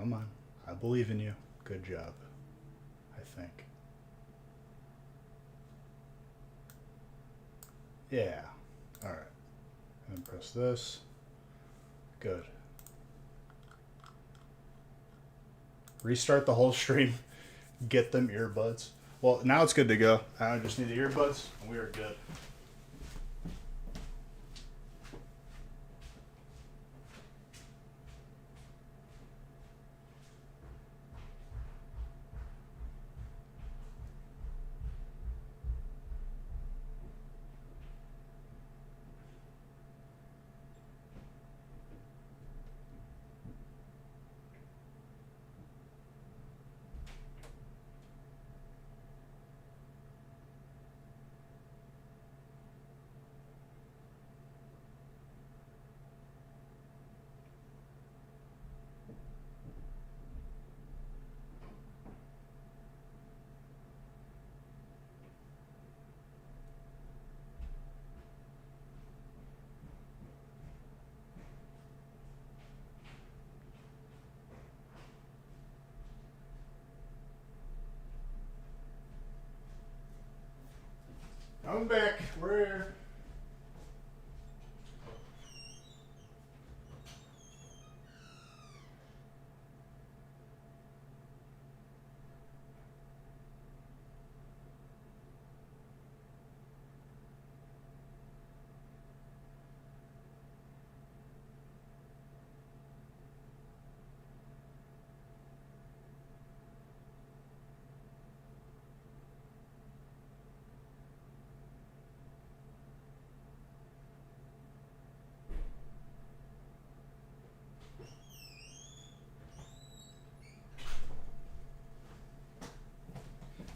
Come on. I believe in you. Good job. I think. Yeah. All right. And then press this. Good. Restart the whole stream. Get them earbuds. Well, now it's good to go. I just need the earbuds, and we are good. I'm back. We're here.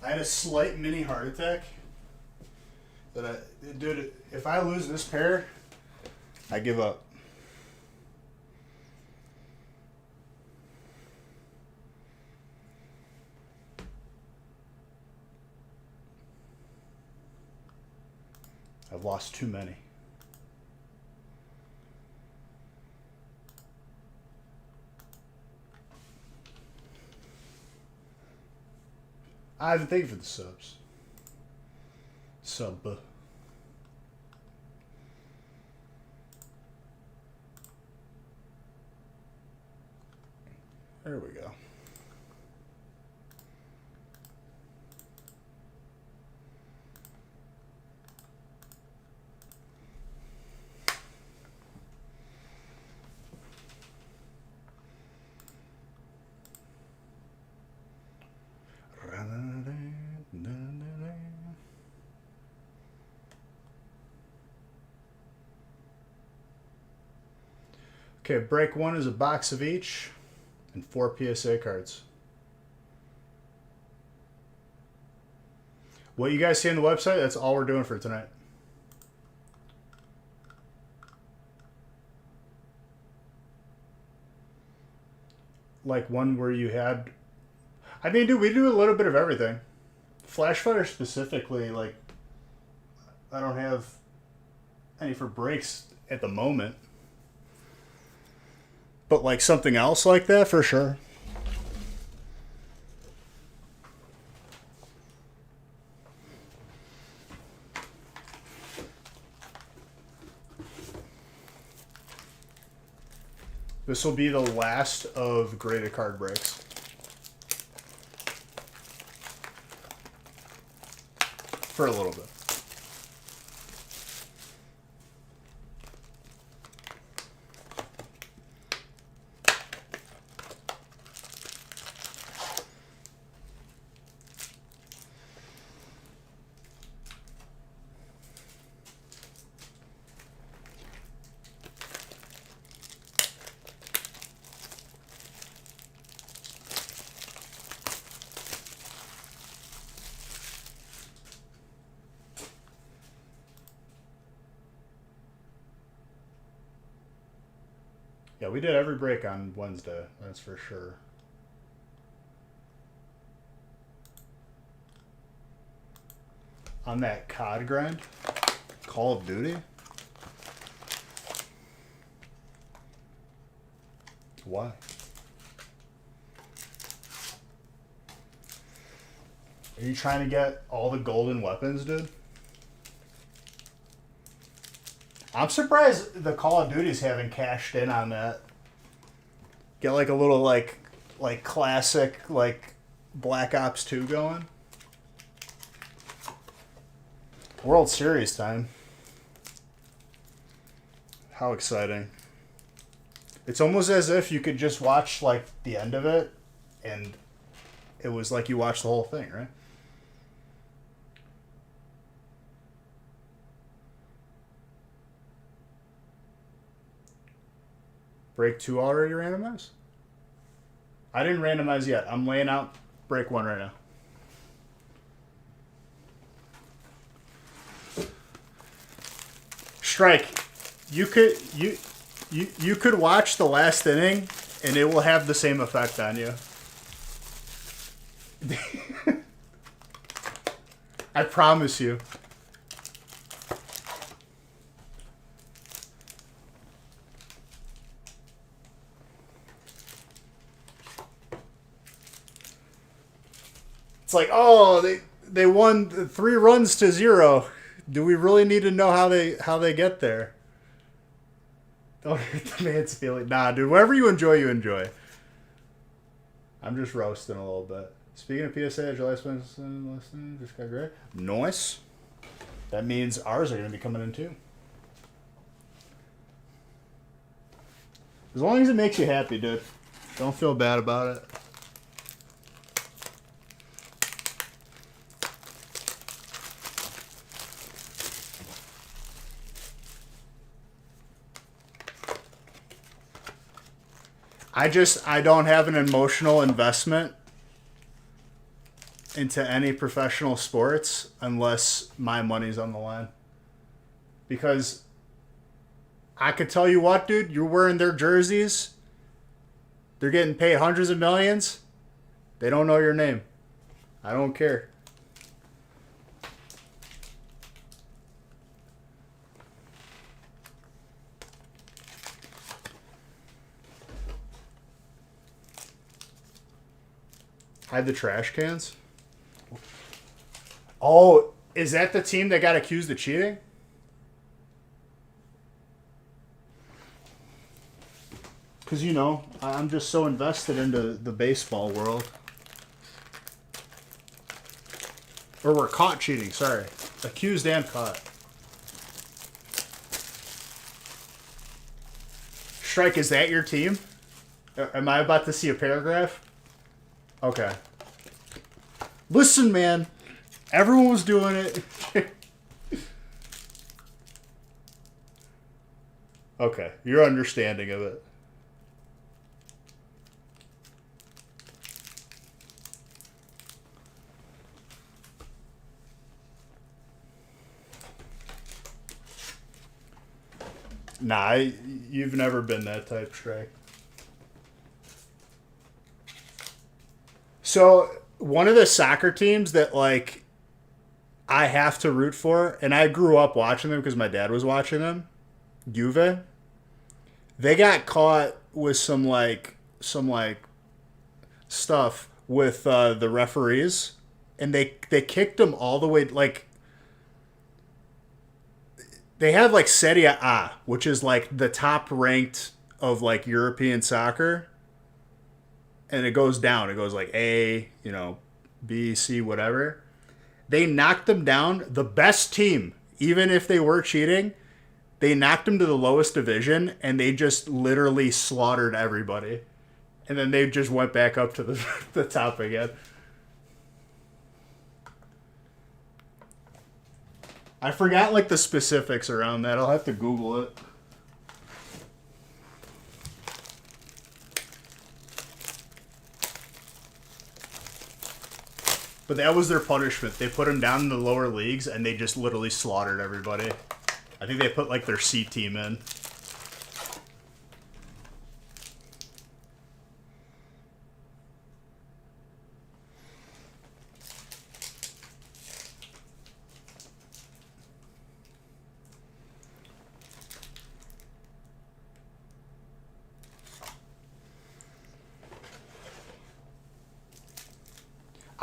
I had a slight mini heart attack. Dude, if I lose this pair, I give up. I've lost too many. Ivan, thank you for the subs. Sub. There we go. Okay, break one is a box of each and 4 PSA cards. What you guys see on the website, that's all we're doing for tonight. Like one where you had... I mean, dude, we do a little bit of everything. Flashfire specifically, like, I don't have any for breaks at the moment. But like something else like that, for sure. This will be the last of graded card breaks. For a little bit. Yeah, we did every break on Wednesday, that's for sure. On that COD grind? Call of Duty? Why? Are you trying to get all the golden weapons, dude? I'm surprised the Call of Duties haven't cashed in on that. Get like a little like classic like Black Ops 2 going. World Series time. How exciting. It's almost as if you could just watch like the end of it and it was like you watched the whole thing, right? Break 2 already randomized? I didn't randomize yet. I'm laying out break 1 right now. Strike. You could watch the last inning and it will have the same effect on you. I promise you. It's like, oh, they won 3 runs to 0. Do we really need to know how they get there? Don't hurt the man's feeling. Nah, dude. Whatever you enjoy. I'm just roasting a little bit. Speaking of PSA, July lesson just got great. Nice. That means ours are going to be coming in too. As long as it makes you happy, dude. Don't feel bad about it. I don't have an emotional investment into any professional sports unless my money's on the line. Because I could tell you what, dude, you're wearing their jerseys. They're getting paid hundreds of millions. They don't know your name. I don't care. Hide the trash cans? Oh, is that the team that got accused of cheating? Because, you know, I'm just so invested into the baseball world. Or were caught cheating, sorry. Accused and caught. Strike, is that your team? Am I about to see a paragraph? Okay. Listen, man. Everyone was doing it. Okay. Your understanding of it. Nah, you've never been that type, Strike. So, one of the soccer teams that, like, I have to root for, and I grew up watching them because my dad was watching them, Juve, they got caught with some stuff with the referees, and they kicked them all the way, like, they have, like, Serie A, which is, like, the top ranked of, like, European soccer. And it goes down. It goes like A, you know, B, C, whatever. They knocked them down. The best team, even if they were cheating, they knocked them to the lowest division, and they just literally slaughtered everybody. And then they just went back up to the top again. I forgot, like, the specifics around that. I'll have to Google it. But that was their punishment. They put them down in the lower leagues, and they just literally slaughtered everybody. I think they put, like, their C team in.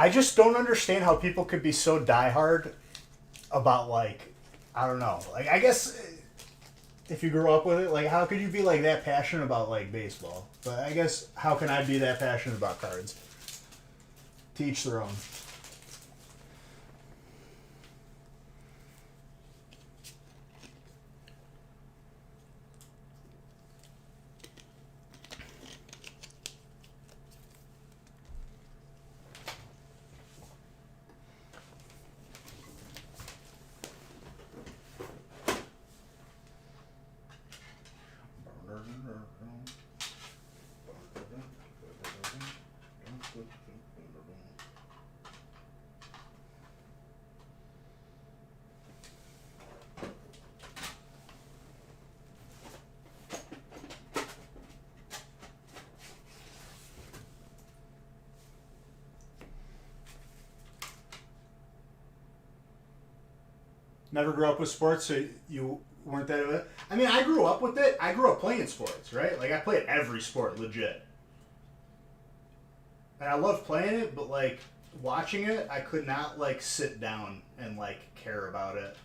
I just don't understand how people could be so diehard about like, I don't know. Like I guess if you grew up with it, like how could you be like that passionate about like baseball? But I guess how can I be that passionate about cards? To each their own. Never grew up with sports, so you weren't that of it. I mean, I grew up with it. I grew up playing sports, right? Like I played every sport, legit, and I love playing it. But like watching it, I could not like sit down and like care about it.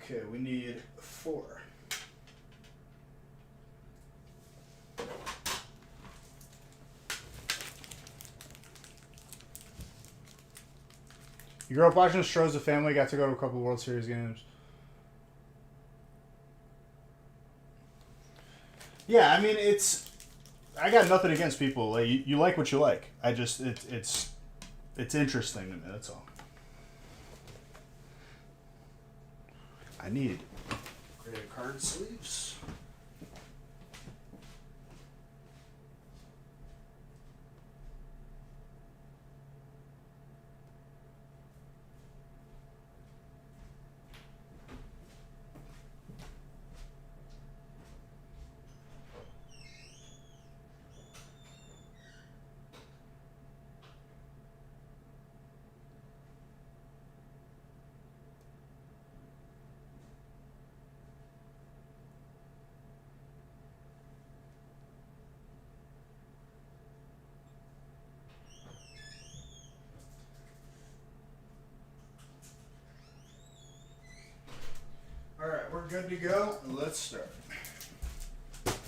Okay, we need 4. You grew up watching the Stros, the family, got to go to a couple World Series games. Yeah, I mean, I got nothing against people. Like you like what you like. I just it's interesting to me. That's all. I need graded card sleeves. All right, we're good to go. Let's start.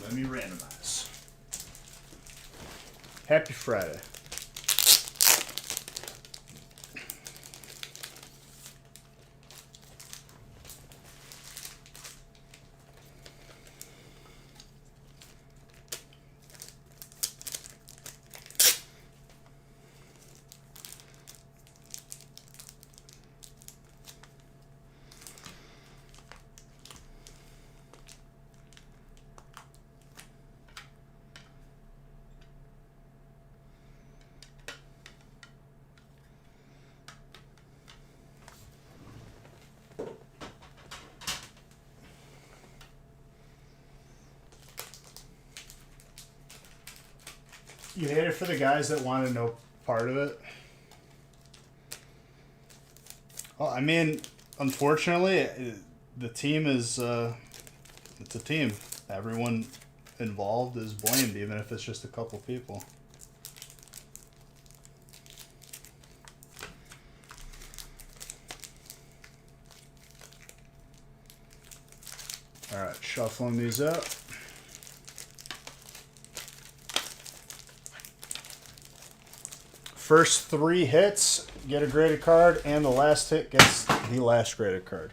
Let me randomize. Happy Friday. You hate it for the guys that want to know part of it? Well, I mean, unfortunately, the team is, it's a team. Everyone involved is blamed, even if it's just a couple people. All right, shuffling these up. First 3 hits get a graded card, and the last hit gets the last graded card.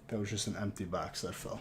That was just an empty box that fell.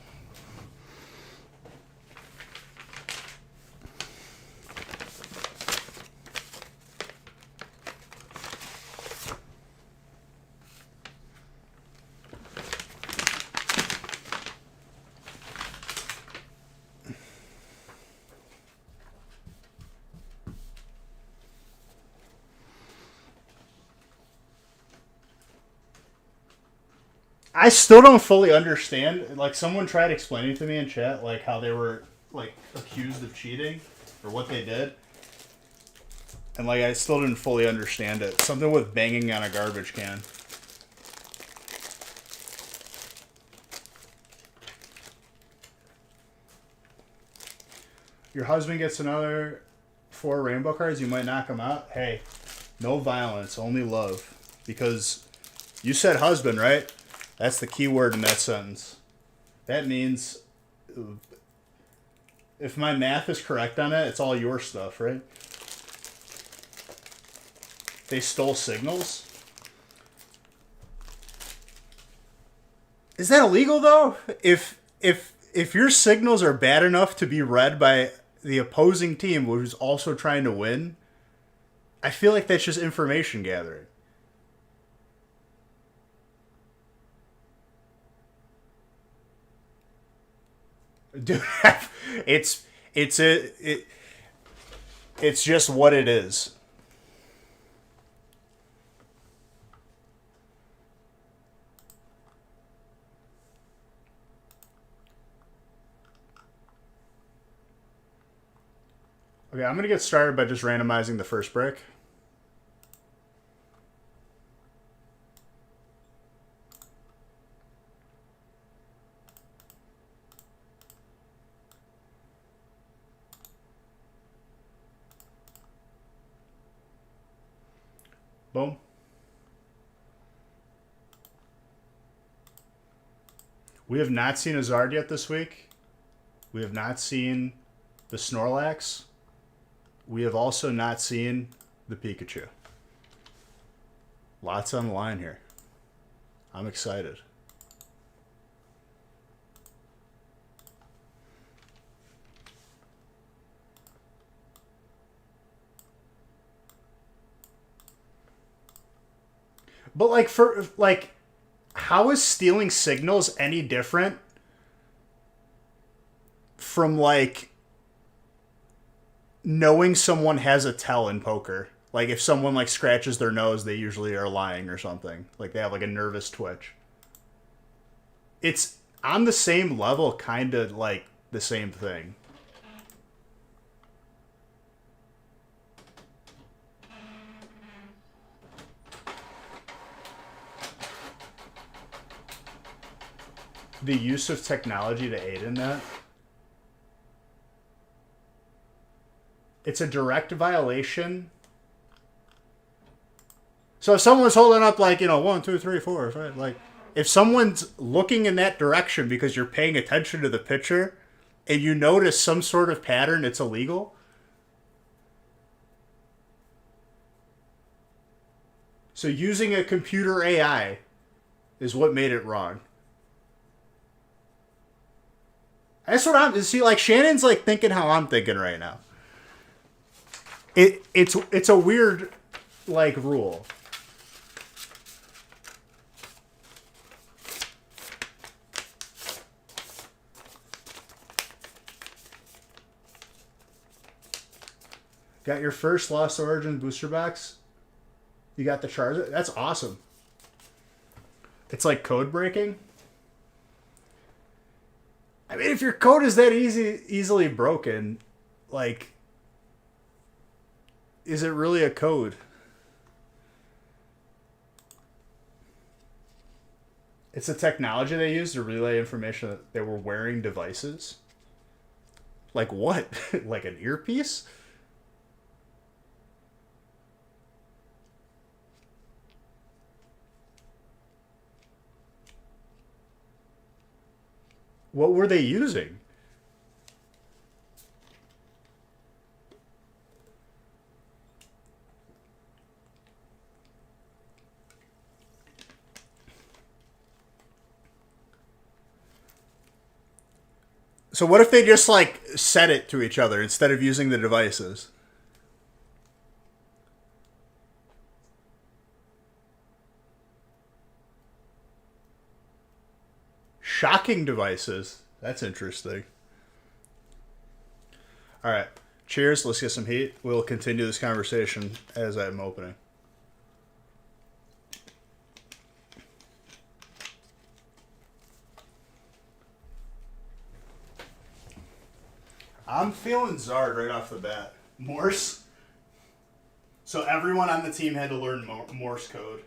I still don't fully understand. Like, someone tried explaining to me in chat, like, how they were, like, accused of cheating or what they did. And, like, I still didn't fully understand it. Something with banging on a garbage can. Your husband gets another 4 rainbow cards, you might knock him out. Hey, no violence, only love. Because you said husband, right? That's the key word in that sentence. That means, if my math is correct on it, it's all your stuff, right? They stole signals? Is that illegal though? If your signals are bad enough to be read by the opposing team, who's also trying to win, I feel like that's just information gathering. Dude, it's it's just what it is. Okay, I'm gonna get started by just randomizing the first brick. Boom. We have not seen a Zard yet this week. We have not seen the Snorlax. We have also not seen the Pikachu. Lots on the line here. I'm excited. But like, how is stealing signals any different from like knowing someone has a tell in poker? Like, if someone like scratches their nose, they usually are lying or something. Like, they have like a nervous twitch. It's on the same level, kind of like the same thing. The use of technology to aid in that. It's a direct violation. So if someone's holding up like, 1, 2, 3, 4, 5, like, if someone's looking in that direction because you're paying attention to the picture and you notice some sort of pattern, it's illegal. So using a computer AI is what made it wrong. That's what I'm see. Like, Shannon's like thinking how I'm thinking right now. It's a weird like rule. Got your first Lost Origin booster box. You got the Charizard. That's awesome. It's like code breaking. I mean, if your code is that easily broken, like, is it really a code? It's a technology they use to relay information that they were wearing devices. Like what? Like an earpiece? What were they using? So what if they just like set it to each other instead of using the devices? Shocking devices. That's interesting. All right. Cheers. Let's get some heat. We'll continue this conversation as I'm opening. I'm feeling Zard right off the bat. Morse. So everyone on the team had to learn Morse code.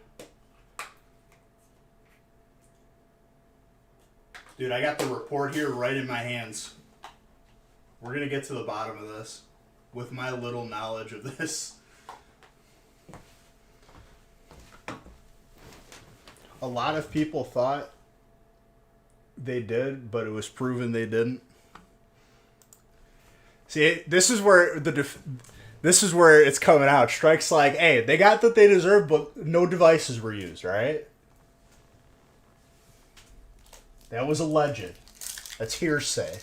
Dude, I got the report here right in my hands. We're going to get to the bottom of this with my little knowledge of this. A lot of people thought they did, but it was proven they didn't. See, this is where it's coming out. Strike's like, hey, they got what they deserve, but no devices were used, right? That was alleged. That's hearsay.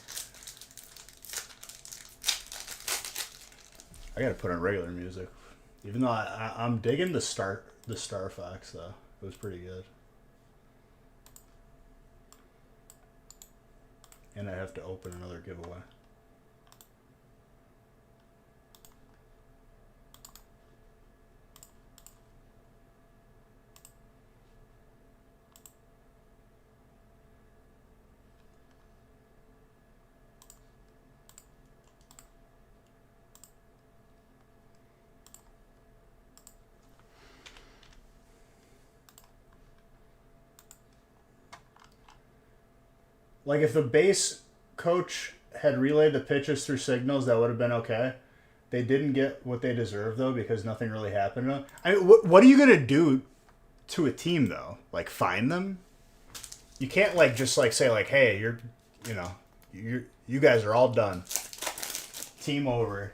I gotta put on regular music, even though I'm digging the Star Fox though. It was pretty good. And I have to open another giveaway. Like, if the base coach had relayed the pitches through signals, that would have been okay. They didn't get what they deserved, though, because nothing really happened to them. I mean, what are you going to do to a team, though? Like, fine them? You can't, like, just, like, say, like, hey, you guys are all done. Team over.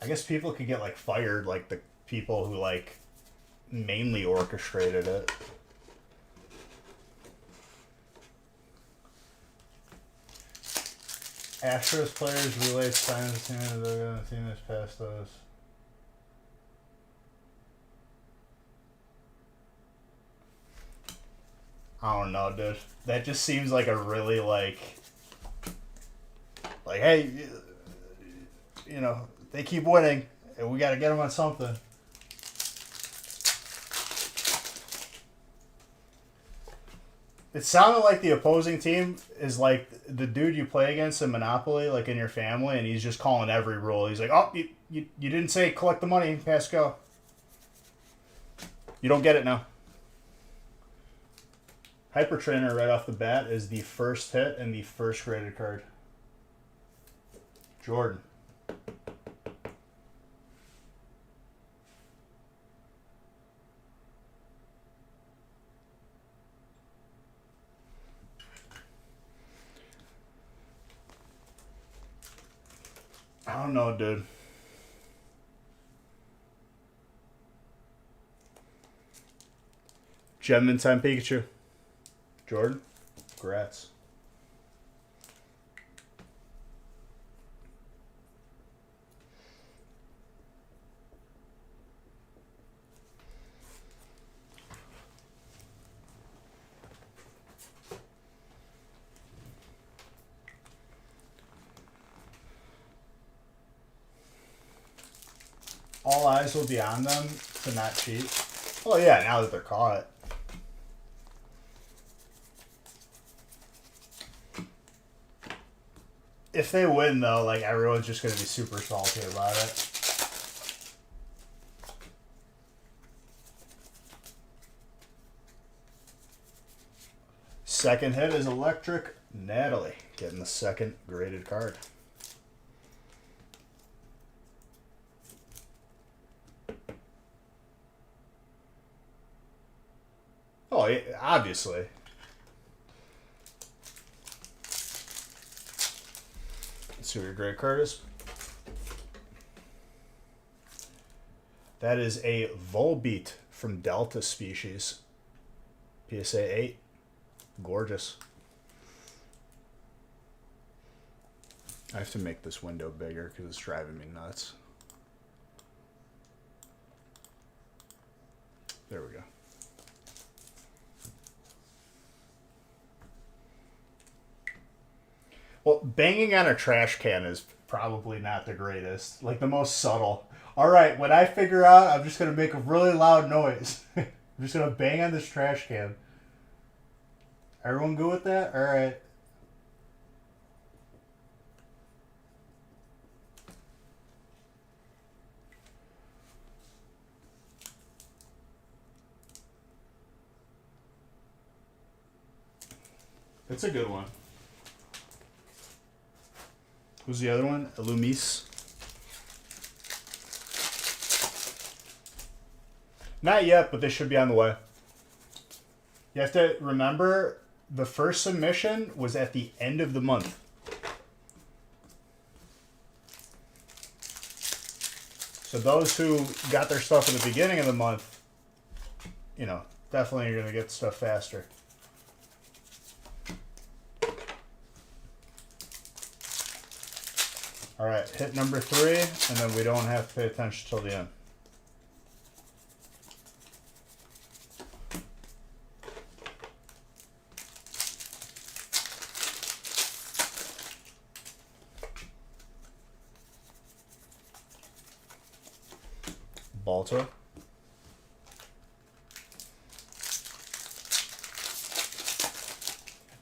I guess people could get, like, fired, like, the people who, like, mainly orchestrated it. Astros players relayed signs to the team that's passed those. I don't know, dude. That just seems like a really, like, hey, you know, they keep winning, and we got to get them on something. It sounded like the opposing team is like the dude you play against in Monopoly, like in your family, and he's just calling every rule. He's like, oh, you didn't say collect the money, pass go. You don't get it now. Hyper Trainer right off the bat is the first hit and the first graded card. Jordan. I don't know, dude. Gem in time Pikachu. Jordan. Congrats. All eyes will be on them to not cheat. Oh yeah, now that they're caught. If they win, though, like, everyone's just going to be super salty about it. Second hit is Electric Natalie, getting the second graded card. Oh, yeah, obviously. Let's see what your grade card is. That is a Volbeat from Delta Species. PSA 8. Gorgeous. I have to make this window bigger because it's driving me nuts. There we go. Well, banging on a trash can is probably not the greatest. Like, the most subtle. Alright, when I figure out, I'm just going to make a really loud noise. I'm just going to bang on this trash can. Everyone good with that? Alright. It's a good one. Who's the other one? Loomis. Not yet, but they should be on the way. You have to remember, the first submission was at the end of the month. So those who got their stuff at the beginning of the month, you know, definitely are going to get stuff faster. All right, hit number 3, and then we don't have to pay attention till the end. Balto.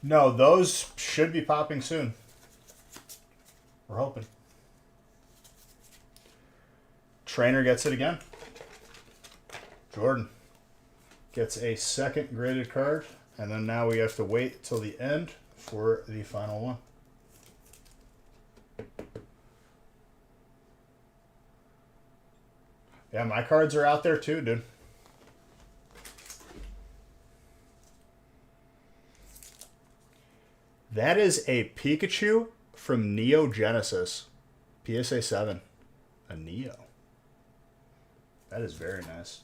No, those should be popping soon. We're hoping. Trainer gets it again. Jordan gets a second graded card, and then now we have to wait till the end for the final one. Yeah, my cards are out there too, dude. That is a Pikachu from Neo Genesis. PSA 7. A Neo. That is very nice.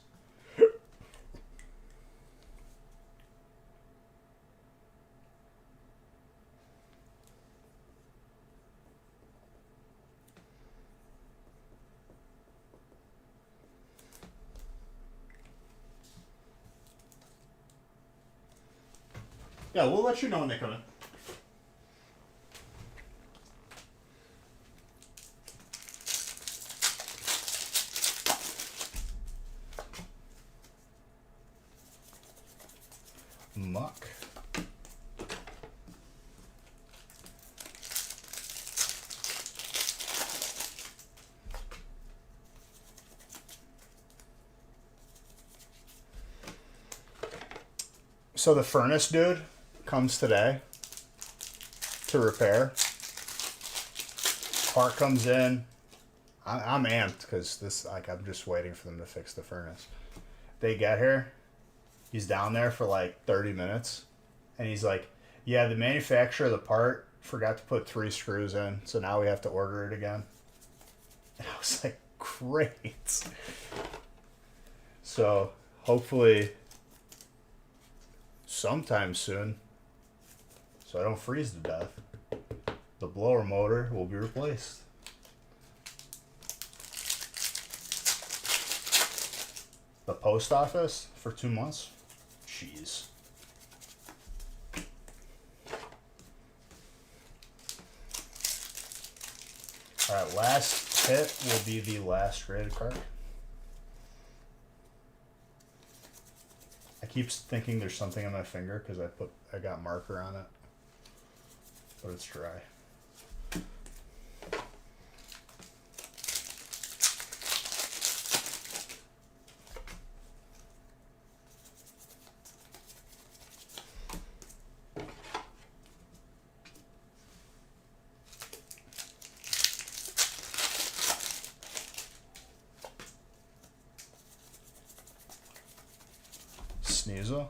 Yeah, we'll let you know when they come in. Muck. So the furnace dude comes today to repair. Part comes in. I'm amped because this, like, I'm just waiting for them to fix the furnace. They get here. He's down there for like 30 minutes. And he's like, yeah, the manufacturer of the part forgot to put 3 screws in. So now we have to order it again. And I was like, great. So hopefully sometime soon, so I don't freeze to death, the blower motor will be replaced. The post office for 2 months? Jeez. Alright, last hit will be the last graded card. I keep thinking there's something on my finger because I got marker on it. But it's dry. Sneasel.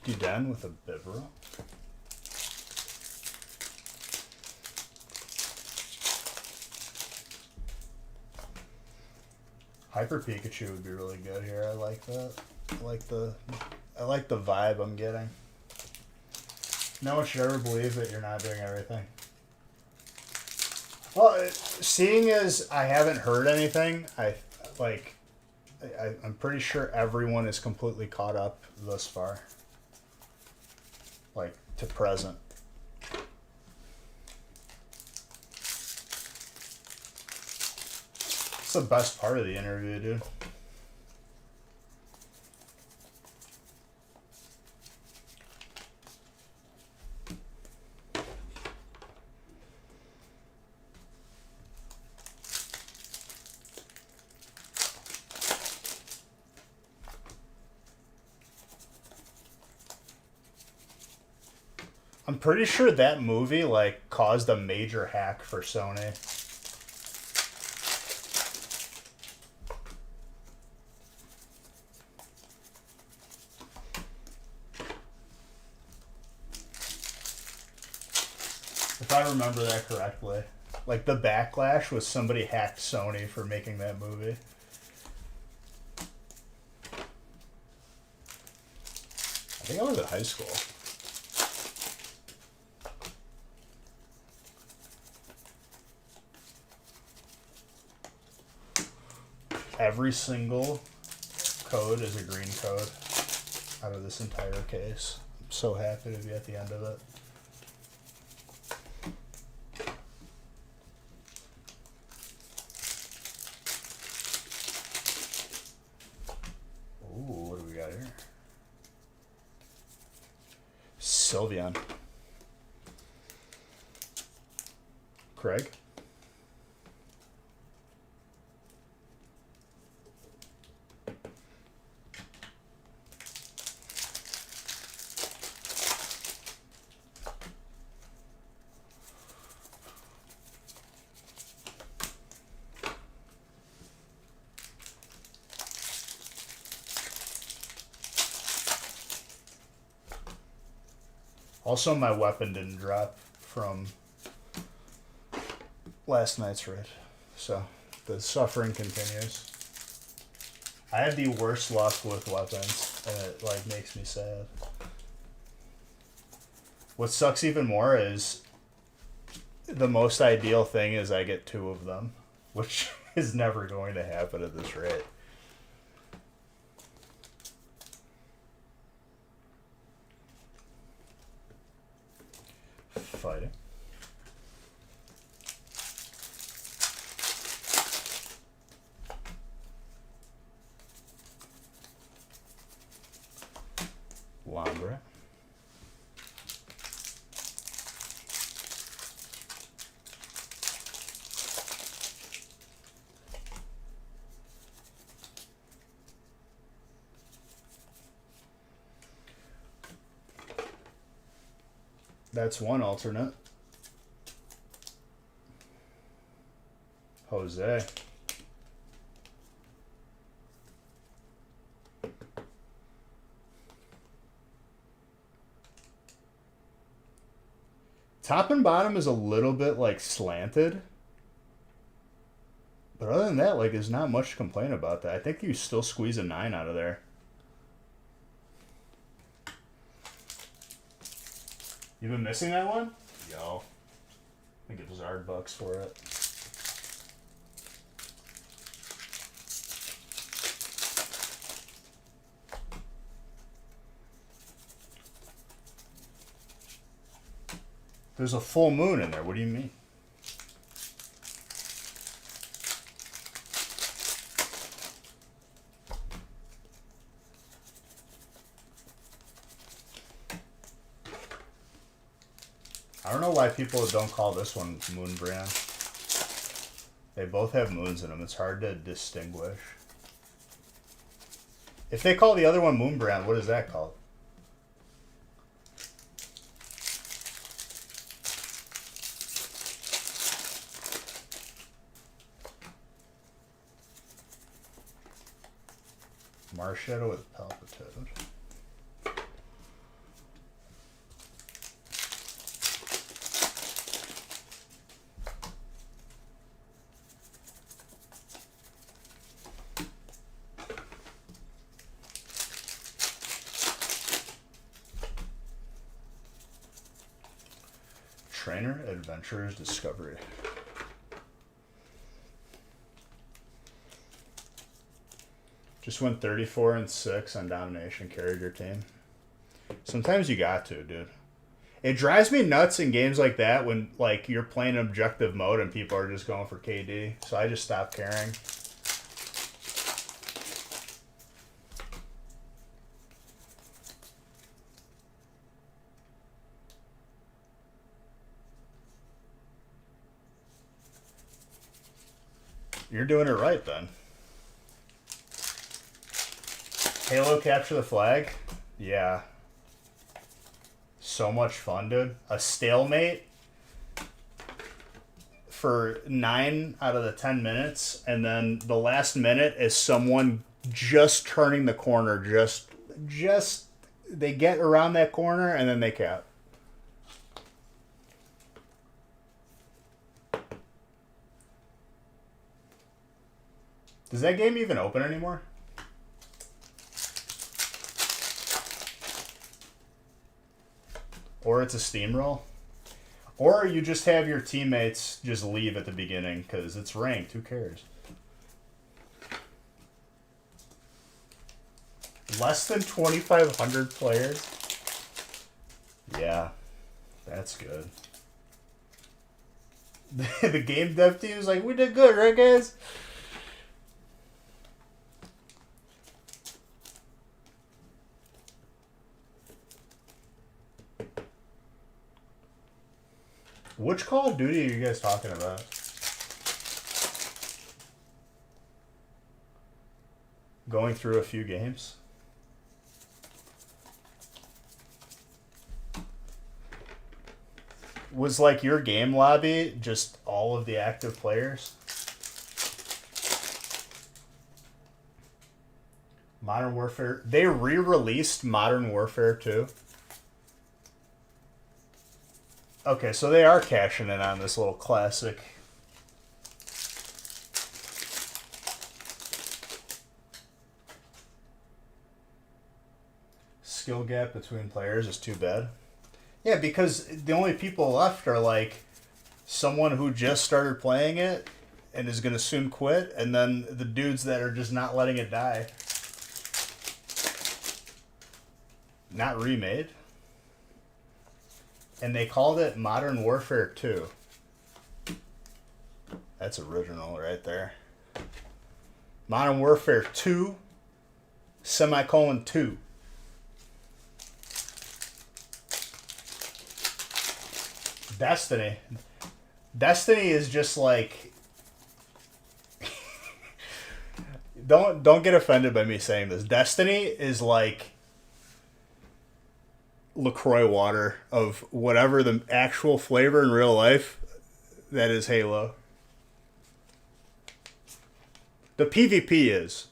Duden with a Bivra. Hyper Pikachu would be really good here. I like that. I like the vibe I'm getting. No one should ever believe that you're not doing everything. Well, seeing as I haven't heard anything, I'm pretty sure everyone is completely caught up thus far. Like, to present. It's the best part of the interview, dude. I'm pretty sure that movie like caused a major hack for Sony. If I remember that correctly. Like the backlash was somebody hacked Sony for making that movie. I think I was in high school. Every single code is a green code out of this entire case. I'm so happy to be at the end of it. Ooh, what do we got here? Sylveon. Craig. Also, my weapon didn't drop from last night's raid, so the suffering continues. I have the worst luck with weapons, and it like makes me sad. What sucks even more is the most ideal thing is I get 2 of them, which is never going to happen at this rate. Fighting. Lombre. That's one alternate. Jose. Top and bottom is a little bit like slanted. But other than that, like there's not much to complain about that. I think you still squeeze a 9 out of there. You've been missing that one? Yo. I think it was $100 for it. There's a full moon in there. What do you mean? I don't know why people don't call this one Moon Brand. They both have moons in them. It's hard to distinguish. If they call the other one Moon Brand, what is that called? Marshadow with Palpitoad. Trainer Adventures Discovery. Just went 34-6 on domination, carried your team. Sometimes you got to, dude. It drives me nuts in games like that when like you're playing objective mode and people are just going for KD. So I just stopped caring. You're doing it right then. Halo capture the flag? Yeah. so much fun, dude. A stalemate for 9 out of the 10 minutes, and then the last minute is someone just turning the corner, just they get around that corner and then they cap. Does that game even open anymore? Or it's a steamroll? Or you just have your teammates just leave at the beginning because it's ranked. Who cares? Less than 2,500 players? Yeah, that's good. The game dev team is like, we did good, right, guys? Which Call of Duty are you guys talking about? Going through a few games? Was like your game lobby just all of the active players? Modern Warfare. They re-released Modern Warfare 2. Okay, so they are cashing in on this little classic. Skill gap between players is too bad. Yeah, because the only people left are like someone who just started playing it and is going to soon quit, and then the dudes that are just not letting it die. Not remade. And they called it Modern Warfare 2. That's original right there. Modern Warfare 2, semicolon 2. Destiny. Destiny is just like... Don't get offended by me saying this. Destiny is like LaCroix water of whatever the actual flavor in real life that is Halo. The PvP is.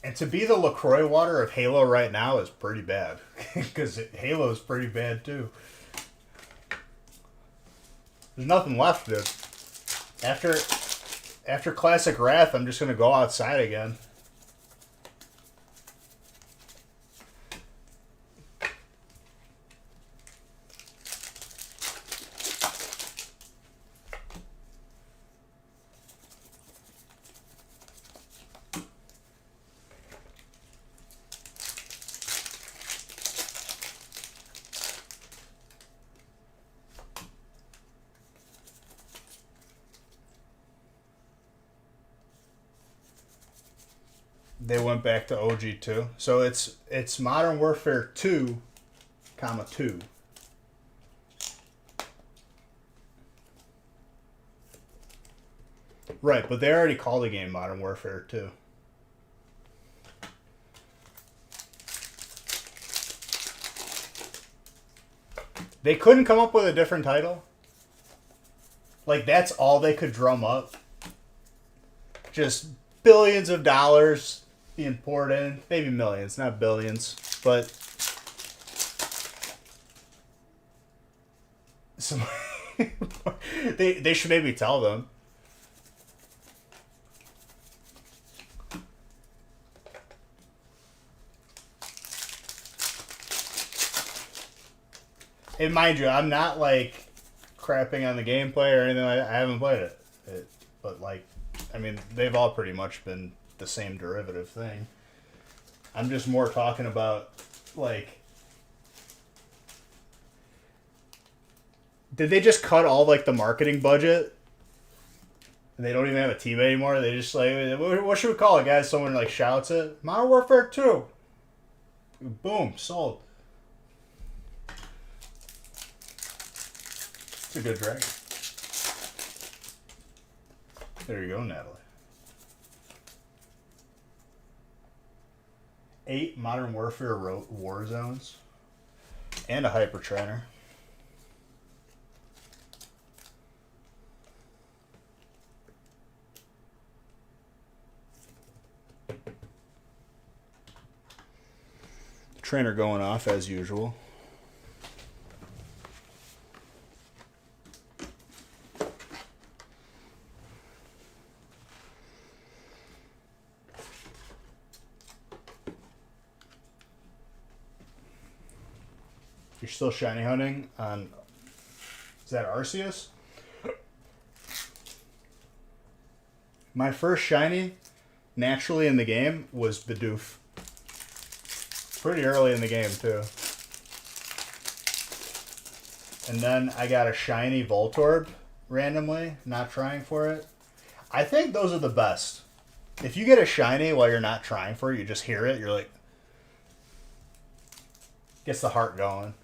And to be the LaCroix water of Halo right now is pretty bad. Because Halo is pretty bad too. There's nothing left, dude. After Classic Wrath, I'm just going to go outside again. They went back to OG2. So it's Modern Warfare 2, comma 2. Right, but they already called the game Modern Warfare 2. They couldn't come up with a different title? Like, that's all they could drum up? Just billions of dollars being poured in. Maybe millions, not billions. But some they should maybe tell them. And mind you, I'm not like crapping on the gameplay or anything like that. I haven't played it. But like, I mean, they've all pretty much been the same derivative thing. I'm just more talking about, like, did they just cut all, like, the marketing budget? And they don't even have a team anymore? They just, like, what should we call it, guys? Someone, like, shouts it. Modern Warfare 2. Boom, sold. It's a good dragon. There you go, Natalie. 8 Modern Warfare war zones. And a hyper trainer. Trainer going off as usual. You're still shiny hunting on... Is that Arceus? My first shiny, naturally in the game, was Bidoof. Pretty early in the game, too. And then I got a shiny Voltorb randomly, not trying for it. I think those are the best. If you get a shiny while you're not trying for it, you just hear it, you're like... Gets the heart going.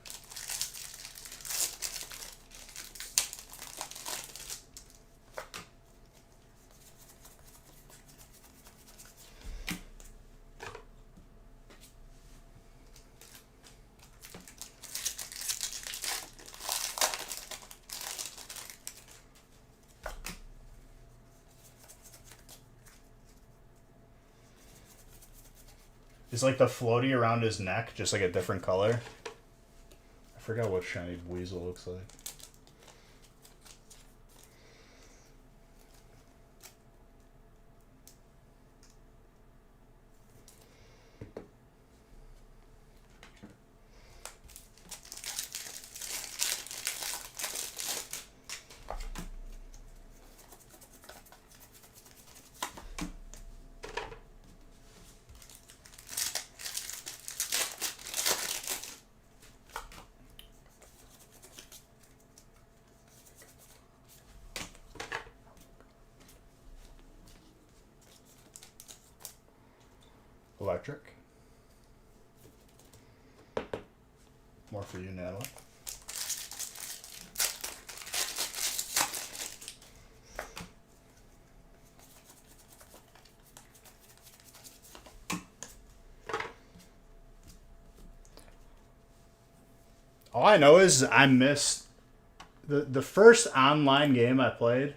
Is like the floaty around his neck just like a different color? I forgot what shiny Weasel looks like. Electric. More for you, Natalie. All I know is I missed the first online game I played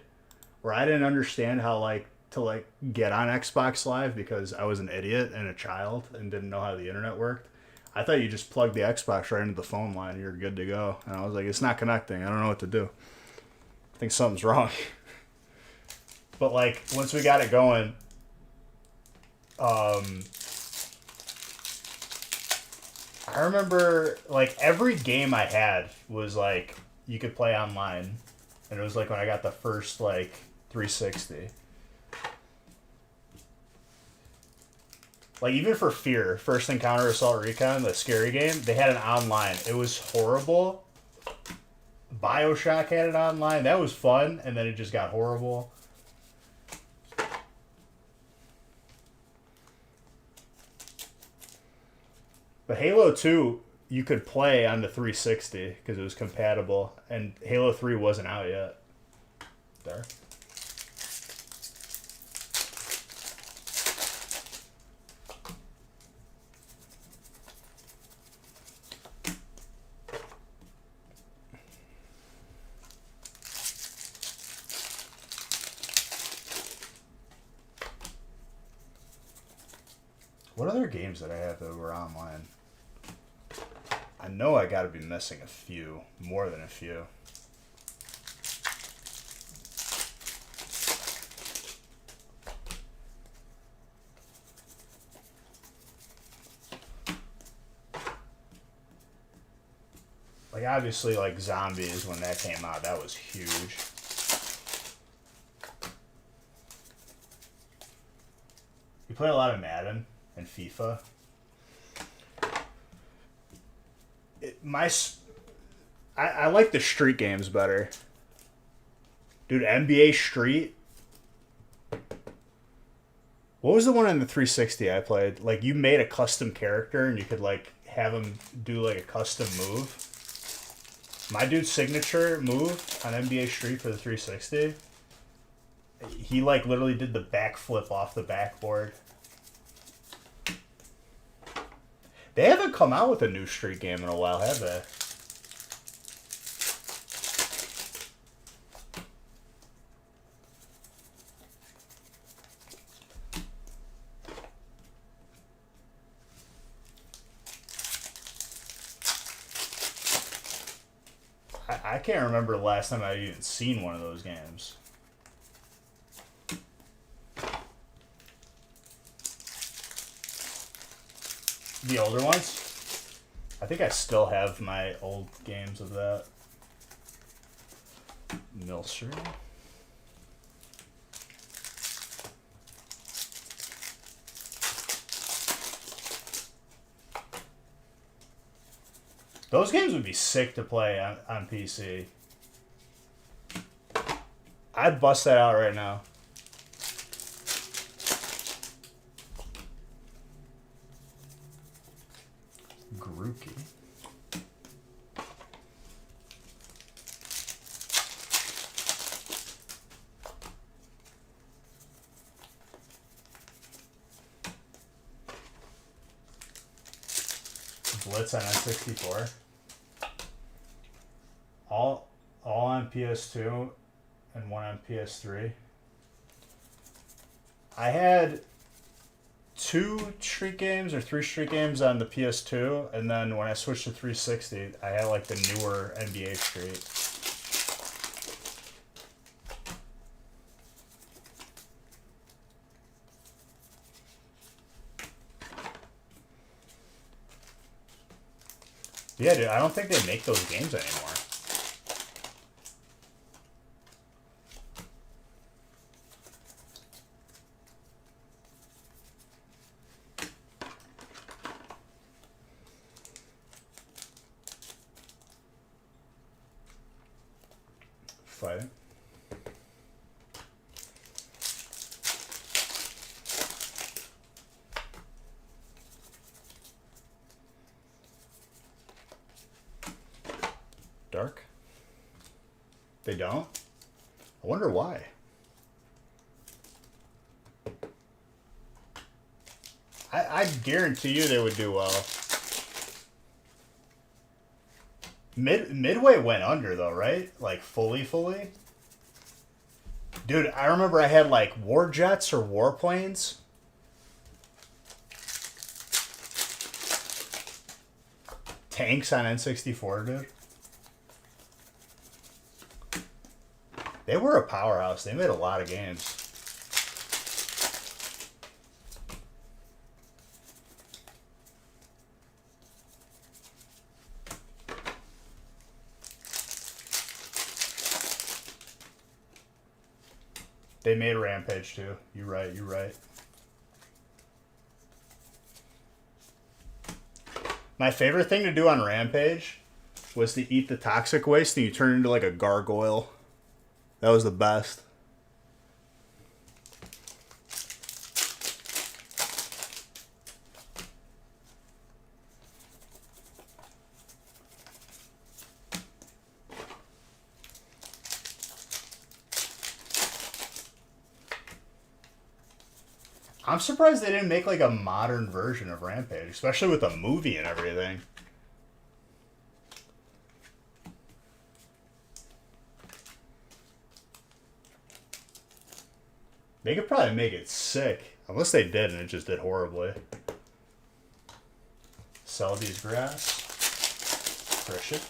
where I didn't understand how to get on Xbox Live because I was an idiot and a child and didn't know how the internet worked. I thought you just plugged the Xbox right into the phone line and you're good to go. And I was like, it's not connecting. I don't know what to do. I think something's wrong. But like once we got it going, I remember like every game I had was like you could play online. And it was like when I got the first like 360. Like, even for Fear, First Encounter Assault Recon, the scary game, they had it online. It was horrible. BioShock had it online. That was fun, and then it just got horrible. But Halo 2, you could play on the 360 because it was compatible, and Halo 3 wasn't out yet. There. What other games did I have that were online? I know I gotta be missing a few. More than a few. Like, obviously, like, Zombies, when that came out, that was huge. You play a lot of Madden and FIFA. I like the street games better. Dude, NBA Street. What was the one on the 360 I played? Like you made a custom character and you could like have him do like a custom move. My dude's signature move on NBA Street for the 360, he like literally did the backflip off the backboard. They haven't come out with a new Street game in a while, have they? I can't remember the last time I've even seen one of those games. The older ones? I think I still have my old games of that. Milser. Those games would be sick to play on PC. I'd bust that out right now. Grookey. Blitz on N64. All on PS2 and one on PS3. I had 2 Street games or 3 Street games on the PS2, and then when I switched to 360, I had like the newer NBA Street. Yeah, dude, I don't think they make those games anymore. Fighting. Dark? They don't? I wonder why. I guarantee you they would do well. Midway went under though, right? Like fully? Dude, I remember I had like war jets or warplanes. Tanks on N64, dude. They were a powerhouse. They made a lot of games. They made Rampage too. You're right. My favorite thing to do on Rampage was to eat the toxic waste and you turn into like a gargoyle. That was the best. I'm surprised they didn't make like a modern version of Rampage, especially with a movie and everything. They could probably make it sick. Unless they did and it just did horribly. Selby's grass. Friction.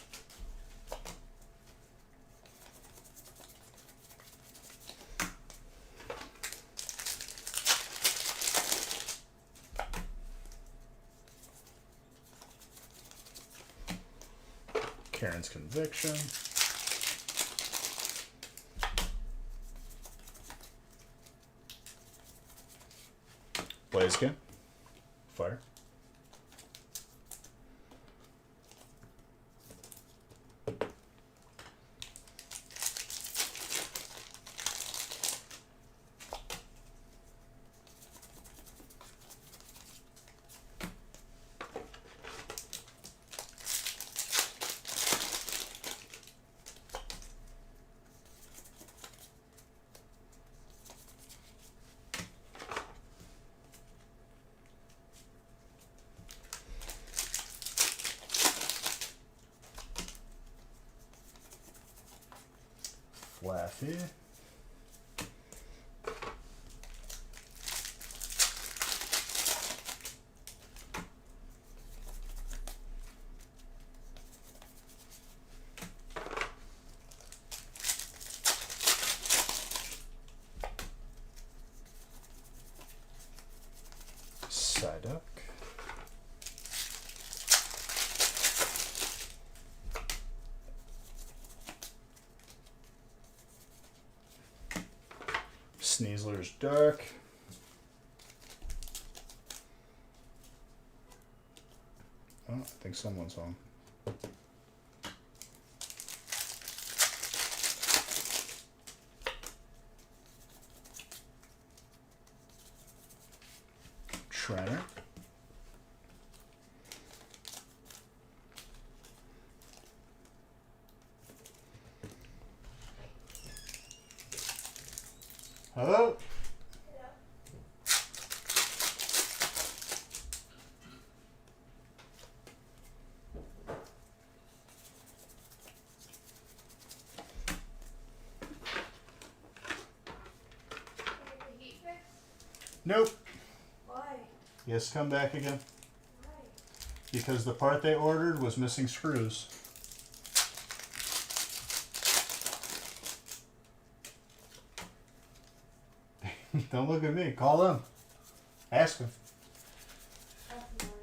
Karen's Conviction. Blaziken. Fire. Laffy. Psyduck. Sneasler's Dark. Oh, I think someone's home. Trainer. Hello? Nope. Why? Yes, come back again. Why? Because the part they ordered was missing screws. Don't look at me. Call them. Ask them. That's annoying.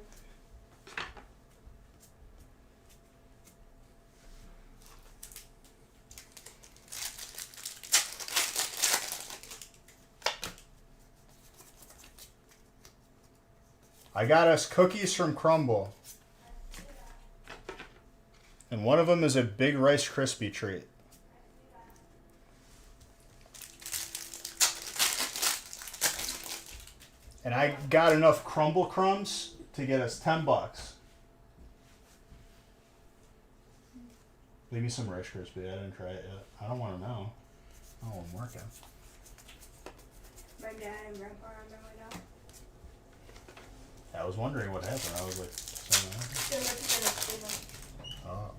I got us cookies from Crumble. And one of them is a big Rice Krispie treat. And I got enough Crumble crumbs to get us $10. Leave me some Rice Krispie. I didn't try it yet. I don't want to know. Oh, I'm working. My dad and grandpa are on their way down. I was wondering what happened. I was like, They're looking for the oh.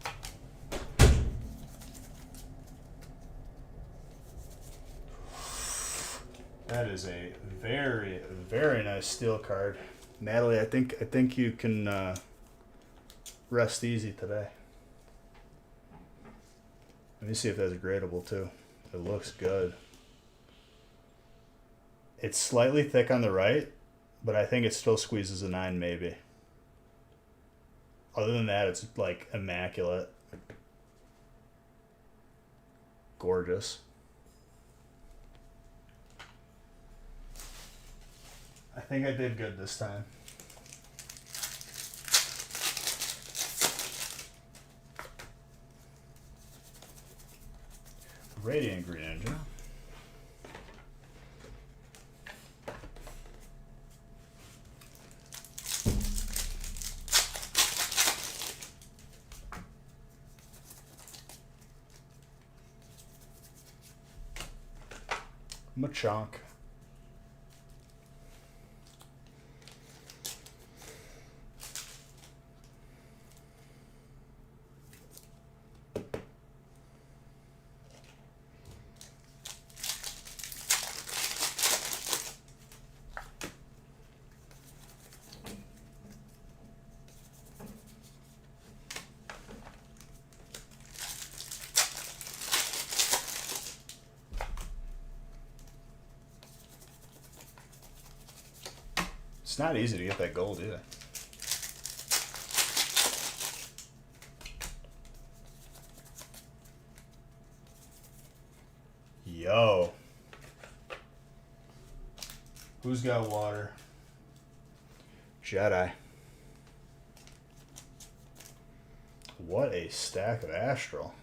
That is a very, very nice steel card. Natalie, I think you can rest easy today. Let me see if that's gradable too. It looks good. It's slightly thick on the right, but I think it still squeezes a 9 maybe. Other than that, it's like immaculate. Gorgeous. I think I did good this time. Radiant Greninja. Machamp. It's not easy to get that gold either. Yo. Who's got water? Jedi. What a stack of Astral.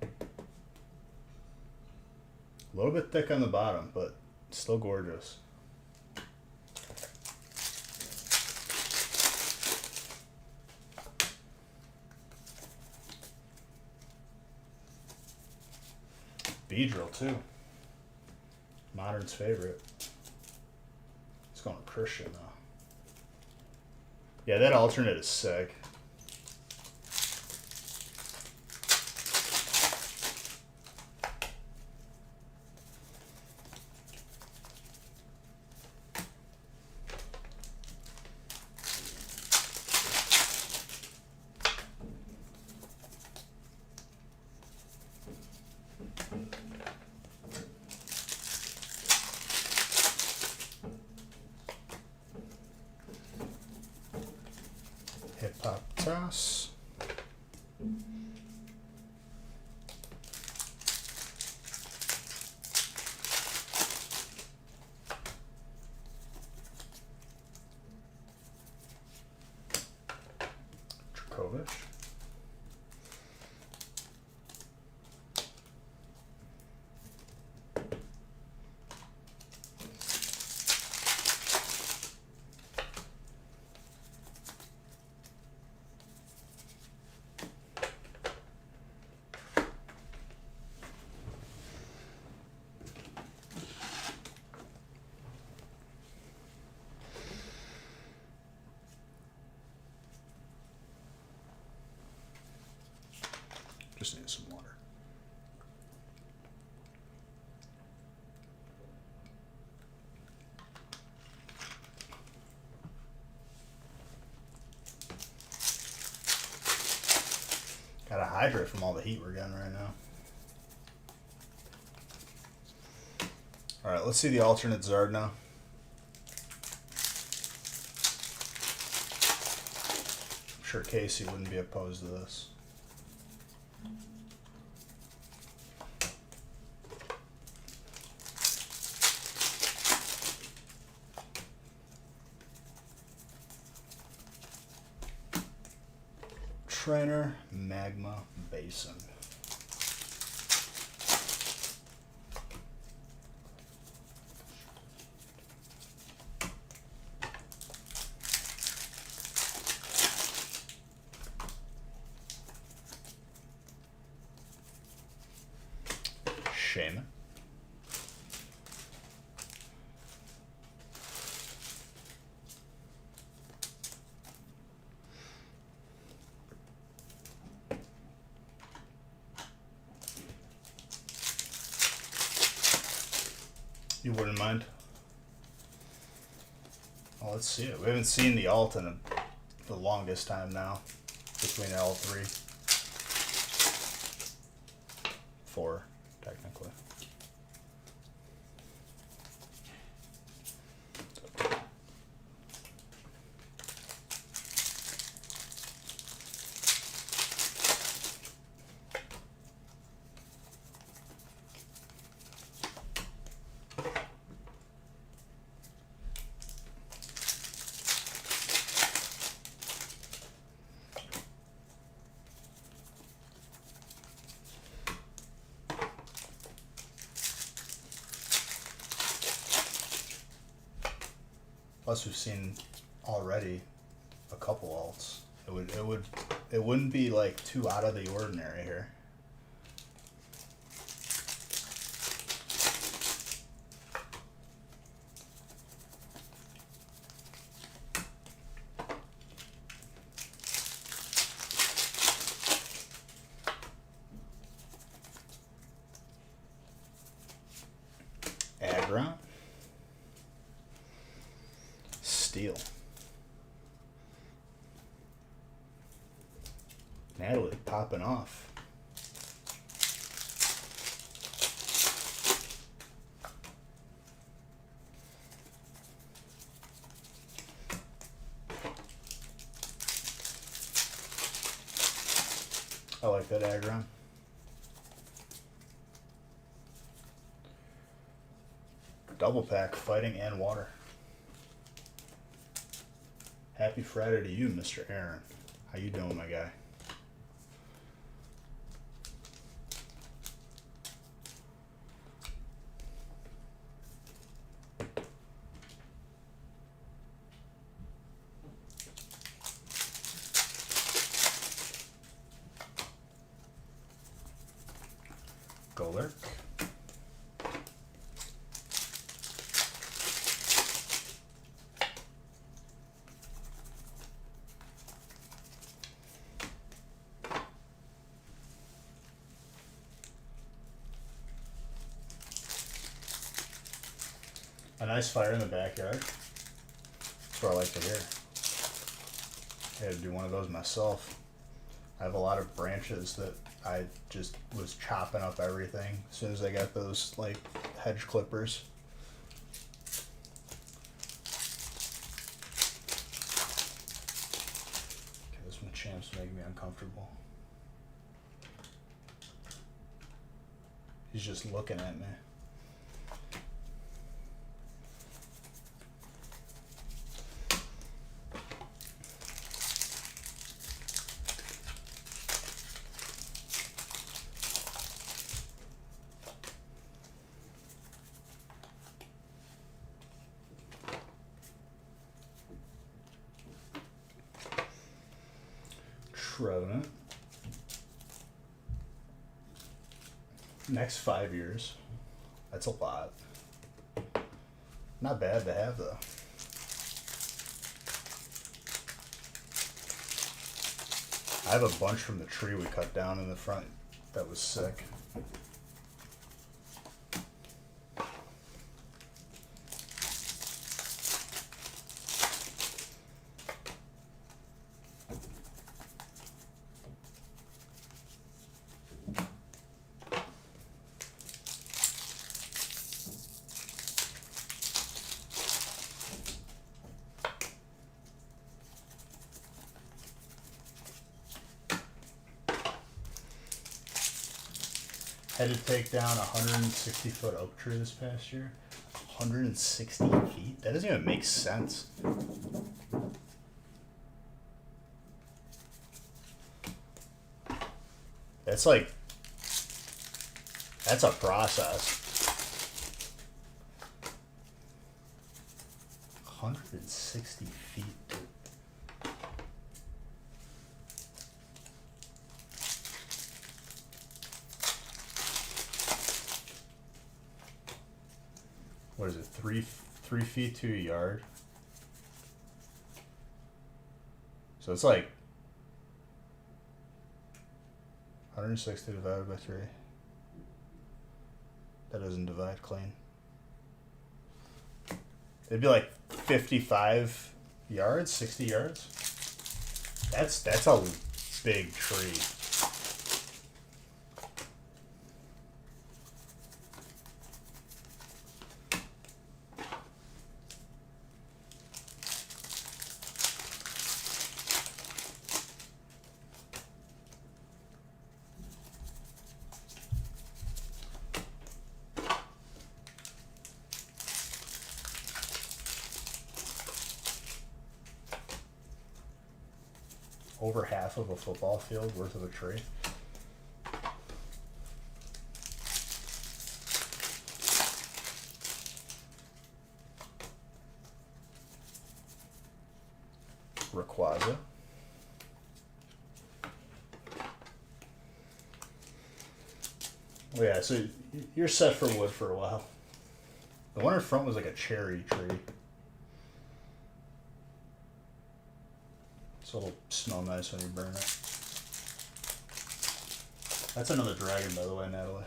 A little bit thick on the bottom, but still gorgeous. Beedrill too. Modern's favorite. It's going to Christian though. Yeah, that alternate is sick. Veritas. Dracovic. Just need some water. Gotta hydrate from all the heat we're getting right now. Alright, let's see the alternate Zard now. I'm sure Casey wouldn't be opposed to this. Trainer Magma Basin. Shaman. You wouldn't mind? Well, let's see it. We haven't seen the alt in the longest time now. Between L3. 4, technically. Plus, we've seen already a couple alts. It wouldn't be like too out of the ordinary here. Aggron. Steel. Natalie popping off. I like that Aggron. Double pack, fighting and water. Happy Friday to you, Mr. Aaron. How you doing, my guy? Golurk. A nice fire in the backyard. That's what I like to hear. I had to do one of those myself. I have a lot of branches that I just was chopping up everything as soon as I got those like hedge clippers. Okay, this one Machamp's making me uncomfortable. He's just looking at me. Trevenant. Next 5 years. That's a lot. Not bad to have though. I have a bunch from the tree we cut down in the front that was sick. Had to take down a 160-foot oak tree this past year. 160 feet? That doesn't even make sense. That's like, that's a process. 160 feet, dude. What is it? 3 feet to a yard. So it's like 160 divided by 3. That doesn't divide clean. It'd be like 55 yards, 60 yards. That's a big tree. Over half of a football field worth of a tree. Rayquaza. Oh yeah, so you're set for wood for a while. The one in front was like a cherry tree. So it'll smell nice when you burn it. That's another dragon, by the way, Natalie.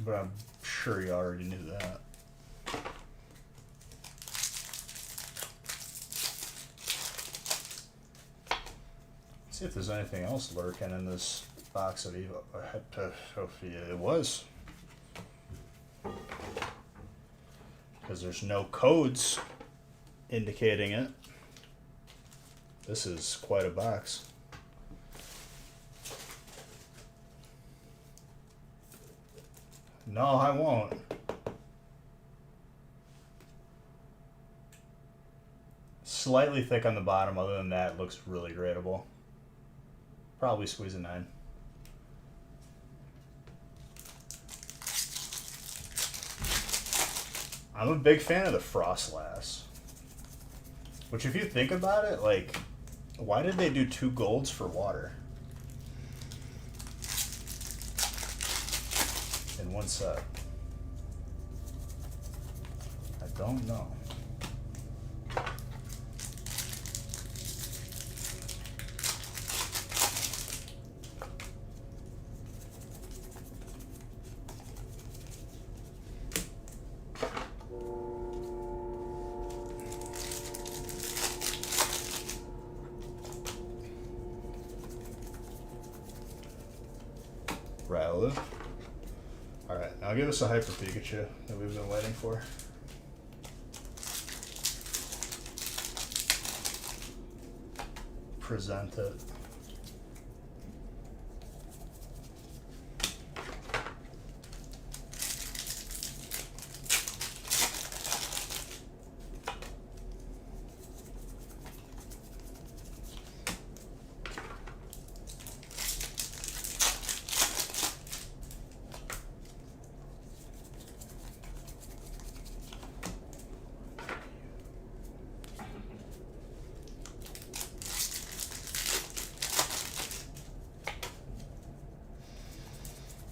But I'm sure you already knew that. Let's see if there's anything else lurking in this box of Evo. It was. Because there's no codes indicating it. This is quite a box. No, I won't. Slightly thick on the bottom. Other than that, it looks really gradable. Probably squeeze a 9. I'm a big fan of the Frostlass. Which, if you think about it, like, why did they do 2 golds for water in one set? I don't know. Rowlet. Alright, now give us a Hyper Pikachu that we've been waiting for. present it.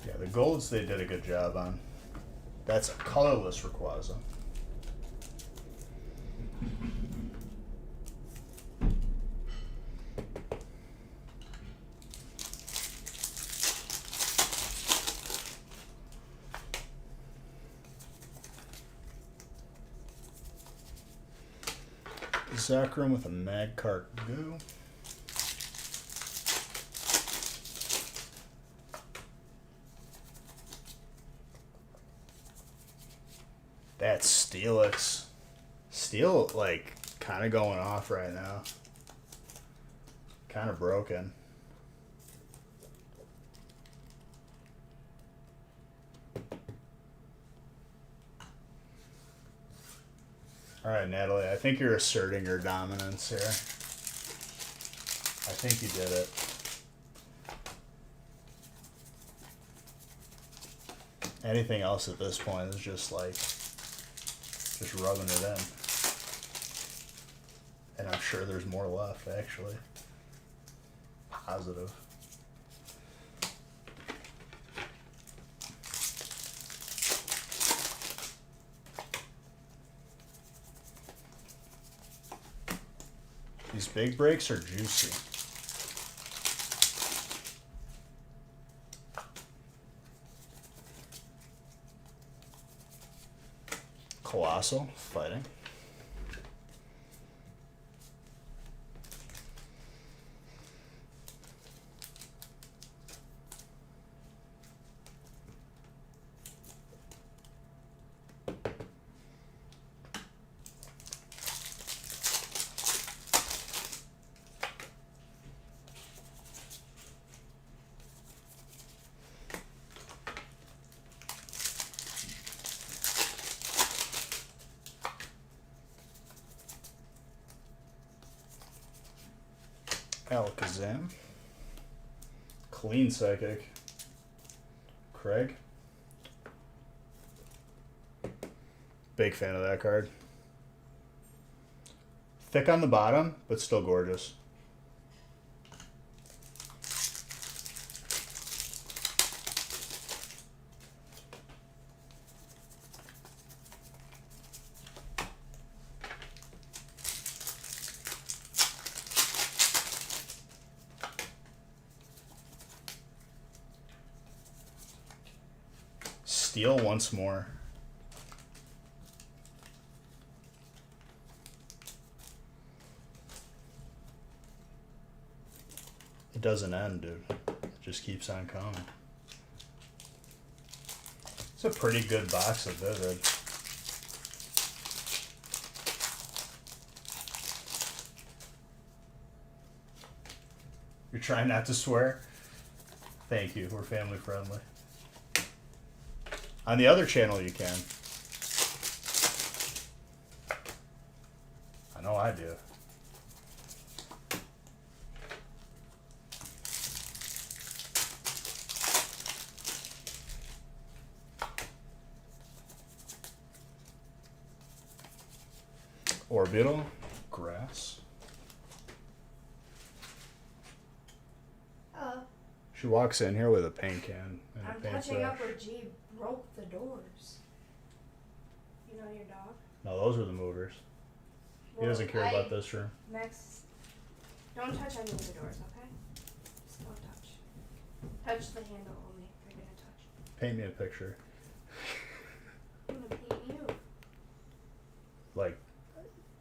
Yeah, the golds they did a good job on. That's a colorless Rayquaza. Zekrom with a Magkart Goo. That's Steelix. Steel, like, kind of going off right now. Kind of broken. Alright, Natalie, I think you're asserting your dominance here. I think you did it. Anything else at this point is just like, just rubbing it in. And I'm sure there's more left, actually. Positive. These big breaks are juicy. Colossal fighting. Alakazam. Clean Psychic. Craig. Big fan of that card. Thick on the bottom, but still gorgeous. Steel once more. It doesn't end, dude. It just keeps on coming. It's a pretty good box of Vivid. You're trying not to swear? Thank you. We're family friendly. On the other channel, you can. I know I do. Orbital, grass. She walks in here with a paint can and a I'm paint touching brush. up where G broke the doors. You know your dog? No, those were the movers. He doesn't care about this room. Max, don't touch any of the doors, okay? Just don't touch. Touch the handle only if you're gonna touch. Paint me a picture. I'm gonna paint you. Like,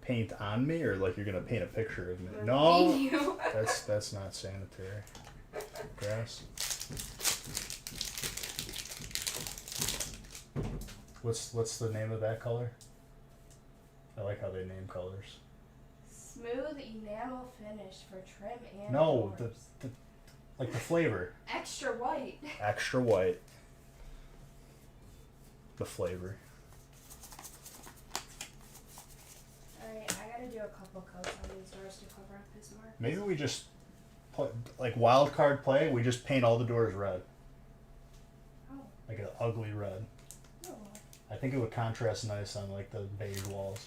paint on me, or like you're gonna paint a picture of me? I'm gonna No, paint you. that's not sanitary. Grass. What's the name of that color? I like how they name colors. Smooth enamel finish for trim and No, doors. like the flavor. Extra white. Extra white. The flavor. Alright, I gotta do a couple coats on these doors to cover up his mark. Maybe we just put, like wild card play, we just paint all the doors red. Oh. Like an ugly red. Oh. I think it would contrast nice on like the beige walls.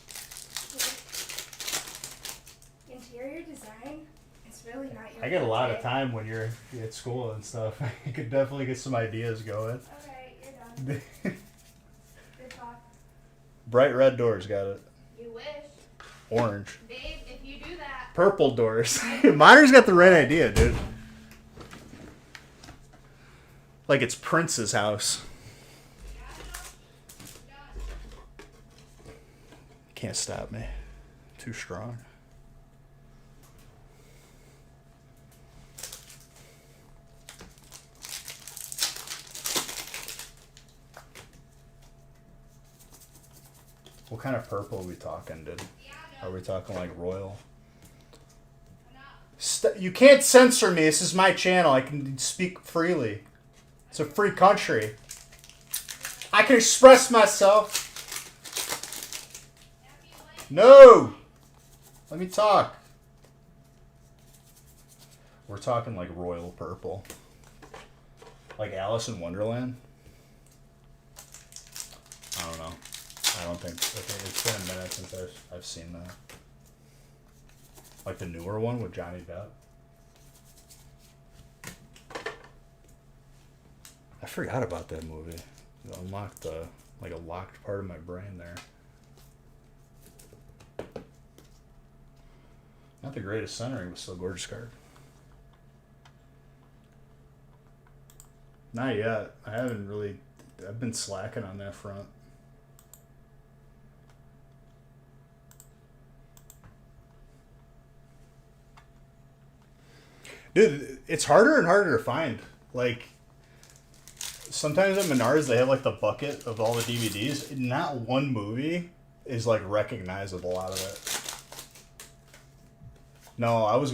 Interior design is really not your I get a lot of forte. time when you're at school and stuff. You could definitely get some ideas going. Okay, you're done. Good talk. Bright red doors, got it. You wish. Orange. Babe, if you do that. Purple doors. Monter's got the right idea, dude. Like it's Prince's house. Can't stop me. Too strong. What kind of purple are we talking, dude? Are we talking like royal? You can't censor me. This is my channel. I can speak freely. It's a free country. I can express myself. No! Let me talk. We're talking like royal purple. Like Alice in Wonderland? I don't know. I don't think. Okay, it's been a minute since I've seen that. Like the newer one with Johnny Depp. I forgot about that movie. It unlocked like a locked part of my brain there. Not the greatest centering, but still gorgeous card. Not yet. I haven't really. I've been slacking on that front. Dude, it's harder and harder to find. Like, sometimes at Menards, they have, like, the bucket of all the DVDs. Not one movie is, like, recognizable out of it. No, I was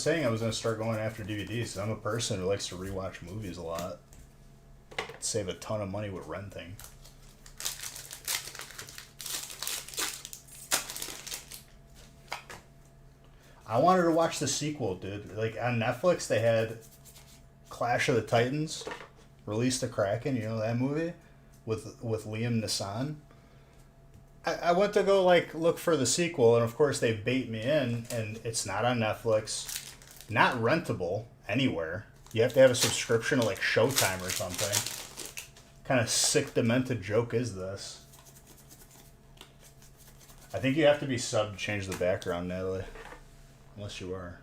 saying I was going to start going after DVDs. I'm a person who likes to rewatch movies a lot. Save a ton of money with renting. I wanted to watch the sequel, dude. Like, on Netflix, they had Clash of the Titans, Release the Kraken, you know that movie? With Liam Neeson. I went to go, like, look for the sequel, and of course they bait me in, and it's not on Netflix. Not rentable anywhere. You have to have a subscription to, like, Showtime or something. What kind of sick, demented joke is this? I think you have to be subbed to change the background, Natalie. Unless you are.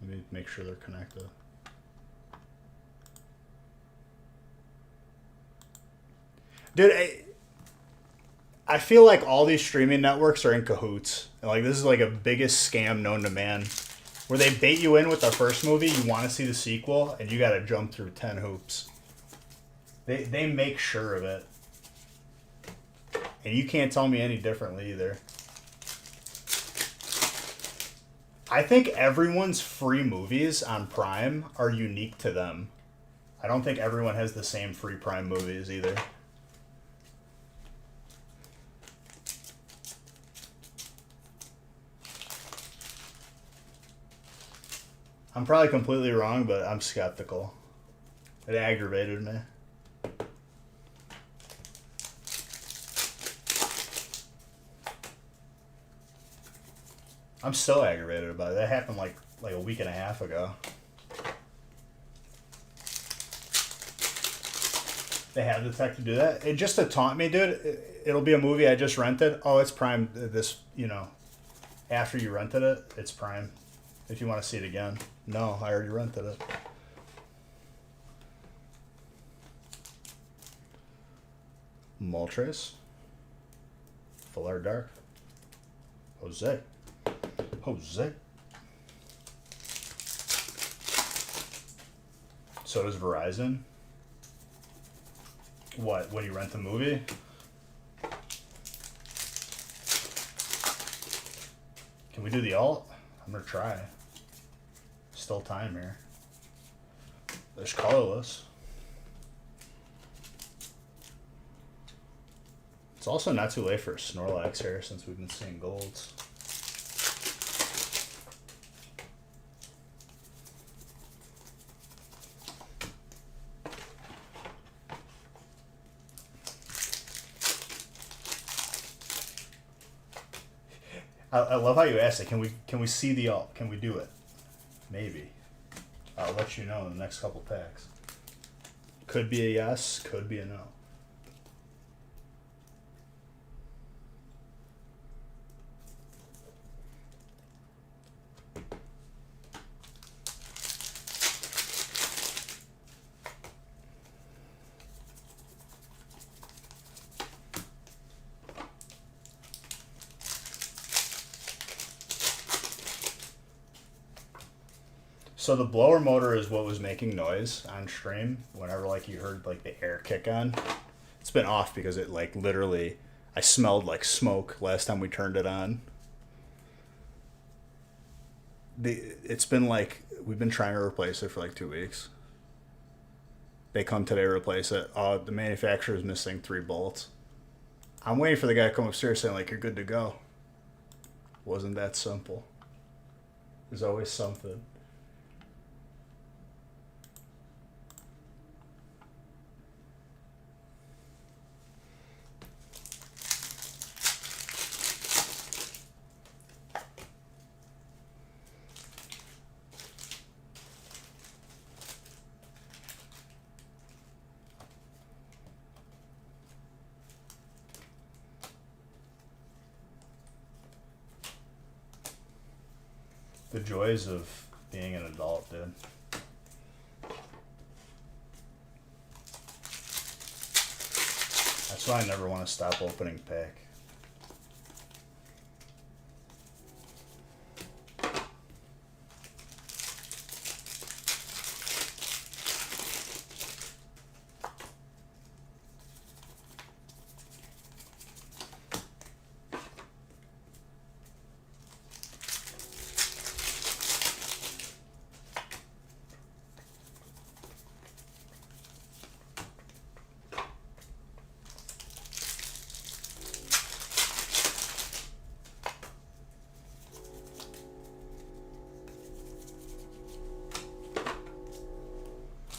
Let me make sure they're connected. Dude, I feel like all these streaming networks are in cahoots. And like, this is like a biggest scam known to man. Where they bait you in with the first movie, you want to see the sequel, and you gotta jump through 10 hoops. They make sure of it. And you can't tell me any differently either. I think everyone's free movies on Prime are unique to them. I don't think everyone has the same free Prime movies either. I'm probably completely wrong, but I'm skeptical. It aggravated me. I'm still aggravated about it. That happened like a week and a half ago. They had the tech to do that. And just to taunt me, dude, it'll be a movie I just rented. Oh, it's Prime. This, you know, after you rented it, it's Prime. If you want to see it again. No, I already rented it. Moltres. Full Art Dark. Jose. So does Verizon. What, when you rent the movie? Can we do the alt? I'm gonna try. Still time here. There's colorless. It's also not too late for a Snorlax here since we've been seeing golds. I love how you asked it. Can we see the alt? Can we do it? Maybe. I'll let you know in the next couple packs. Could be a yes, could be a no. So the blower motor is what was making noise on stream whenever like you heard like the air kick on. It's been off because it like literally I smelled like smoke last time we turned it on. It's been like we've been trying to replace it for like 2 weeks. They come today to replace it. The manufacturer is missing 3 bolts. I'm waiting for the guy to come upstairs saying like you're good to go. Wasn't that simple? There's always something. The joys of being an adult, dude. That's why I never want to stop opening pack.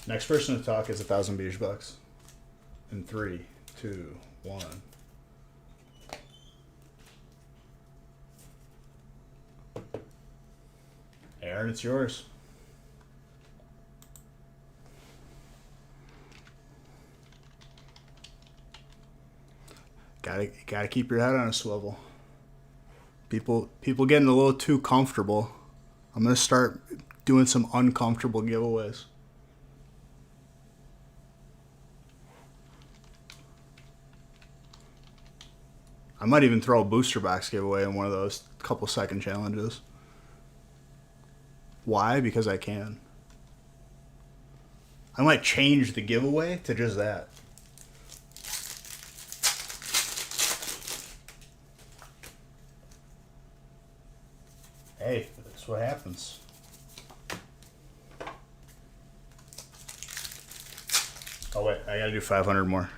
Next person to talk is 1,000 beige bucks. In 3, 2, 1. Aaron, it's yours. Gotta keep your head on a swivel. People getting a little too comfortable. I'm gonna start doing some uncomfortable giveaways. I might even throw a booster box giveaway in one of those couple second challenges. Why? Because I can. I might change the giveaway to just that. Hey, that's what happens. Oh wait, I gotta do 500 more.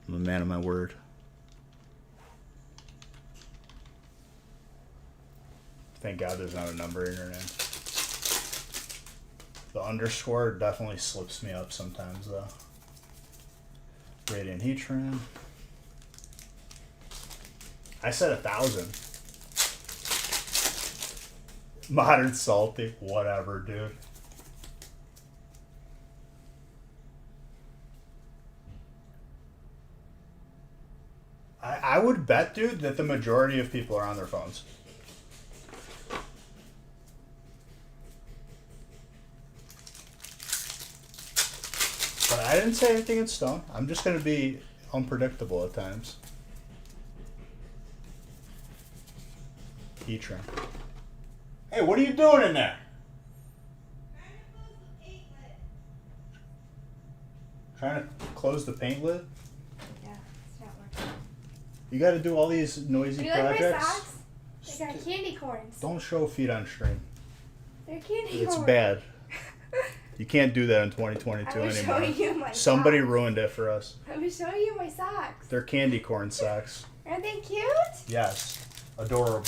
I'm a man of my word. Thank God there's not a number in your name. The underscore definitely slips me up sometimes though. Radiant Heatran. I said 1,000. Modern Salty. Whatever, dude. I would bet, dude, that the majority of people are on their phones. But I didn't say anything in stone. I'm just going to be unpredictable at times. Heatran. Hey, what are you doing in there? Trying to close the paint lid? Yeah, it's not working. You got to do all these noisy You like my projects. socks? They got candy corns. Don't show feet on stream. They're candy It's corns. bad. You can't do that in 2022 I was anymore. showing you my Somebody socks. ruined it for us. I was showing you my socks. They're candy corn socks. Aren't they cute? Yes. Adorable.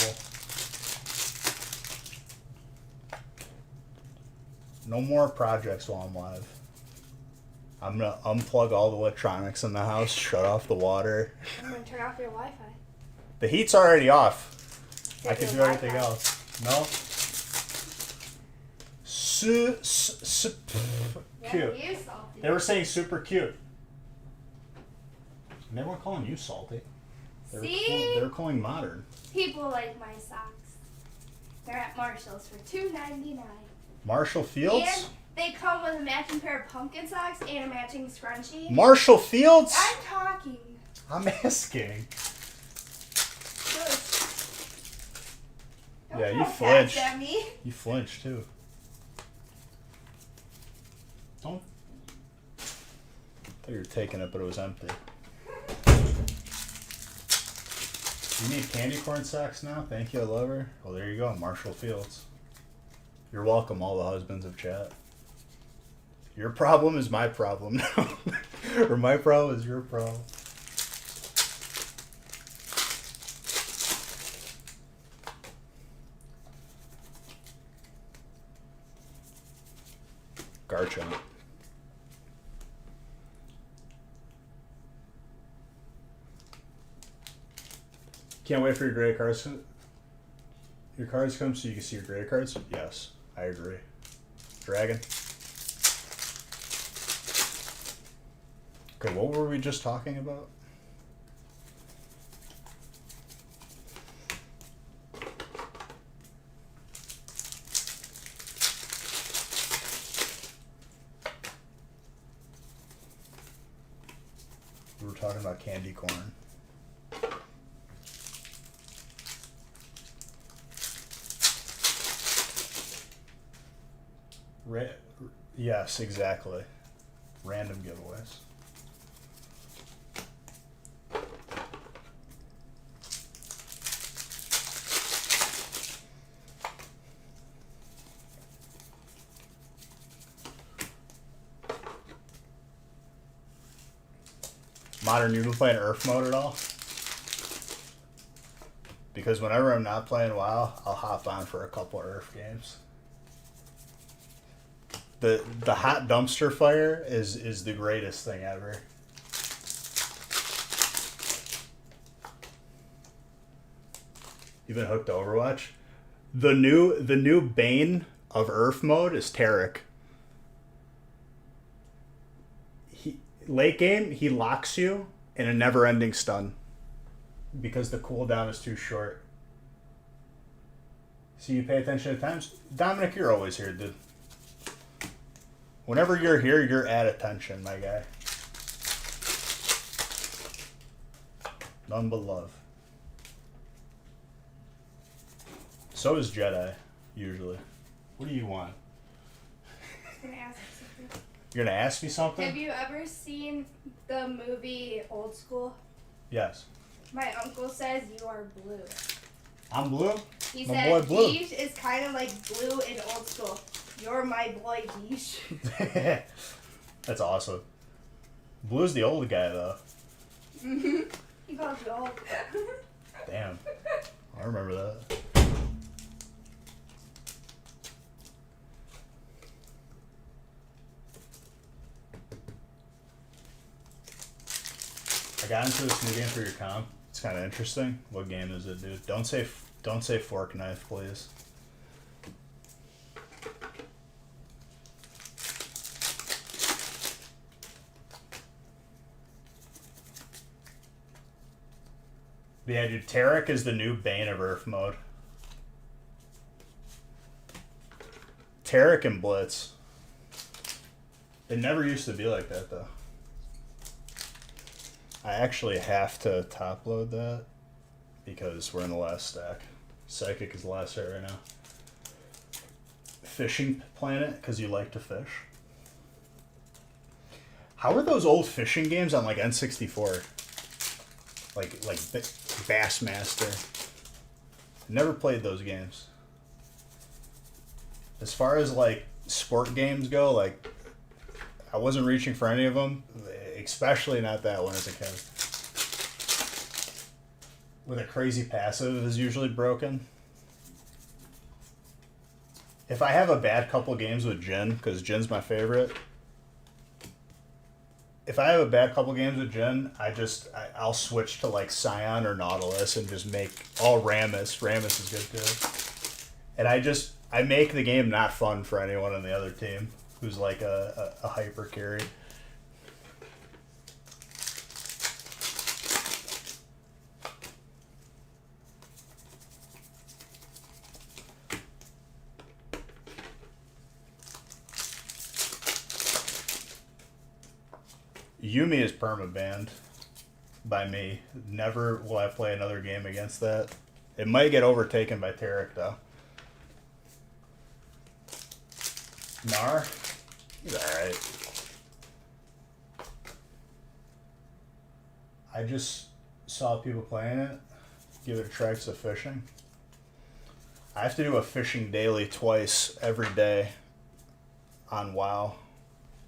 No more projects while I'm live. I'm going to unplug all the electronics in the house, shut off the water. I'm gonna turn off your Wi-Fi. The heat's already off. I Except can your do everything Wi-Fi. else. No? Yeah, Cute. he is salty. They were saying super cute. And they weren't calling you salty. See? They were calling modern. People like my socks. They're at Marshall's for $2.99. Marshall Fields? And they come with a matching pair of pumpkin socks and a matching scrunchie. Marshall Fields? I'm talking. I'm asking. Don't Yeah, you throw facts flinched. at me. You flinched too. Don't. I thought you were taking it, but it was empty. You need candy corn socks now? Thank you, I love her. Well, there you go, Marshall Fields. You're welcome, all the husbands of chat. Your problem is my problem now. Or my problem is your problem. Garchomp. Can't wait for your graded cards. Your cards come so you can see your graded cards? Yes, I agree. Dragon. Okay, what were we just talking about? We were talking about candy corn. Yes, exactly. Random giveaways. Modern, you been playing Earth mode at all? Because whenever I'm not playing WoW, I'll hop on for a couple Earth games. The hot dumpster fire is the greatest thing ever. You've been hooked to Overwatch? The new bane of Earth mode is Tarek. Late game, he locks you in a never-ending stun because the cooldown is too short. So you pay attention at times. Dominic, you're always here, dude. Whenever you're here, you're at attention, my guy. None but love. So is Jedi, usually. What do you want? I'm gonna ask you something. You're gonna ask me something? Have you ever seen the movie Old School? Yes. My uncle says you are blue. I'm blue? He My said boy Blue. Deej is kind of like blue in Old School. You're my boy Deej. That's awesome. Blue's the old guy, though. Mhm. He calls you old. Damn. I remember that. I got into this new game for your comp. It's kind of interesting. What game is it, dude? Don't say fork knife, please. But yeah, dude, Tarek is the new bane of Earth mode. Tarek and Blitz. It never used to be like that, though. I actually have to top load that because we're in the last stack. Psychic is the last hit right now. Fishing Planet, because you like to fish. How are those old fishing games on like N64? like Bassmaster. Never played those games. As far as like sport games go, like I wasn't reaching for any of them, especially not that one as a kid. With a crazy passive is usually broken. If I have a bad couple games with Jin, because Jin's my favorite. If I have a bad couple games with Jin, I'll switch to like Scion or Nautilus and just make all Rammus. Rammus is good too. And I make the game not fun for anyone on the other team who's like a hyper carry. Yumi is permabanned by me. Never will I play another game against that. It might get overtaken by Tarek though. Gnar? He's alright. I just saw people playing it. Give it a try because of fishing. I have to do a fishing daily twice every day on WoW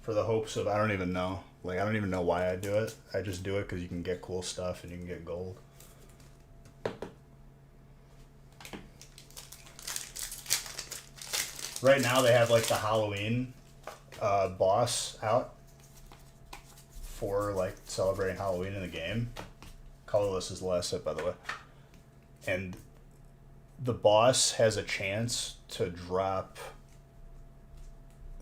for the hopes of, I don't even know. Like, I don't even know why I do it. I just do it because you can get cool stuff and you can get gold. Right now they have like the Halloween boss out for like celebrating Halloween in the game. Colorless is the last hit, by the way. And the boss has a chance to drop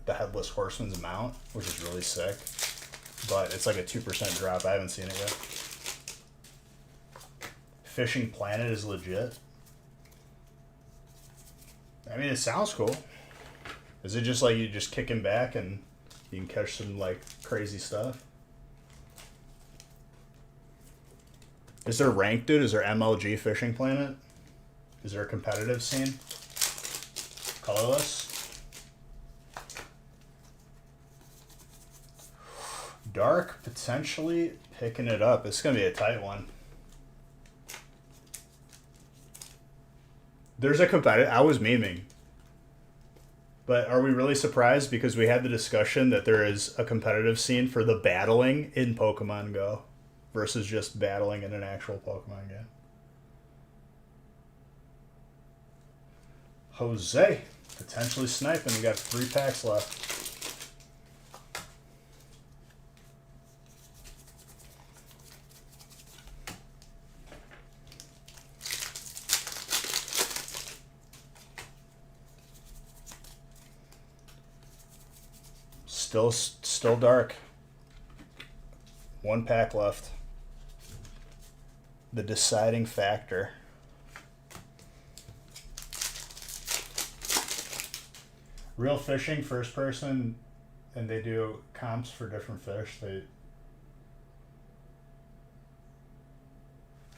the Headless Horseman's mount, which is really sick. But it's like a 2% drop. I haven't seen it yet. Fishing Planet is legit. I mean, it sounds cool. Is it just like you just kick him back and you can catch some like crazy stuff? Is there ranked, dude? Is there MLG Fishing Planet? Is there a competitive scene? Colorless? Dark, potentially picking it up. It's going to be a tight one. There's a competitive... I was memeing. But are we really surprised? Because we had the discussion that there is a competitive scene for the battling in Pokemon Go versus just battling in an actual Pokemon game. Jose, potentially sniping. We got 3 packs left. Still dark. 1 pack left. The deciding factor. Real Fishing, first person, and they do comps for different fish. They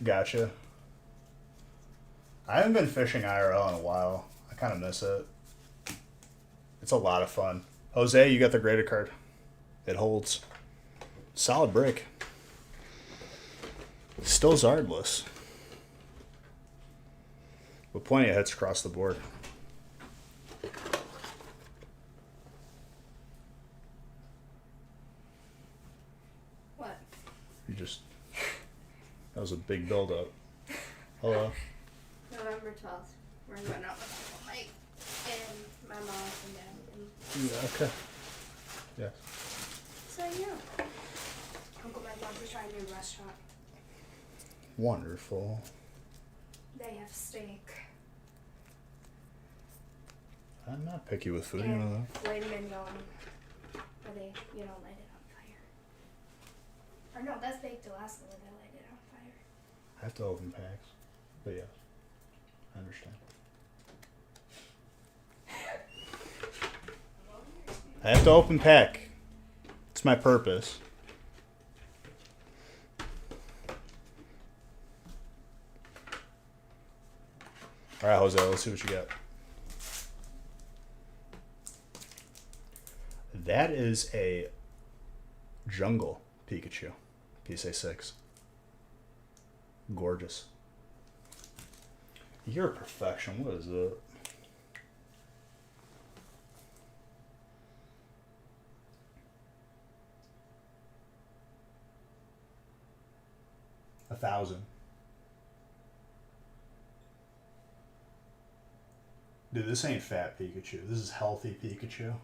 gotcha. I haven't been fishing IRL in a while. I kind of miss it. It's a lot of fun. Jose, you got the graded card. It holds. Solid break. Still Zardless. With plenty of hits across the board. What? You just... That was a big build-up. Hello. November 12th. We're going out with Uncle Mike and my mom and dad. Yeah, okay. Yeah. So, yeah. Uncle Mike wants to try a new restaurant. Wonderful. They have steak. I'm not picky with food, you And know that. filet mignon. Where they, light it on fire. Or no, that's baked Alaska where they light it on fire. I have to open packs. But yes, I understand. I have to open pack. It's my purpose. All right, Jose, let's see what you got. That is a jungle Pikachu, PSA 6. Gorgeous. You're a perfection. What is it? $1,000. Dude, this ain't fat Pikachu. This is healthy Pikachu.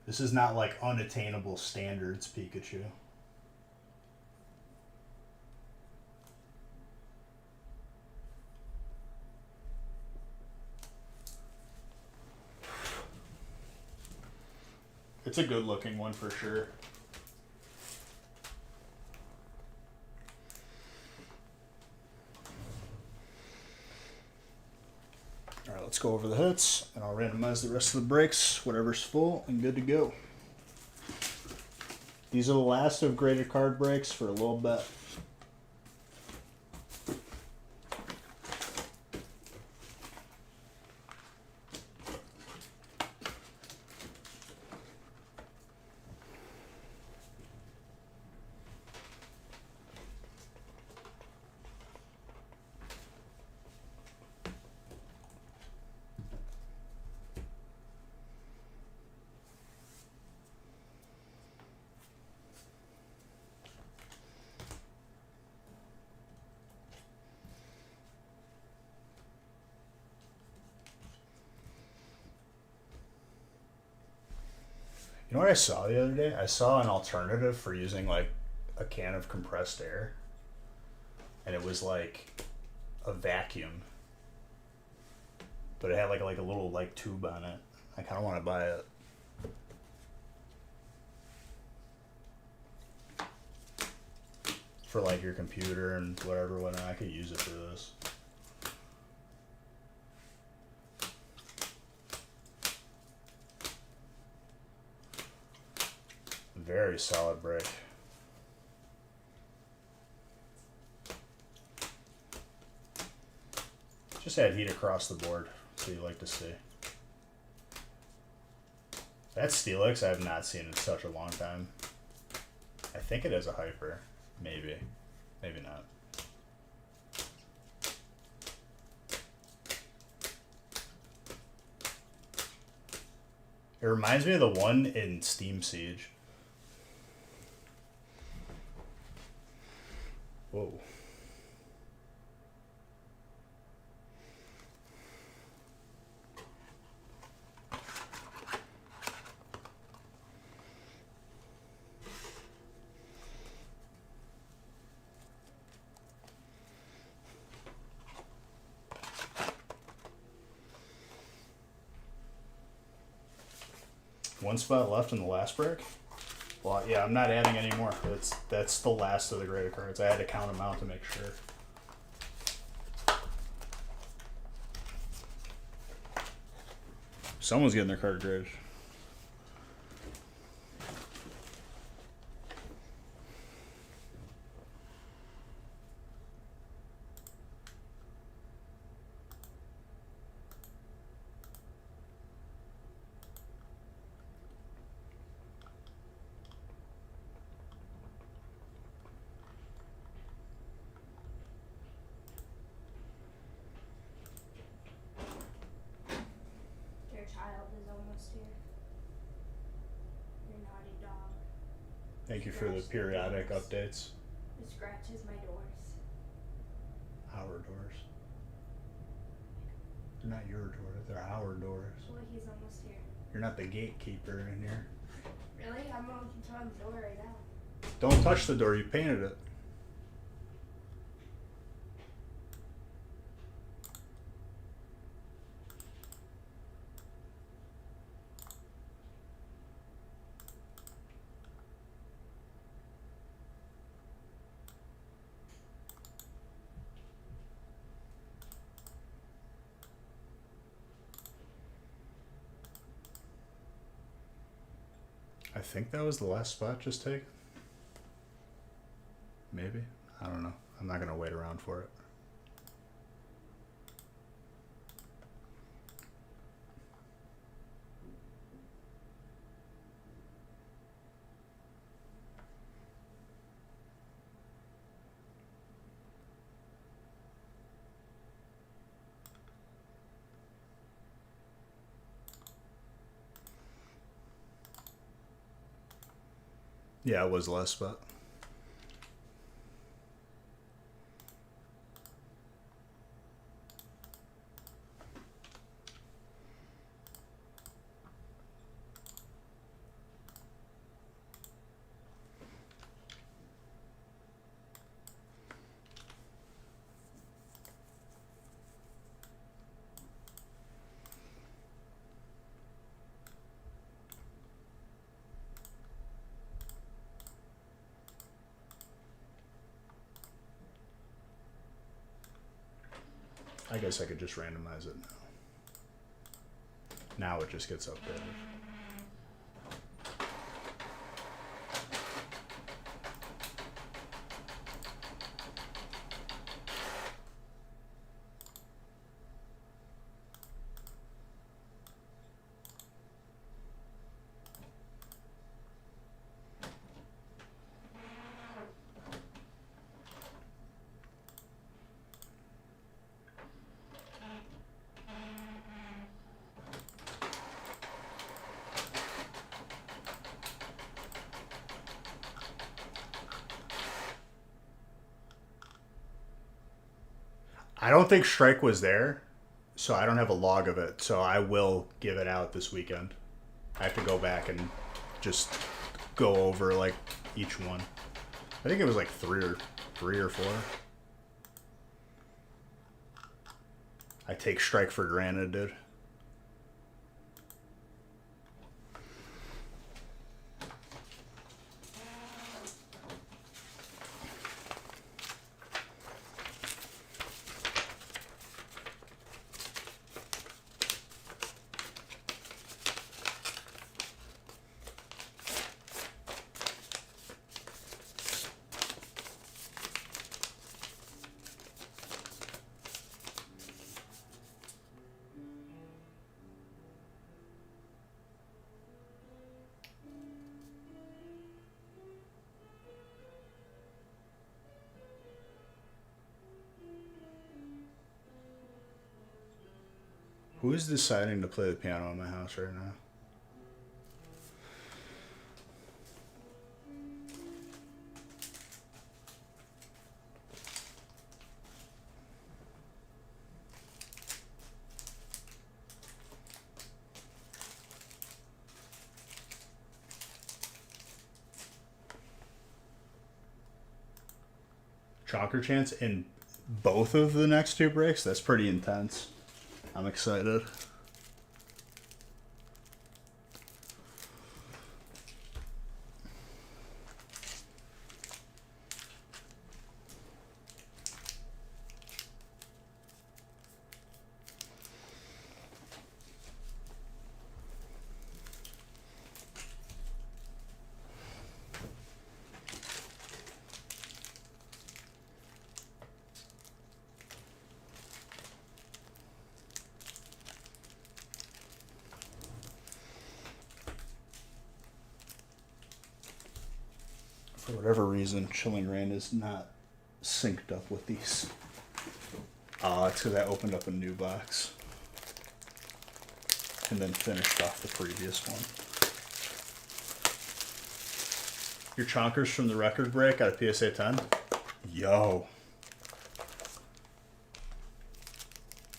This is not like unattainable standards Pikachu. It's a good looking one for sure. Alright, let's go over the hits, and I'll randomize the rest of the breaks, whatever's full, and good to go. These are the last of graded card breaks for a little bit. You know what I saw the other day? I saw an alternative for using like a can of compressed air. And it was like a vacuum. But it had like a little like tube on it. I kind of want to buy it. For like your computer and whatever, I could use it for this. Very solid break. Just had heat across the board, so you like to see. That Steelix I have not seen in such a long time. I think it is a hyper. Maybe. Maybe not. It reminds me of the one in Steam Siege. Whoa. One spot left in the last break. Well, yeah, I'm not adding any more. That's the last of the graded cards. I had to count them out to make sure. Someone's getting their card graded. Your child is almost here. Your naughty dog. Thank you for the periodic updates. It scratches my doors. Our doors. They're not your doors. They're our doors. Well, he's almost here. You're not the gatekeeper in here. Really? I'm going to turn on the door right now. Don't touch the door. You painted it. I think that was the last spot just taken. Maybe. I don't know. I'm not going to wait around for it. Yeah, it was less, but I guess I could just randomize it now. Now it just gets updated. I don't think strike was there, so I don't have a log of it. So I will give it out this weekend. I have to go back and just go over like each one. I think it was like three or four. I take strike for granted, dude. Who is deciding to play the piano in my house right now? Chonker chance in both of the next two breaks? That's pretty intense. I'm excited. For whatever reason, Chilling Reign is not synced up with these. It's because I opened up a new box and then finished off the previous one. Your chonkers from the record break out of PSA 10? Yo.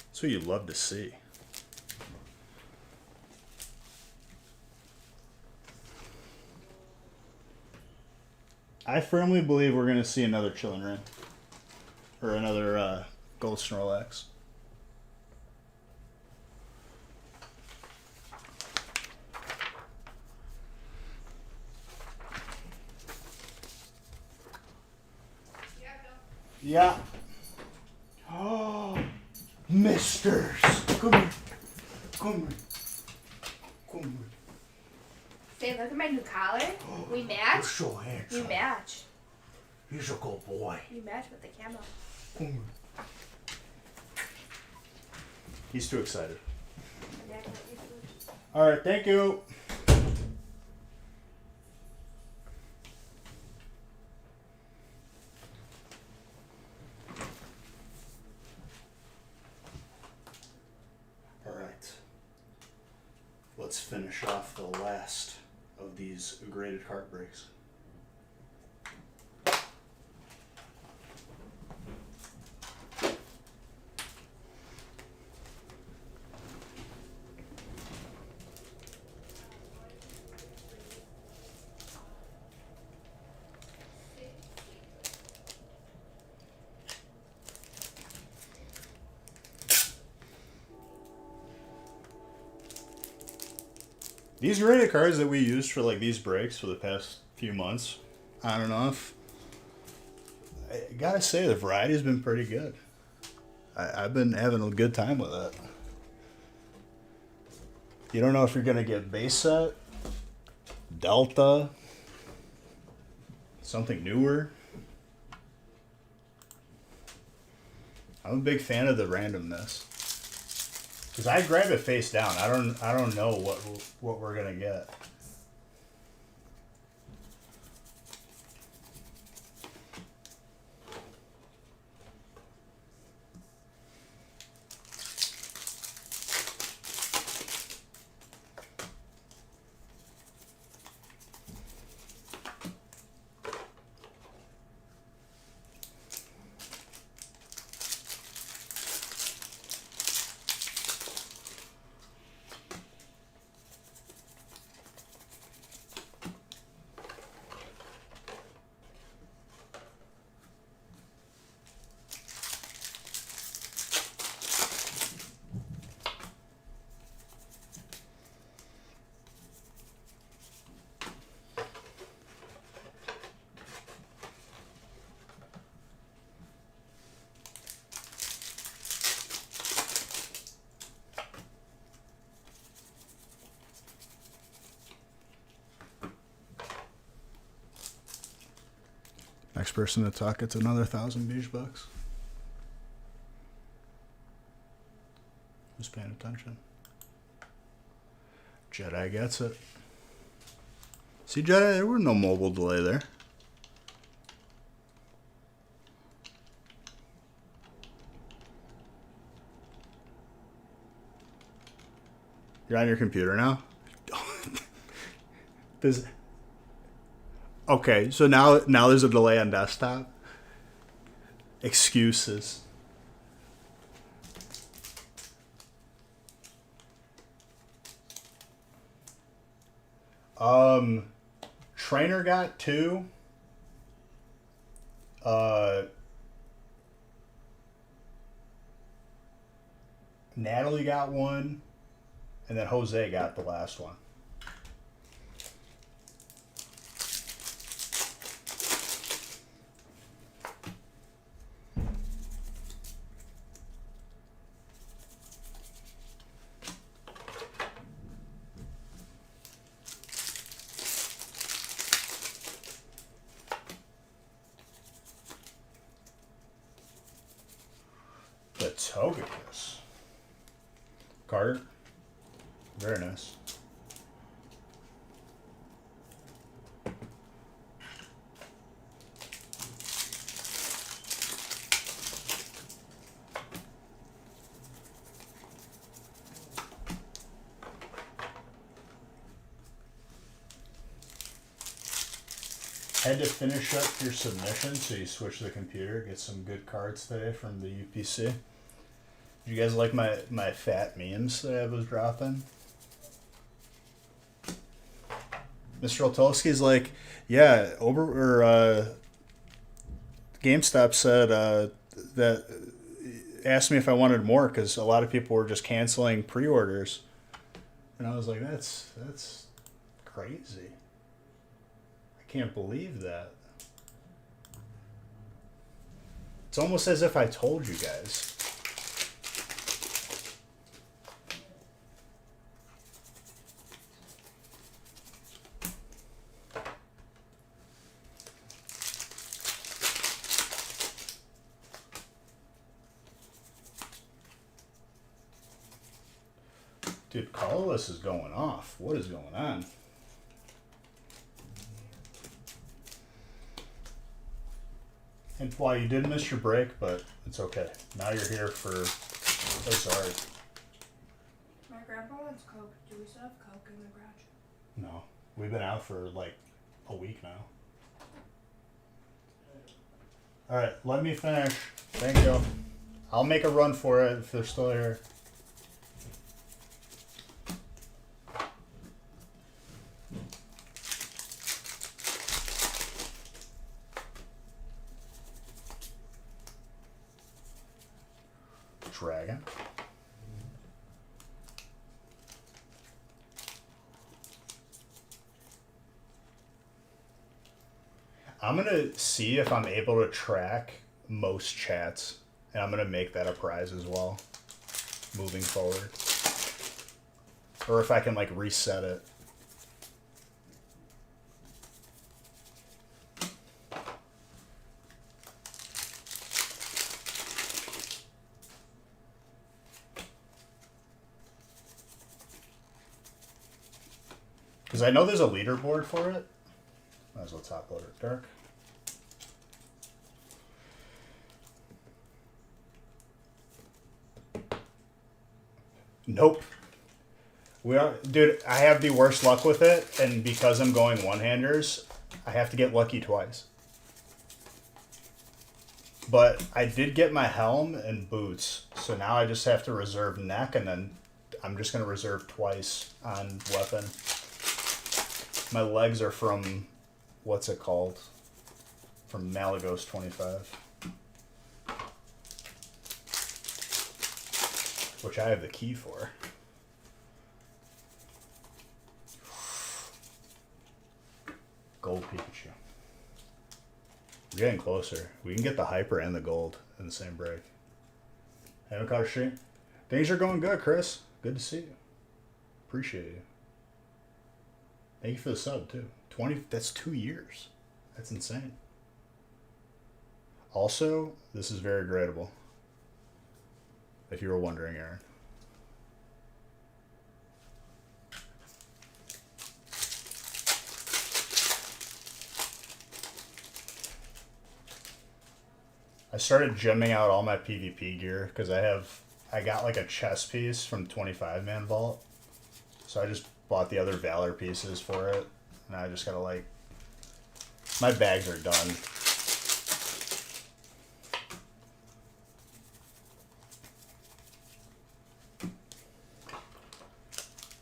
That's what you love to see. I firmly believe we're going to see another Chillin' Reign. Or another Gold Snorlax. Yeah. Oh, misters. Come here. Come here. Come here. Say, look at my new collar. We match. You're so handsome. You match. He's a good boy. You match with the camo. Come here. He's too excited. Yeah, I can let you food. All right, thank you. All right. Let's finish off the last of these graded card breaks. These graded cards that we used for like these breaks for the past few months, on and off, I gotta say the variety's been pretty good. I've been having a good time with it. You don't know if you're gonna get base set, Delta, something newer. I'm a big fan of the randomness. Cause I grab it face down. I don't know what we're gonna get. Next person to talk gets another 1,000 beige bucks. Who's paying attention? Jedi gets it. See, Jedi, there was no mobile delay there. You're on your computer now? Okay, so now there's a delay on desktop. Excuses. Trainer got 2. Natalie got 1, and then Jose got the last one. The Togekiss card. Very nice. Had to finish up your submission, so you switch the computer. Get some good cards today from the UPC. Did you guys like my fat memes that I was dropping? Mr. Oltowski's like, yeah, GameStop said that asked me if I wanted more because a lot of people were just canceling pre-orders, and I was like, that's crazy. I can't believe that. It's almost as if I told you guys. Dude, Carlos is going off. What is going on? And while you did miss your break, but it's okay. Now you're here for... Oh, sorry. My grandpa wants Coke. Do we still have Coke in the garage? No. We've been out for like a week now. Alright, let me finish. Thank you. I'll make a run for it if they're still here. Dragon. I'm gonna see if I'm able to track most chats, and I'm gonna make that a prize as well, moving forward. Or if I can like reset it. Because I know there's a leaderboard for it. Might as well top load it. Dark. Nope. Dude, I have the worst luck with it, and because I'm going one-handers, I have to get lucky twice. But I did get my helm and boots, so now I just have to reserve neck, and then I'm just going to reserve twice on weapon. My legs are from, what's it called? From Malagos 25. Which I have the key for. Gold Pikachu. We're getting closer. We can get the hyper and the gold in the same break. Haven't caught a stream. Things are going good, Chris. Good to see you. Appreciate you. Thank you for the sub too. 20. That's 2 years. That's insane. Also, this is very gradable. If you were wondering, Aaron. I started gemming out all my PvP gear because I got like a chest piece from 25-man vault. So I just bought the other Valor pieces for it. And I just gotta like, my bags are done.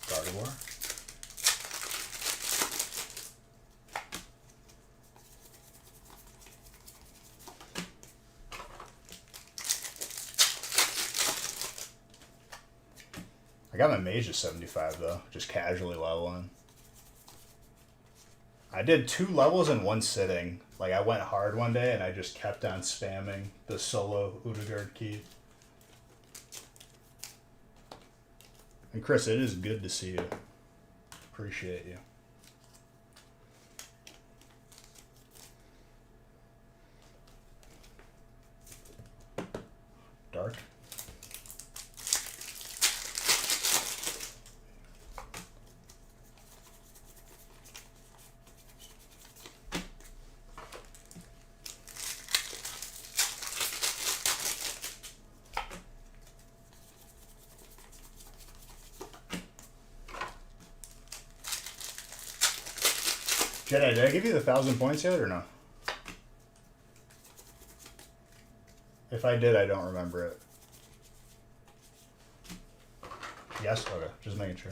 Gardevoir. I got my mage at 75 though, just casually leveling. I did 2 levels in one sitting. Like I went hard one day and I just kept on spamming the solo Udagard key. And Chris, it is good to see you. Appreciate you. Dark. Jedi, did I give you the 1,000 points yet or no? If I did, I don't remember it. Yes? Okay, just making sure.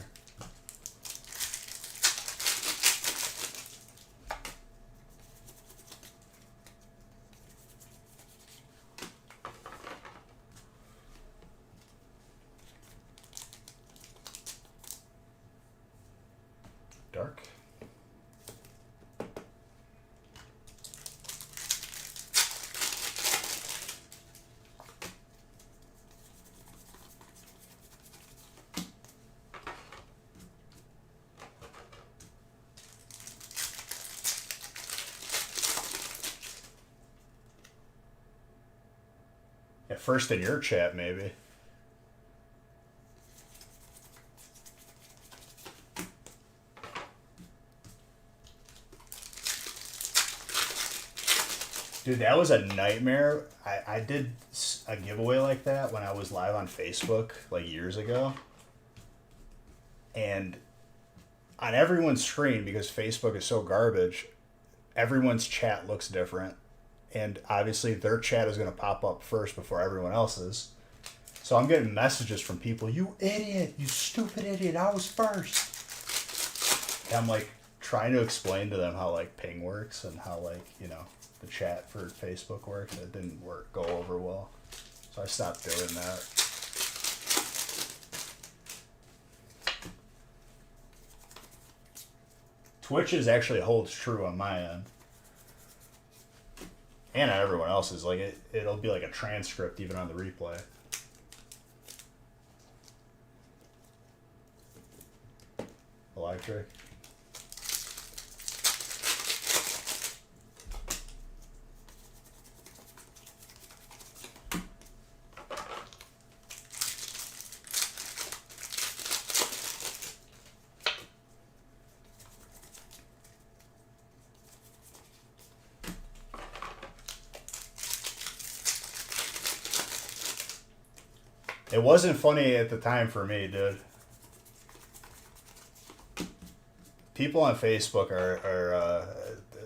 Dark. At first in your chat, maybe. Dude, that was a nightmare. I did a giveaway like that when I was live on Facebook like years ago. And on everyone's screen, because Facebook is so garbage, everyone's chat looks different. And obviously their chat is going to pop up first before everyone else's. So I'm getting messages from people, you idiot, you stupid idiot, I was first. And I'm like trying to explain to them how like ping works and how like, you know, the chat for Facebook works. It didn't go over well. So I stopped doing that. Twitch actually holds true on my end. And on everyone else's, like it'll be like a transcript even on the replay. Electric. It wasn't funny at the time for me, dude. People on Facebook are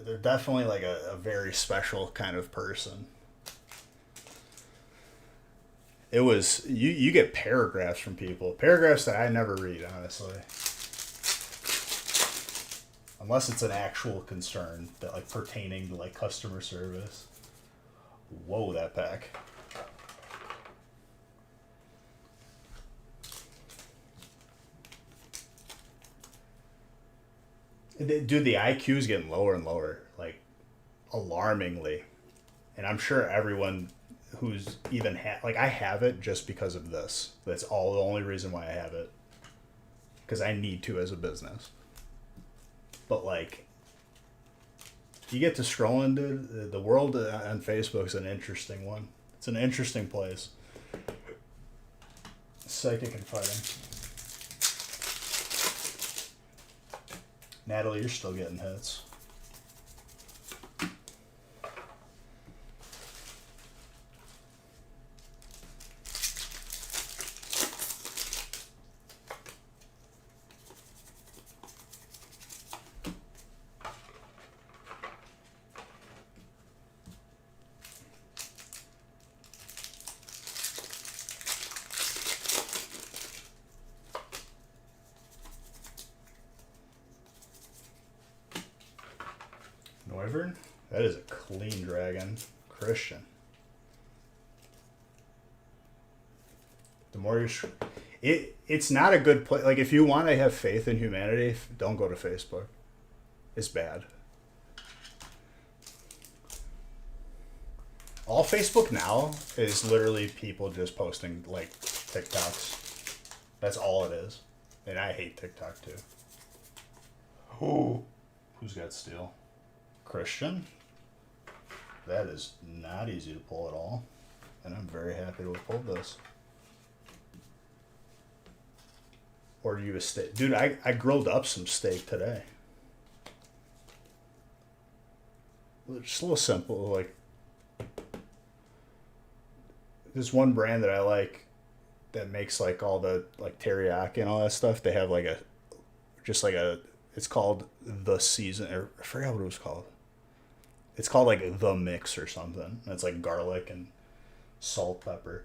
they're definitely like a very special kind of person. It was you get paragraphs from people, paragraphs that I never read, honestly, unless it's an actual concern that like pertaining to like customer service. Whoa, that pack. Dude, the IQ is getting lower and lower, like alarmingly, and I'm sure everyone who's even like I have it just because of this. That's all the only reason why I have it, because I need to as a business. But like, you get to scrolling, dude. The world on Facebook is an interesting one. It's an interesting place. Psychic and fighting. Natalie, you're still getting hits. Noivern? That is a clean dragon. Christian. The more you're... It's not a good place. Like, if you want to have faith in humanity, don't go to Facebook. It's bad. All Facebook now is literally people just posting, like, TikToks. That's all it is. And I hate TikTok, too. Who's got steel? Christian. That is not easy to pull at all, and I'm very happy to have pulled this. Order you a steak, dude. I grilled up some steak today. Just a little simple, like there's one brand that I like that makes like all the like teriyaki and all that stuff. They have like it's called The Season, or I forgot what it was called. It's called like The Mix or something. And it's like garlic and salt, pepper.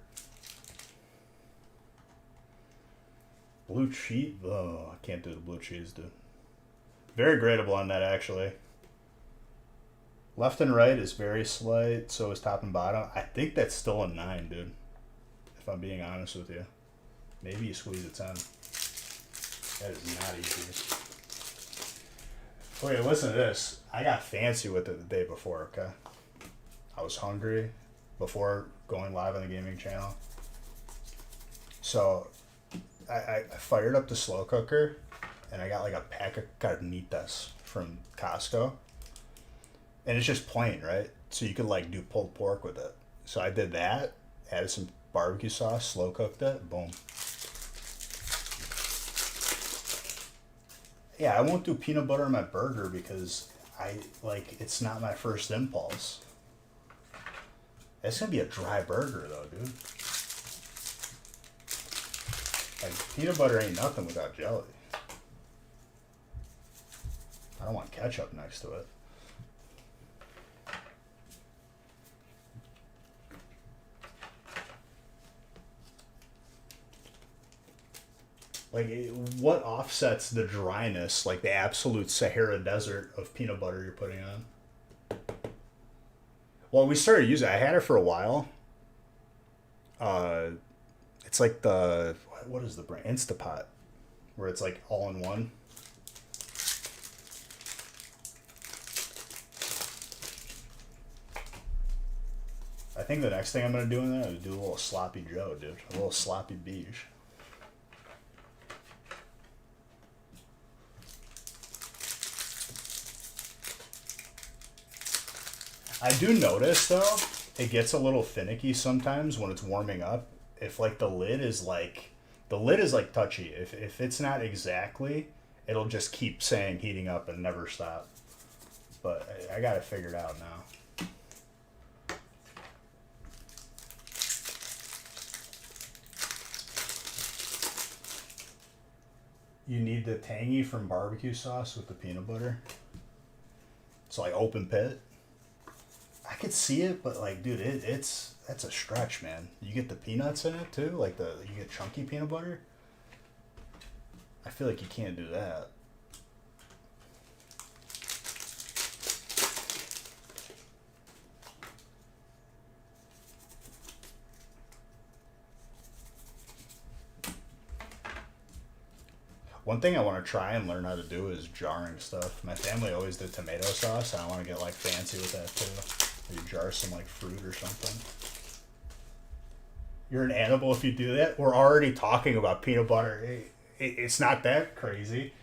Blue cheese? Oh, I can't do the blue cheese, dude. Very gradable on that, actually. Left and right is very slight, so is top and bottom. I think that's still a 9, dude. If I'm being honest with you. Maybe you squeeze a 10. That is not easy. Wait, listen to this. I got fancy with it the day before, okay? I was hungry before going live on the gaming channel. So I fired up the slow cooker and I got like a pack of carnitas from Costco. And it's just plain, right? So you could like do pulled pork with it. So I did that, added some barbecue sauce, slow cooked it, boom. Yeah, I won't do peanut butter on my burger because it's not my first impulse. It's gonna be a dry burger though, dude. Like, peanut butter ain't nothing without jelly. I don't want ketchup next to it. Like, what offsets the dryness, like the absolute Sahara Desert of peanut butter you're putting on? Well, we started using it. I had it for a while. It's like what is the brand? Instapot, where it's like all in one. think the next thing I'm gonna do in that is do a little sloppy Joe, dude. A little sloppy beige. I do notice though, it gets a little finicky sometimes when it's warming up. If like the lid is like touchy. If it's not exactly, it'll just keep saying heating up and never stop. But I got it figured out now. You need the tangy from barbecue sauce with the peanut butter. It's like open pit. I could see it, but like, dude, that's a stretch, man. You get the peanuts in it too, like you get chunky peanut butter. I feel like you can't do that. One thing I want to try and learn how to do is jarring stuff. My family always did tomato sauce, and I want to get like fancy with that too. You jar some like fruit or something. You're an animal if you do that. We're already talking about peanut butter. It's not that crazy.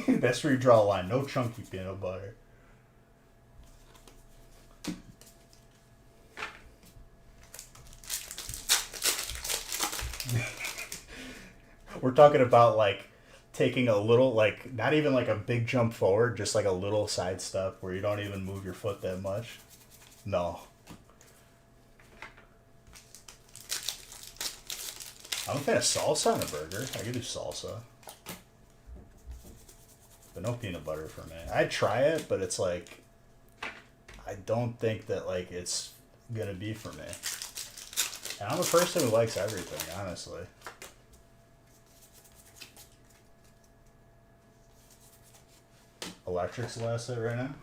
That's where you draw a line. No chunky peanut butter. We're talking about like taking a little, like not even like a big jump forward, just like a little side step where you don't even move your foot that much. No. I'm a fan of salsa on a burger. I could do salsa. But no peanut butter for me. I'd try it, but it's like, I don't think that like it's gonna be for me. And I'm a person who likes everything, honestly. Electric's the last hit right now.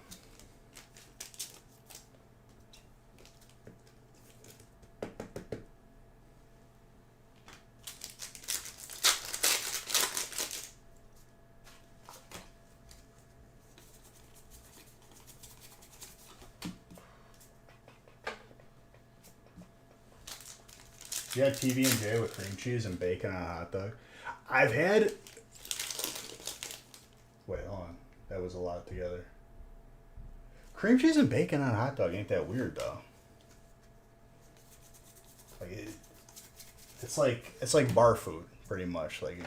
You had PB&J with cream cheese and bacon on a hot dog. I've had... Wait, hold on. That was a lot together. Cream cheese and bacon on a hot dog ain't that weird though. Like it's like bar food pretty much. Like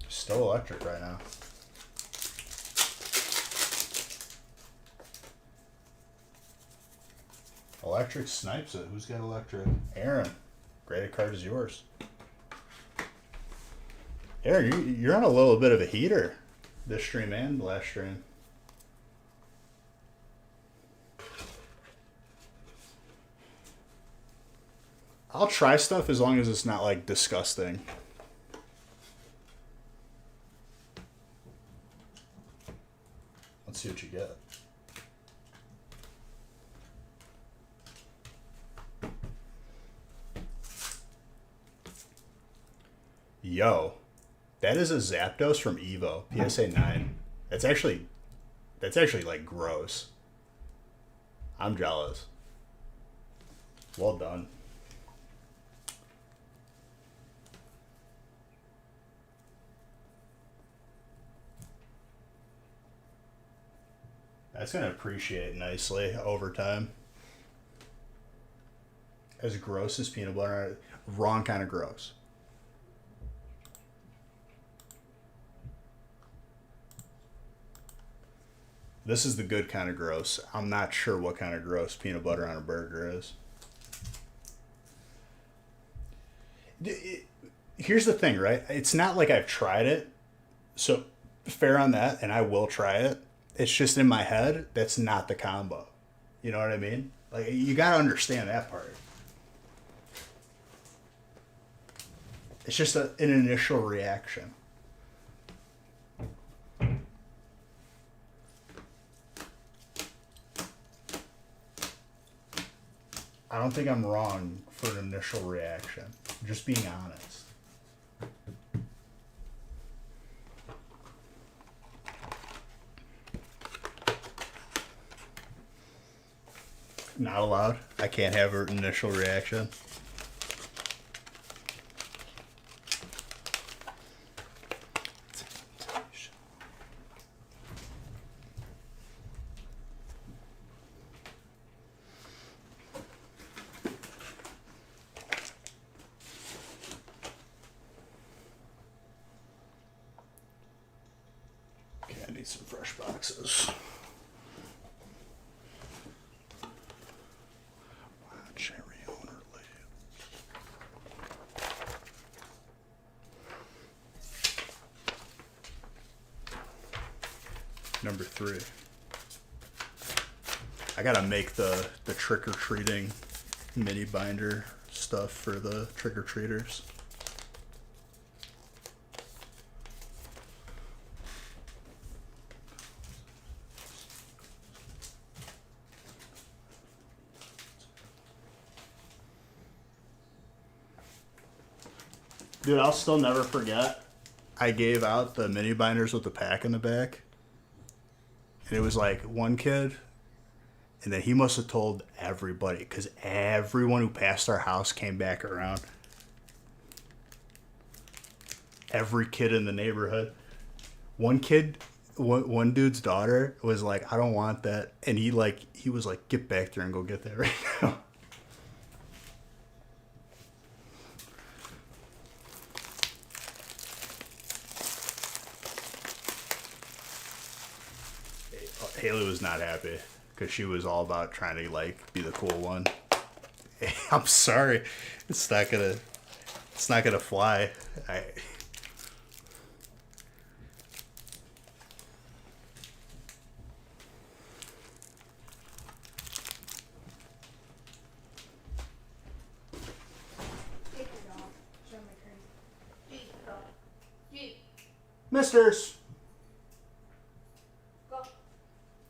still electric right now. Electric snipes it. Who's got electric? Aaron. Graded card is yours. Aaron, you're on a little bit of a heater this stream and last stream. I'll try stuff as long as it's not like disgusting. Let's see what you get. Yo, that is a Zapdos from Evo, PSA 9. That's actually like gross. I'm jealous. Well done. That's gonna appreciate nicely over time. As gross as peanut butter, wrong kind of gross. This is the good kind of gross. I'm not sure what kind of gross peanut butter on a burger is. Here's the thing, right? It's not like I've tried it. So fair on that, and I will try it. It's just in my head, that's not the combo. You know what I mean? Like, you gotta understand that part. It's just an initial reaction. I don't think I'm wrong for an initial reaction. Just being honest. Not allowed. I can't have an initial reaction. Okay, I need some fresh boxes. Cherry owner Number 3. I gotta make the trick-or-treating mini binder stuff for the trick-or-treaters. Dude, I'll still never forget. I gave out the mini binders with the pack in the back. And it was like one kid. And then he must have told everybody. Because everyone who passed our house came back around. Every kid in the neighborhood. One kid, one dude's daughter was like, I don't want that. And he was like, get back there and go get that right now. Haley was not happy because she was all about trying to like be the cool one. Hey, I'm sorry, it's not gonna fly. Take your dog. Show my crazy. Misters, Go.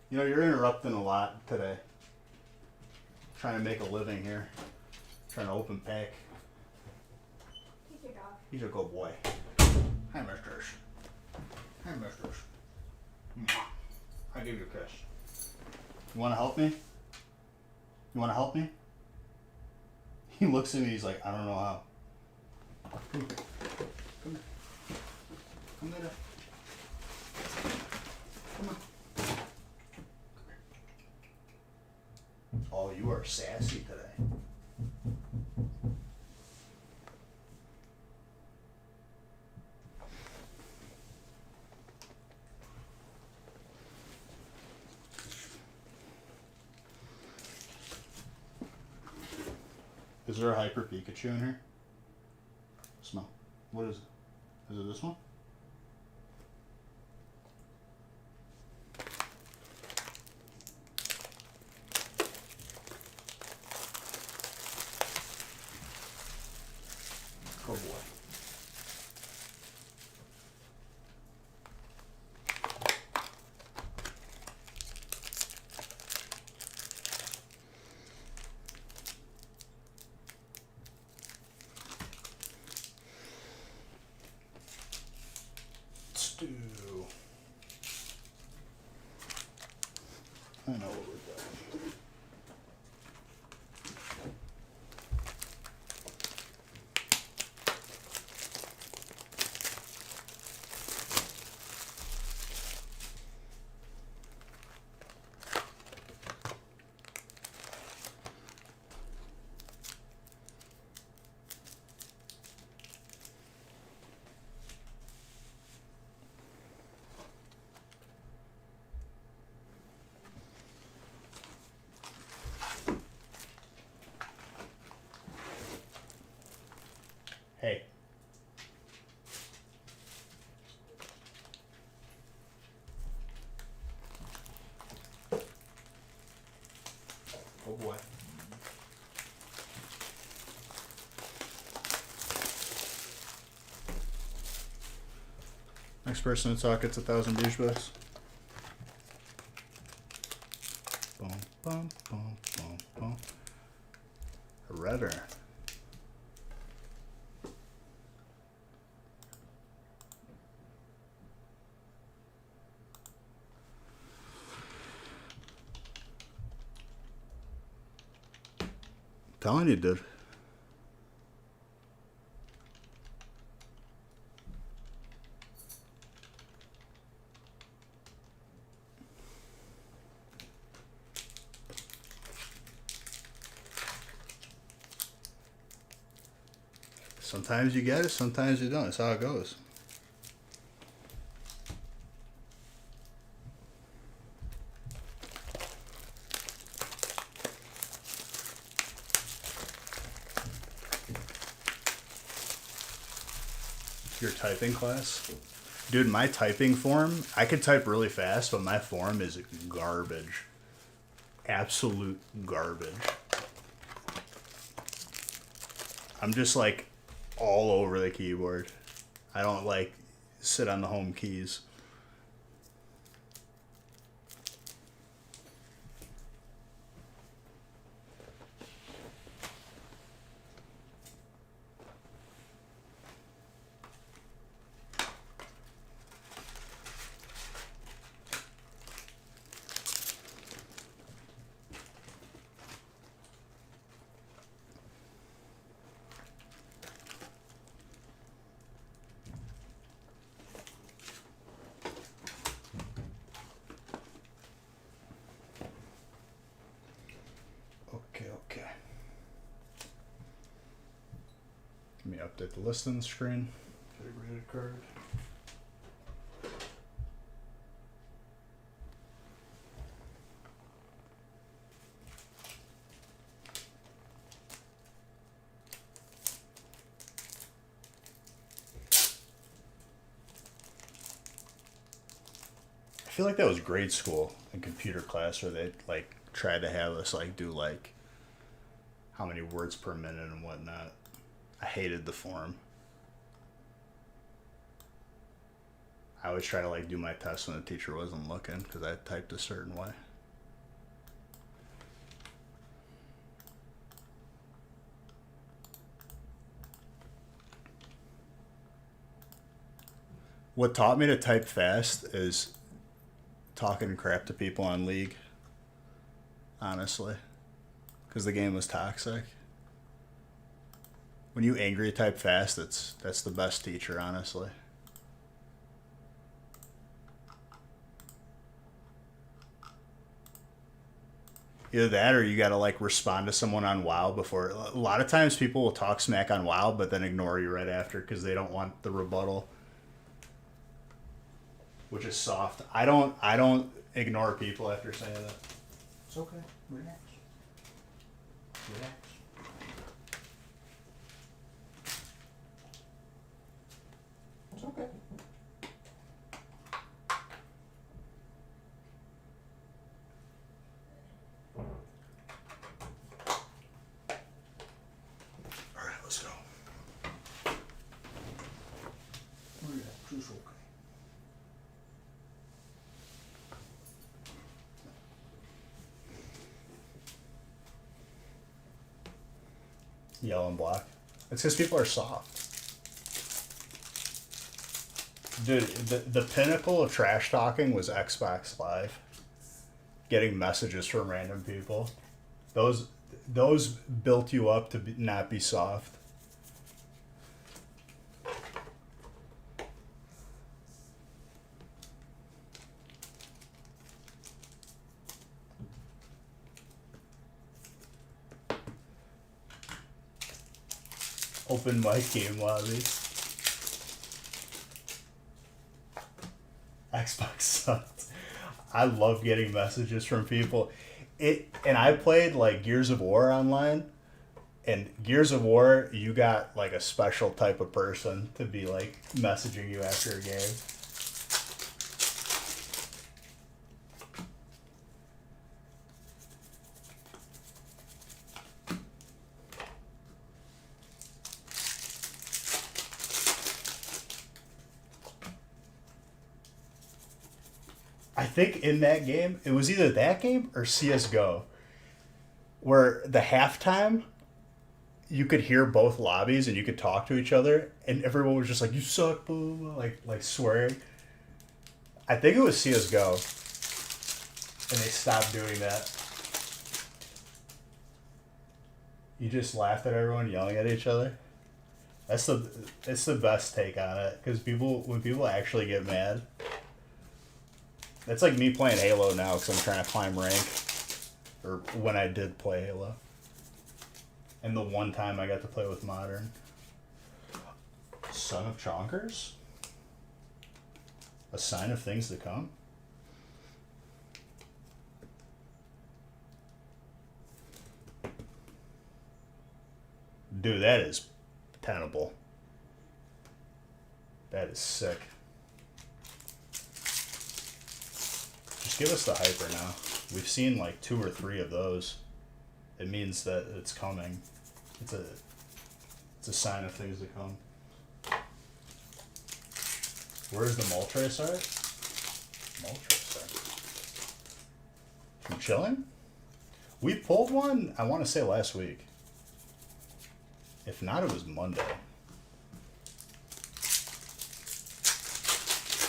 you know you're interrupting a lot today. Trying to make a living here. Trying to open pack. Take your dog. He's a good boy. Hi, misters. Hi, misters. Mwah. I give you a kiss. You want to help me? You want to help me? He looks at me. He's like, I don't know how. Come here. Come here. Come here. Come on. Come here. Oh, you are sassy today. Is there a Hyper Pikachu in here? Smell. What is it? Is it this one? Oh boy. Stew. I know what we're doing. Hey. Oh boy. Next person to talk gets 1,000 douche bucks. Boom, boom, boom, boom, boom. redder. Telling you, dude. Sometimes you get it, sometimes you don't. That's how it goes. Your typing class? Dude, my typing form, I could type really fast, but my form is garbage. Absolute garbage. I'm just like all over the keyboard. I don't like sit on the home keys. Okay. Let me update the listing screen. Get a graded card. I feel like that was grade school in computer class where they like tried to have us like do like how many words per minute and whatnot. I hated the form. I always try to like do my test when the teacher wasn't looking because I typed a certain way. What taught me to type fast is talking crap to people on League. Honestly. Because the game was toxic. When you angry type fast, that's the best teacher, honestly. Either that or you gotta like respond to someone on WoW before. A lot of times people will talk smack on WoW but then ignore you right after because they don't want the rebuttal. Which is soft. I don't ignore people after saying that. It's okay. Relax. Relax. It's okay. Alright, let's go. Relax. It's okay. Yellow and black. It's because people are soft. Dude, the pinnacle of trash talking was Xbox Live. Getting messages from random people. Those built you up to not be soft. Open mic game lobby. Xbox sucked. I love getting messages from people. And I played like Gears of War online. And Gears of War, you got like a special type of person to be like messaging you after a game. I think in that game, it was either that game or CSGO, where the halftime you could hear both lobbies and you could talk to each other, and everyone was just like, "You suck," blah, blah, blah, like swearing. I think it was CS:GO, and they stopped doing that. You just laughed at everyone yelling at each other. It's the best take on it, because when people actually get mad, that's like me playing Halo now because I'm trying to climb rank, or when I did play Halo, and the one time I got to play with Modern. Son of Chonkers? A sign of things to come? Dude, that is tenable. That is sick. Just give us the hyper now. We've seen like 2 or 3 of those. It means that it's coming. It's a sign of things to come. Where's the Moltres art? Moltres art. From Chilling? We pulled one, I want to say last week. If not, it was Monday.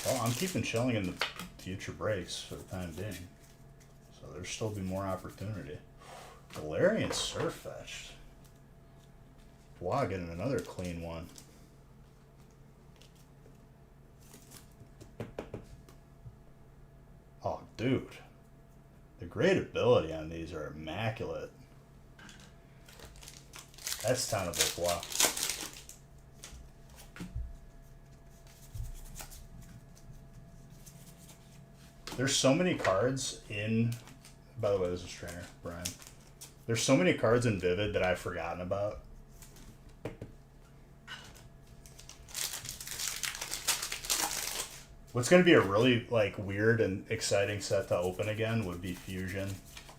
Well, I'm keeping Chilling in the future breaks for the time being. So there'll still be more opportunity. Galarian Surfetched. Wow, getting another clean one. Oh, dude. The great ability on these are immaculate. That's tenable, wow. There's so many cards in... By the way, this is Trainer, Brian. There's so many cards in Vivid that I've forgotten about. What's going to be a really like weird and exciting set to open again would be Fusion.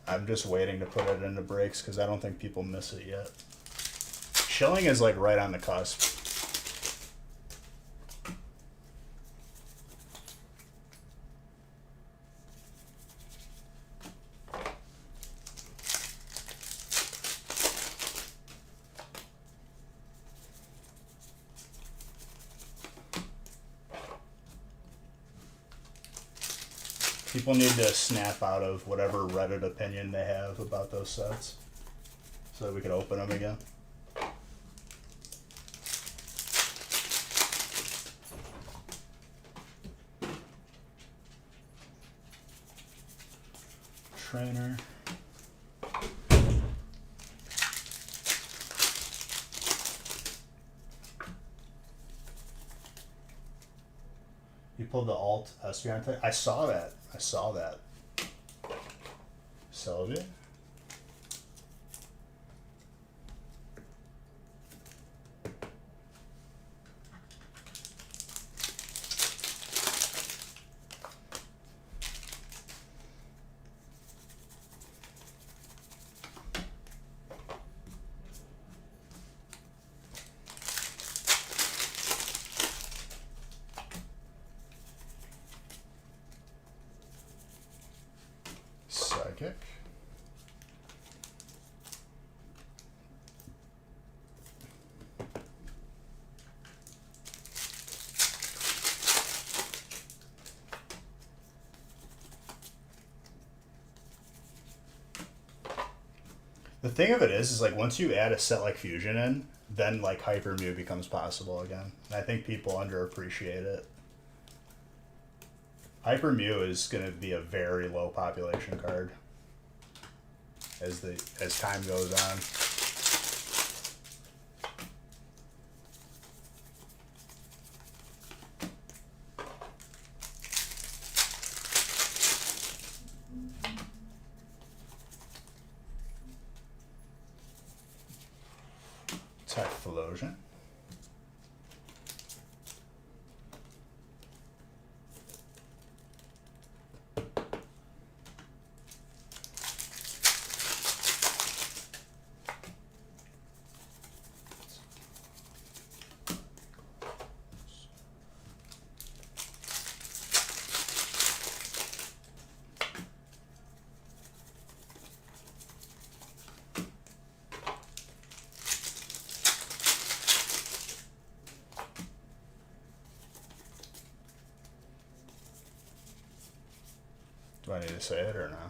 I'm just waiting to put it into breaks because I don't think people miss it yet. Chilling is like right on the cusp. People need to snap out of whatever Reddit opinion they have about those sets so that we can open them again. Trainer. You pulled the alt Espeon type? I saw that. Sylvia? Psychic. The thing of it is like once you add a set like Fusion in, then like Hyper Mew becomes possible again. And I think people underappreciate it. Hyper Mew is going to be a very low population card as time goes on. Typhlosion. Do I need to say it or not?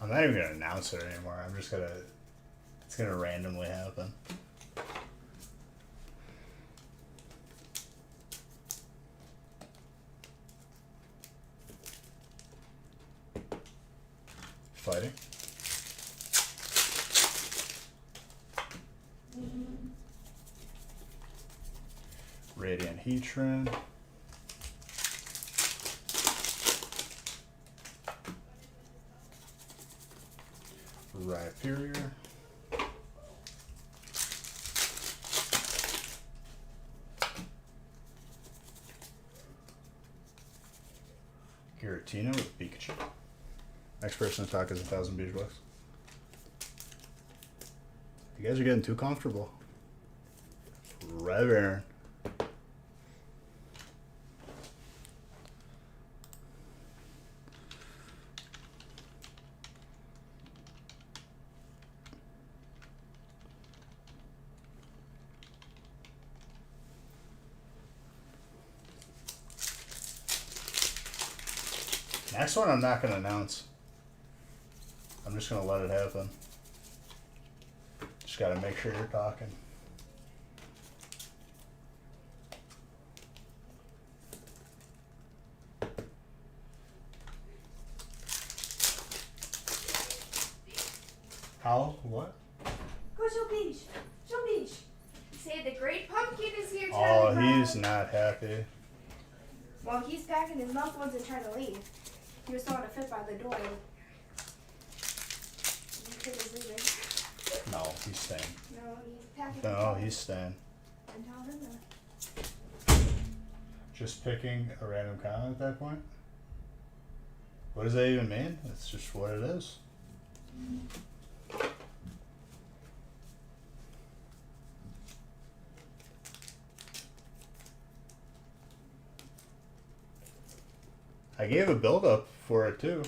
I'm not even gonna announce it anymore. I'm just gonna. It's gonna randomly happen. Fighting. Radiant Heatran. Rhyperior. Giratina with Pikachu. Next person to talk is 1,000 beach bucks. You guys are getting too comfortable. Reverend. Next one I'm not going to announce. I'm just going to let it happen. Just got to make sure you're talking. How? What? Go show Beach. Show Beach. Say the great pumpkin is here, Oh, Charlie Brown. he's not happy. Well, he's packing his mouth once and trying to leave. He was throwing a fit by the door. The kid is leaving. No, he's staying. No, he's packing. No, he's staying. And tell him that. Just picking a random comment at that point? What does that even mean? It's just what it is. I gave a build up for it too.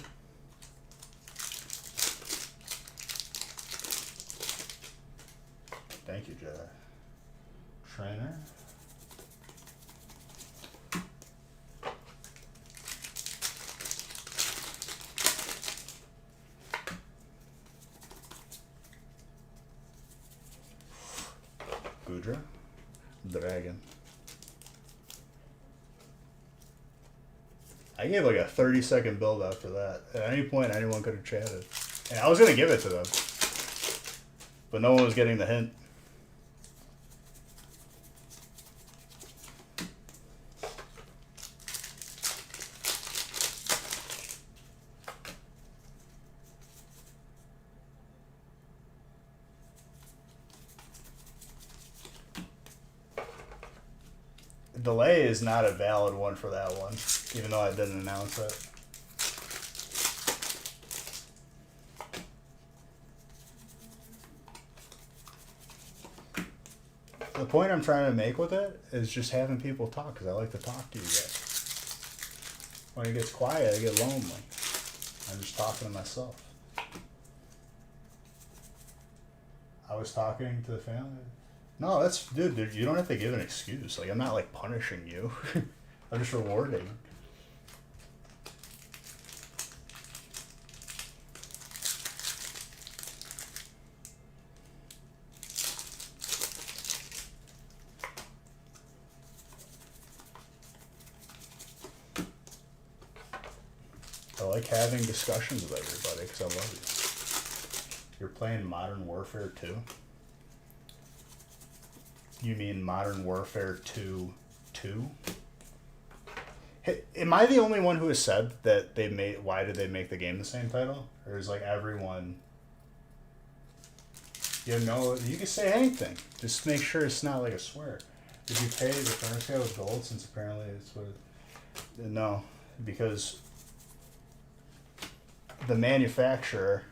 Thank you, Jedi. Trainer. Gudra. Dragon. I gave like a 30-second build up for that. At any point, anyone could have chatted. And I was going to give it to them. But no one was getting the hint. Delay is not a valid one for that one, even though I didn't announce it. The point I'm trying to make with it is just having people talk, because I like to talk to you guys. When it gets quiet, I get lonely. I'm just talking to myself. I was talking to the family. No, that's, dude, you don't have to give an excuse. Like, I'm not, like, punishing you. I'm just rewarding. I like having discussions with everybody because I love you. You're playing Modern Warfare 2? You mean Modern Warfare 2 2? Hey, am I the only one who has said that they made? Why did they make the game the same title? Or is like everyone? You know, you can say anything. Just make sure it's not like a swear. Did you pay the first guy with gold? Since apparently it's what. No, because the manufacturer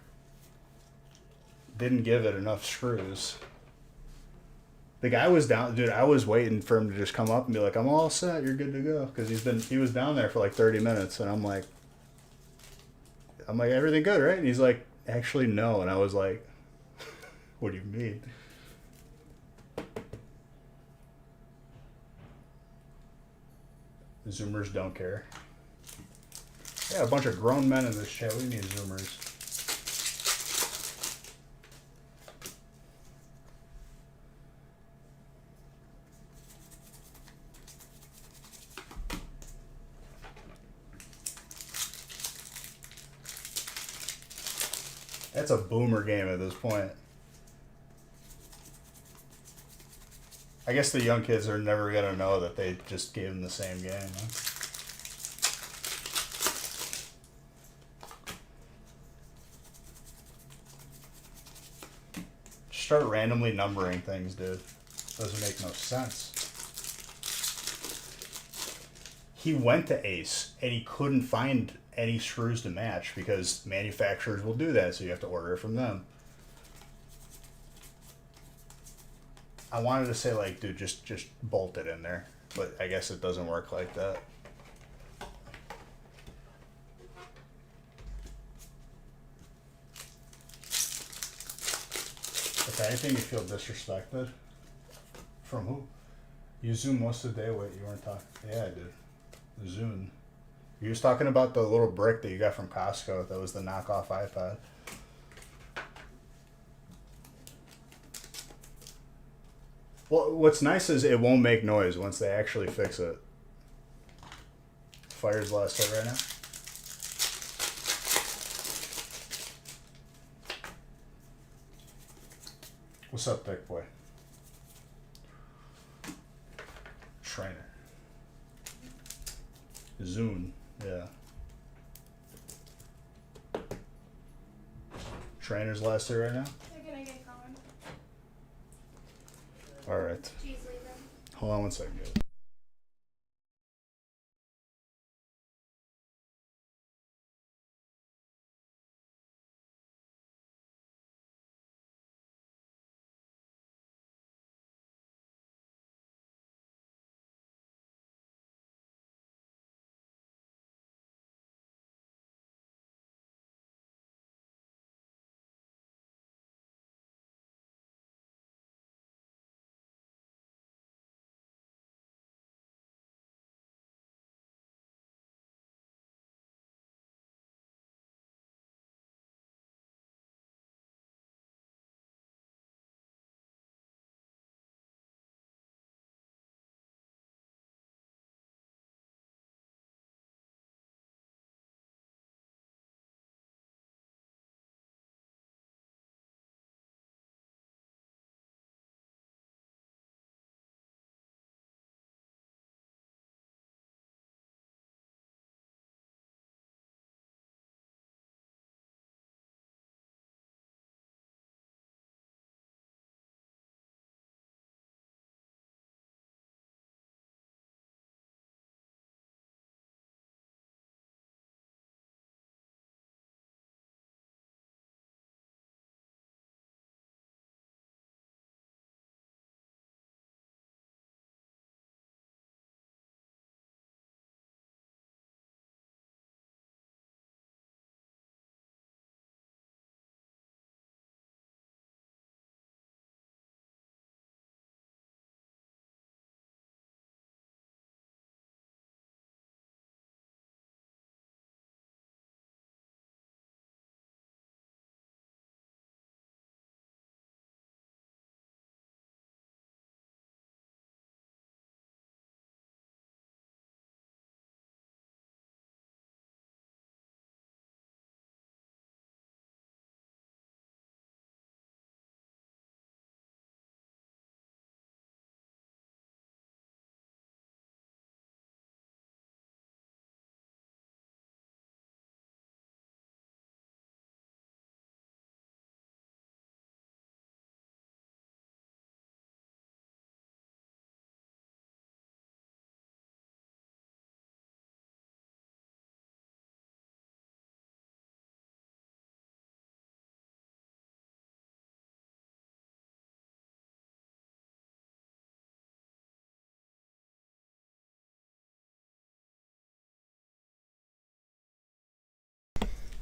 didn't give it enough screws. The guy was down, dude. I was waiting for him to just come up and be like, "I'm all set. You're good to go." Because he was down there for like 30 minutes, and I'm like, I'm like, everything good, right? And he's like, actually, no. And I was like, what do you mean? Zoomers don't care. Yeah, a bunch of grown men in this chat. What do you mean, Zoomers? That's a boomer game at this point. I guess the young kids are never gonna know that they just gave them the same game. Huh? Just start randomly numbering things, dude. Doesn't make no sense. He went to Ace and he couldn't find any screws to match because manufacturers will do that, so you have to order it from them. I wanted to say like, dude, just bolt it in there, but I guess it doesn't work like that. If anything, you feel disrespected. From who? You Zoom most of the day. Wait, you weren't talking. Yeah, I did. Zune. You was talking about the little brick that you got from Costco that was the knockoff iPad. Well, what's nice is it won't make noise once they actually fix it. Fire's last hit right now. What's up, thick boy? Trainer. Zune, yeah. Trainer's last hit right now? They're gonna get going. Alright. She's leaving. Hold on one second, guys.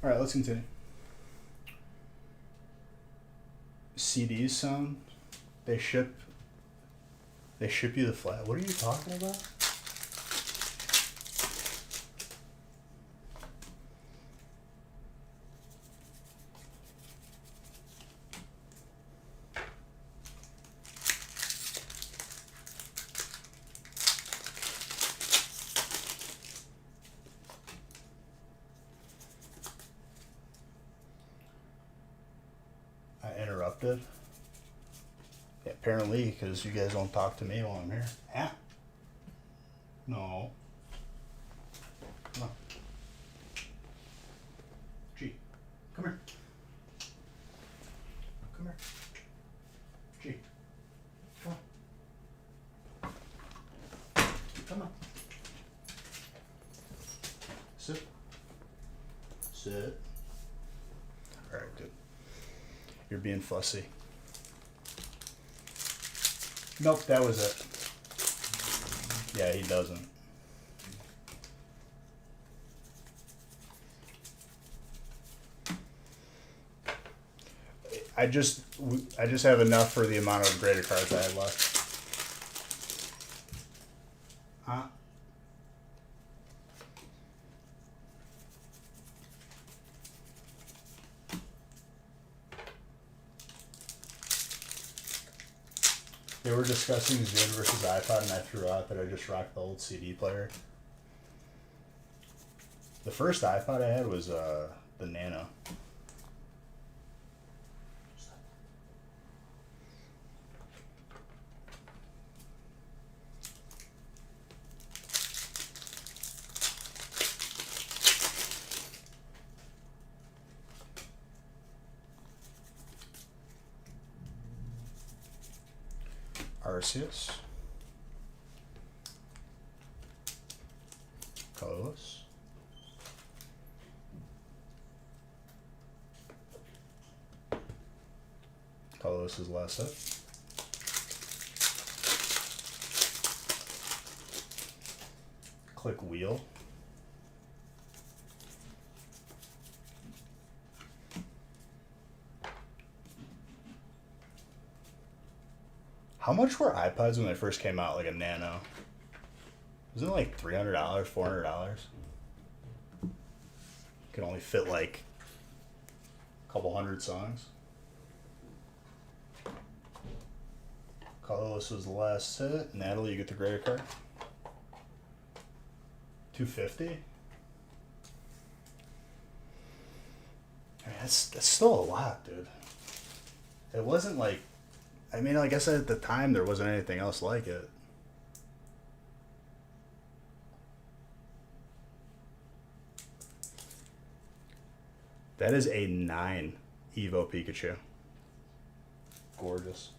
All right, let's continue. CDs sound. They ship you the flat. What are you talking about? I interrupted. Yeah, apparently, because you guys don't talk to me while I'm here. Yeah. No. Come on. G. Come here. Come here. G. Come on. Come on. Sit. Sit. Alright, good. You're being fussy. Nope, that was it. Yeah, he doesn't. I just have enough for the amount of greater cards I have left. Huh? They were discussing Zune versus iPod, and I threw out that I just rocked the old CD player. The first iPod I had was the Nano. Arceus. Colorless. Colorless is the last set. Click wheel. How much were iPods when they first came out, like a Nano? Wasn't it like $300, $400? Could only fit like a couple hundred songs. Colorless was the last hit. Natalie, you get the greater card. $250. I mean, that's still a lot, dude. It wasn't like, I mean, I guess at the time there wasn't anything else like it. That is a 9 Evo Pikachu. Gorgeous.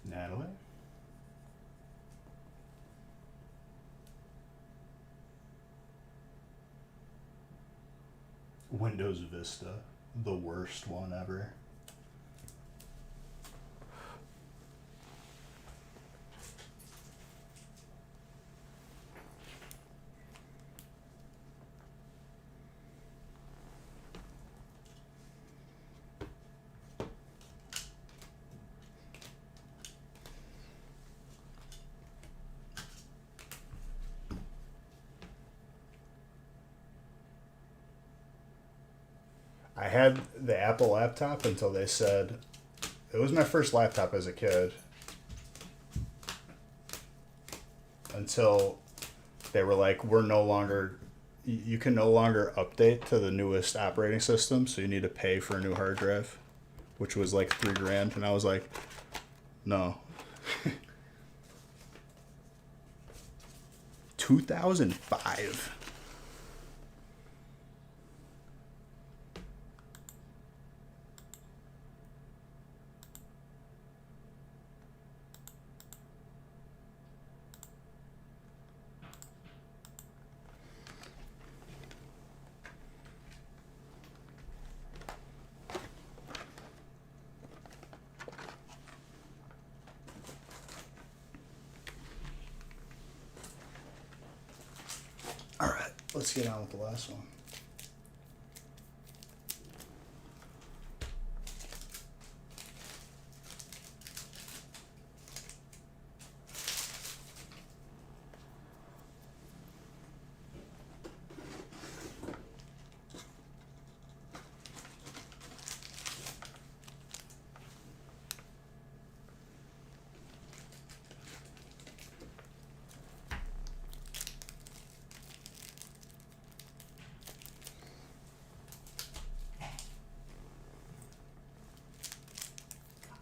Natalie. Windows Vista, the worst one ever. I had the Apple laptop until they said, it was my first laptop as a kid, until they were like, we're no longer, you can no longer update to the newest operating system, so you need to pay for a new hard drive, which was like $3,000, and I was like, no. 2005. let's get on with the last one.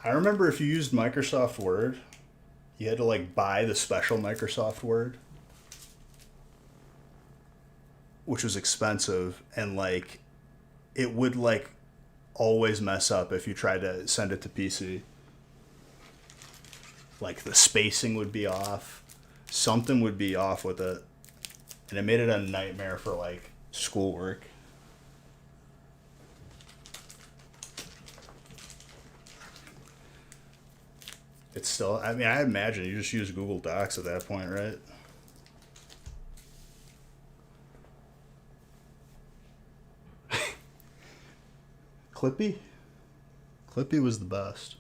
I remember if you used Microsoft Word, you had to like buy the special Microsoft Word, which was expensive, and like it would like always mess up if you tried to send it to PC. Like the spacing would be off, something would be off with it, and it made it a nightmare for like schoolwork. It's still, I mean, I imagine you just use Google Docs at that point, right? Clippy? Clippy was the best.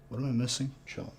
What am I missing? Chilling.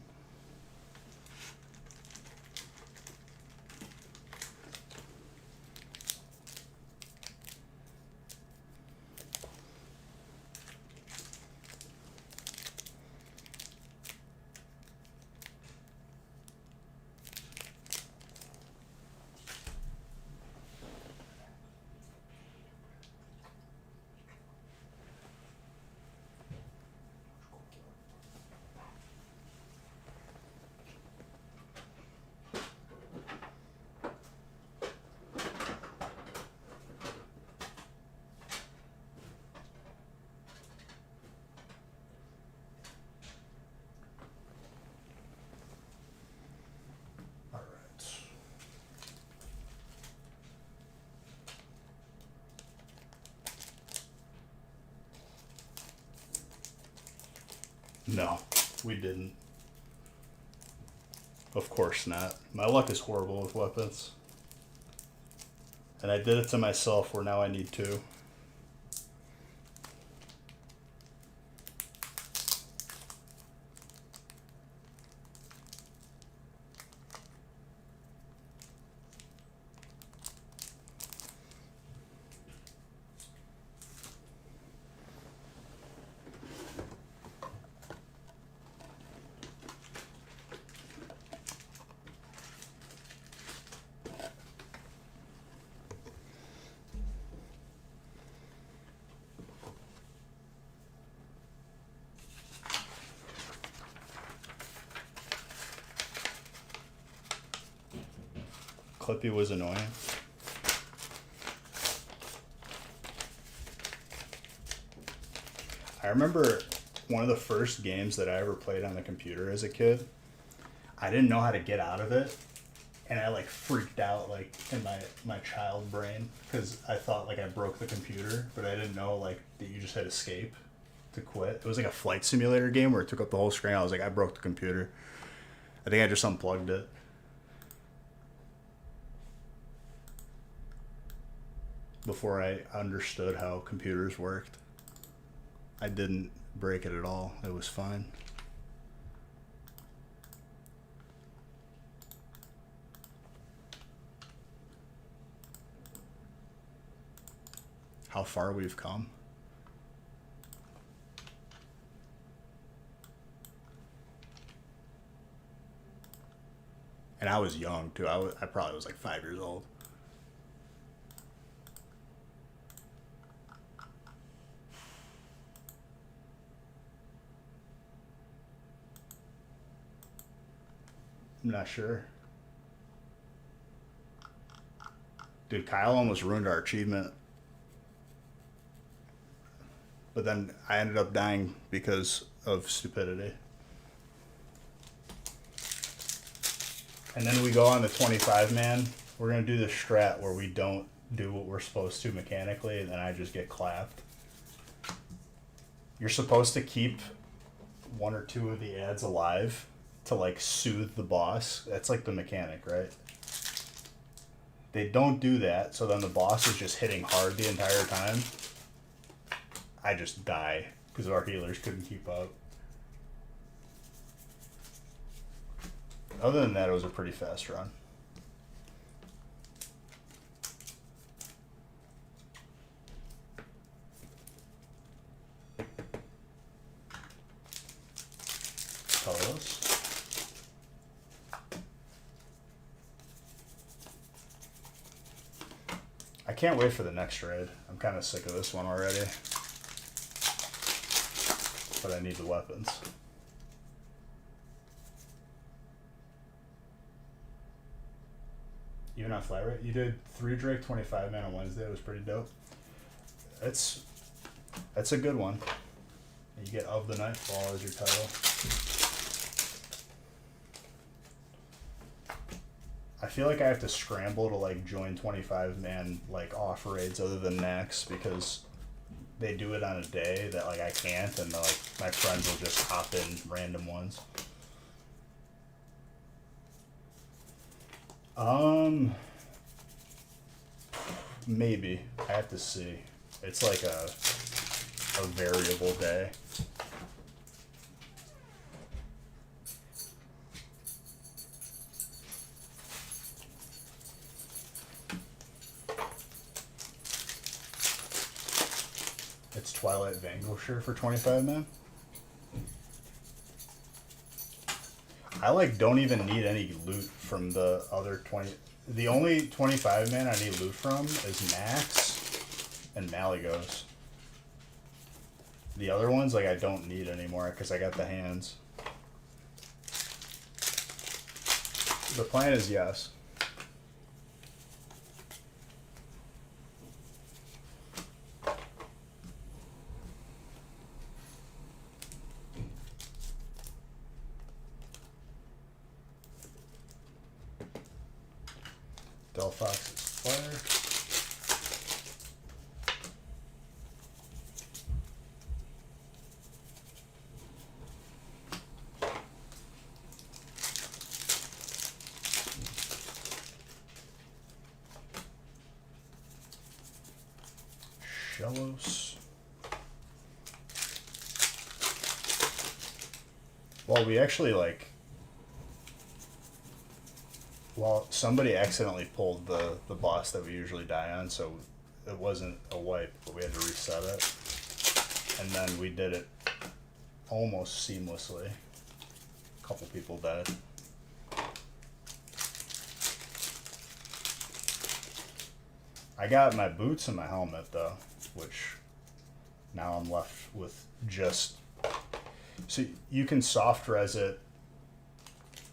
All right. No, we didn't. Of course not. My luck is horrible with weapons. And I did it to myself where now I need to. Clippy was annoying. I remember one of the first games that I ever played on the computer as a kid. I didn't know how to get out of it, and I like freaked out like in my child brain because I thought like I broke the computer, but I didn't know like that you just had escape to quit. It was like a flight simulator game where it took up the whole screen. I was like, I broke the computer. I think I just unplugged it. Before I understood how computers worked. I didn't break it at all. It was fine. How far we've come. And I was young too. I probably was like 5 years old. I'm not sure. Dude, Kyle almost ruined our achievement. But then I ended up dying because of stupidity. And then we go on the 25 man. We're going to do the strat where we don't do what we're supposed to mechanically, and then I just get clapped. You're supposed to keep one or two of the ads alive to like soothe the boss. That's like the mechanic, right? they don't do that, so then the boss is just hitting hard the entire time. I just die because our healers couldn't keep up. Other than that, it was a pretty fast run. Colorless. I can't wait for the next raid. I'm kind of sick of this one already. But I need the weapons. Even on flat rate? You did 3 Drake 25 man on Wednesday. It was pretty dope. That's a good one. You get Of the Nightfall as your title. I feel like I have to scramble to like join 25 man like off raids other than Max because they do it on a day that like I can't, and like my friends will just hop in random ones. Maybe. I have to see. It's like a variable day. It's Twilight Vanquisher for 25 man. I like don't even need any loot from the other 20. The only 25 man I need loot from is Max and Malagos. The other ones like I don't need anymore because I got the hands. The plan is yes. Delphox's Fire. Shellos. Well, we actually like. Well, somebody accidentally pulled the boss that we usually die on, so it wasn't a wipe, but we had to reset it. And then we did it almost seamlessly. A couple people died. I got my boots and my helmet though, which now I'm left with just. So you can soft res it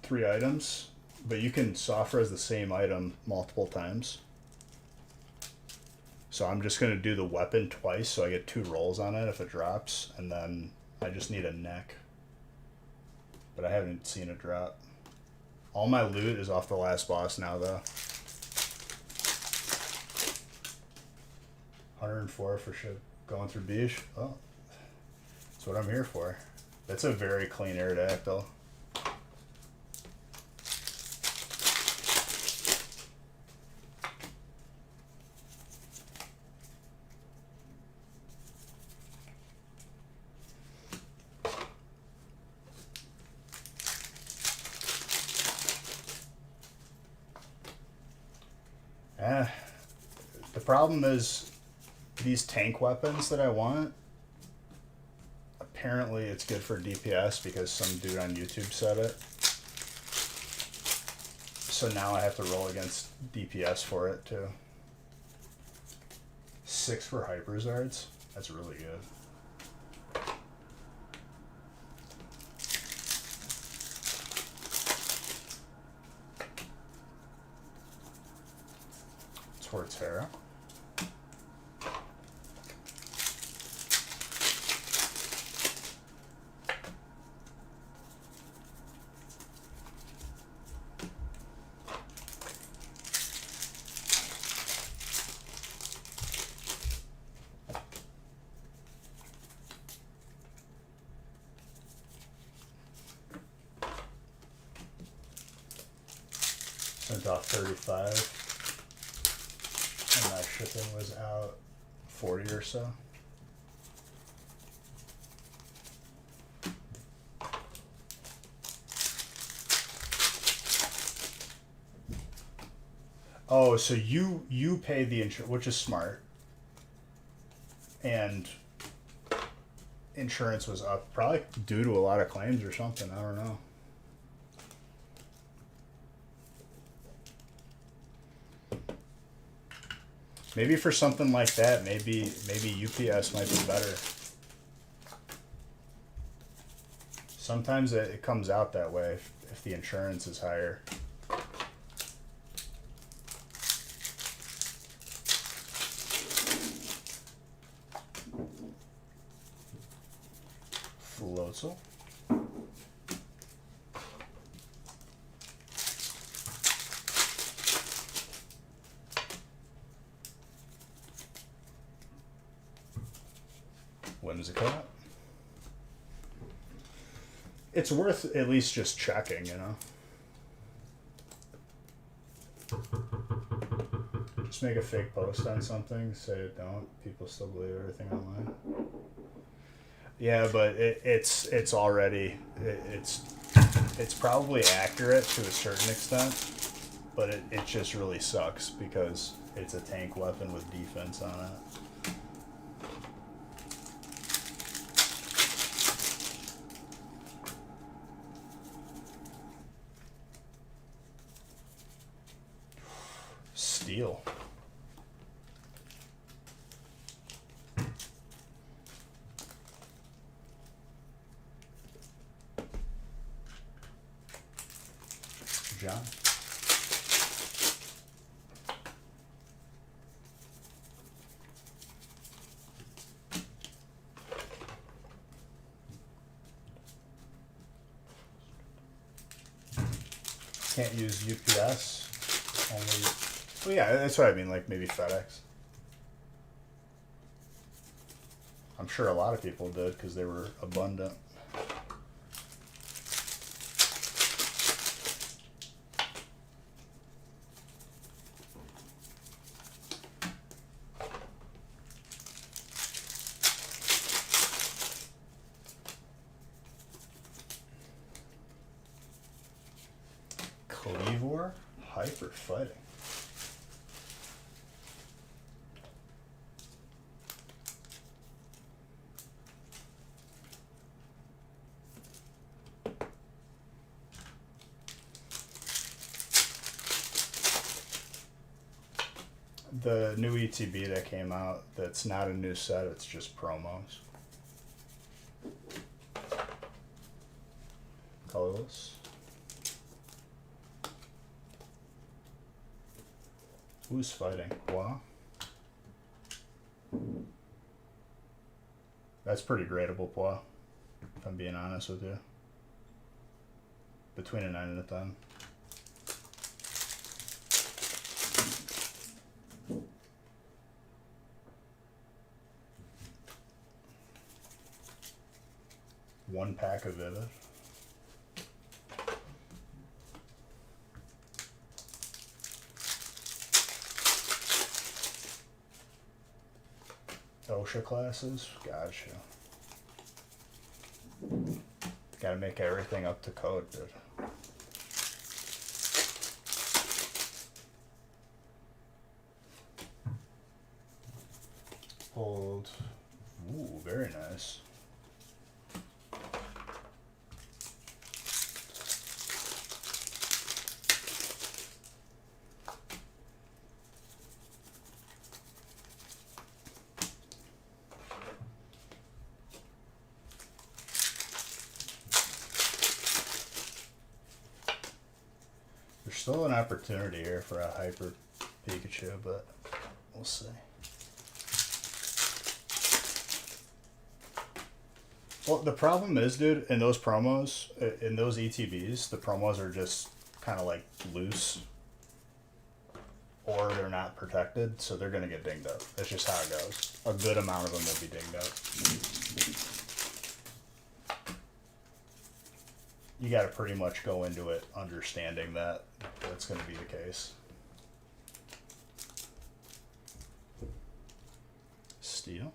3 items. But you can soft res the same item multiple times. So I'm just going to do the weapon twice so I get 2 rolls on it if it drops. And then I just need a neck. But I haven't seen it drop. All my loot is off the last boss now though. 104 for sure. Going through Beach. Oh, that's what I'm here for. That's a very clean Aerodactyl. The problem is these tank weapons that I want, apparently it's good for DPS because some dude on YouTube said it. So now I have to roll against DPS for it too. 6 for Hyperzards. That's really good. Torterra. Sent off 35. And my shipping was out 40 or so. Oh, so you pay the insurance, which is smart. And insurance was up, probably due to a lot of claims or something. I don't know. Maybe for something like that, maybe UPS might be better. Sometimes it comes out that way if the insurance is higher. Floatzel. Whimsicott. It's worth at least just checking, you know? Just make a fake post on something, say it don't. People still believe everything online. Yeah, but it's already it's probably accurate to a certain extent, but it just really sucks because it's a tank weapon with defense on it. Steel. John. Can't use UPS. Only. Well, yeah, that's what I mean. Like maybe FedEx. I'm sure a lot of people did because they were abundant. Cleavor hyper fighting. The new ETB that came out, that's not a new set, it's just promos. Colorless. Who's fighting? Wow. That's pretty gradable, Pois, if I'm being honest with you. Between a 9 and a 10. One pack of Vivid. OSHA classes, gotcha. Gotta make everything up to code, dude. Hold. Ooh, very nice. There's still an opportunity here for a hyper Pikachu, but we'll see. Well, the problem is, dude, in those promos, in those ETBs, the promos are just kind of like loose, or they're not protected, so they're gonna get dinged up. That's just how it goes. A good amount of them will be dinged up. You got to pretty much go into it understanding that that's going to be the case. steel.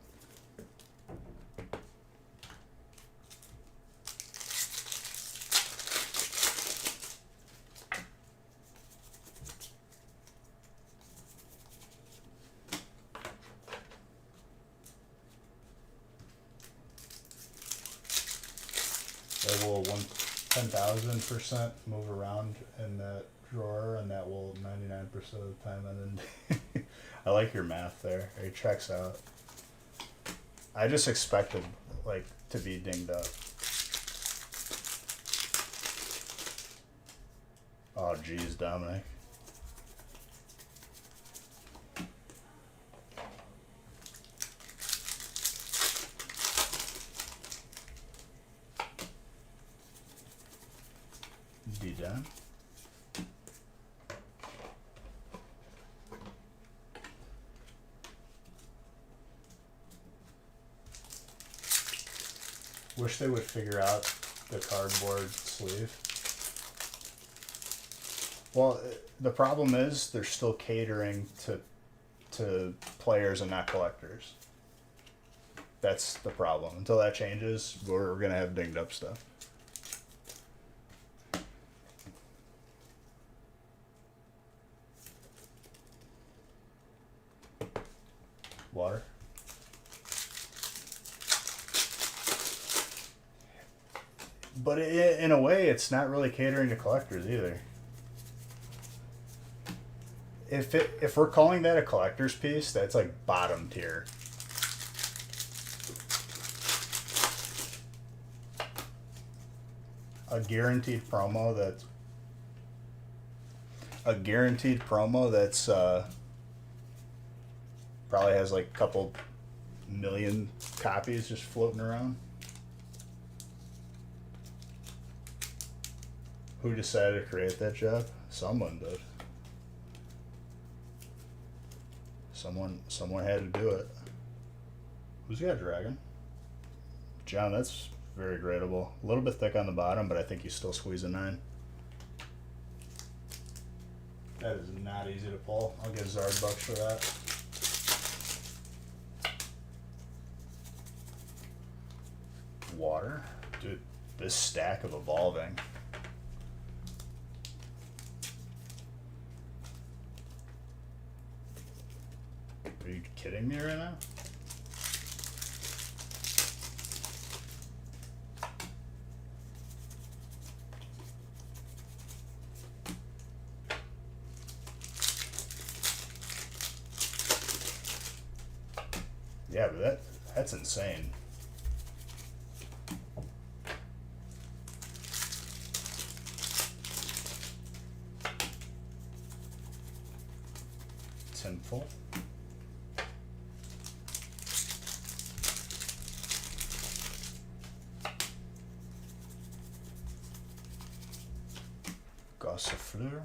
That will 10,000% move around in that drawer, and that will 99% of the time end in. I like your math there. It checks out. I just expected like to be dinged up. Oh geez, Dominic. D done. Wish they would figure out the cardboard sleeve. Well, the problem is they're still catering to players and not collectors. That's the problem. Until that changes, we're gonna have dinged up stuff. Water. But in a way, it's not really catering to collectors either. If we're calling that a collector's piece, that's like bottom tier. A guaranteed promo that's probably has like a couple million copies just floating around. Who decided to create that job? Someone did. Someone had to do it. Who's got a dragon? John, that's very gradable. A little bit thick on the bottom, but I think you still squeeze a 9. That is not easy to pull. I'll give Zard bucks for that. Water. Dude, this stack of evolving. Are you kidding me right now? Yeah, but that's insane. Tinful. Gossifleur.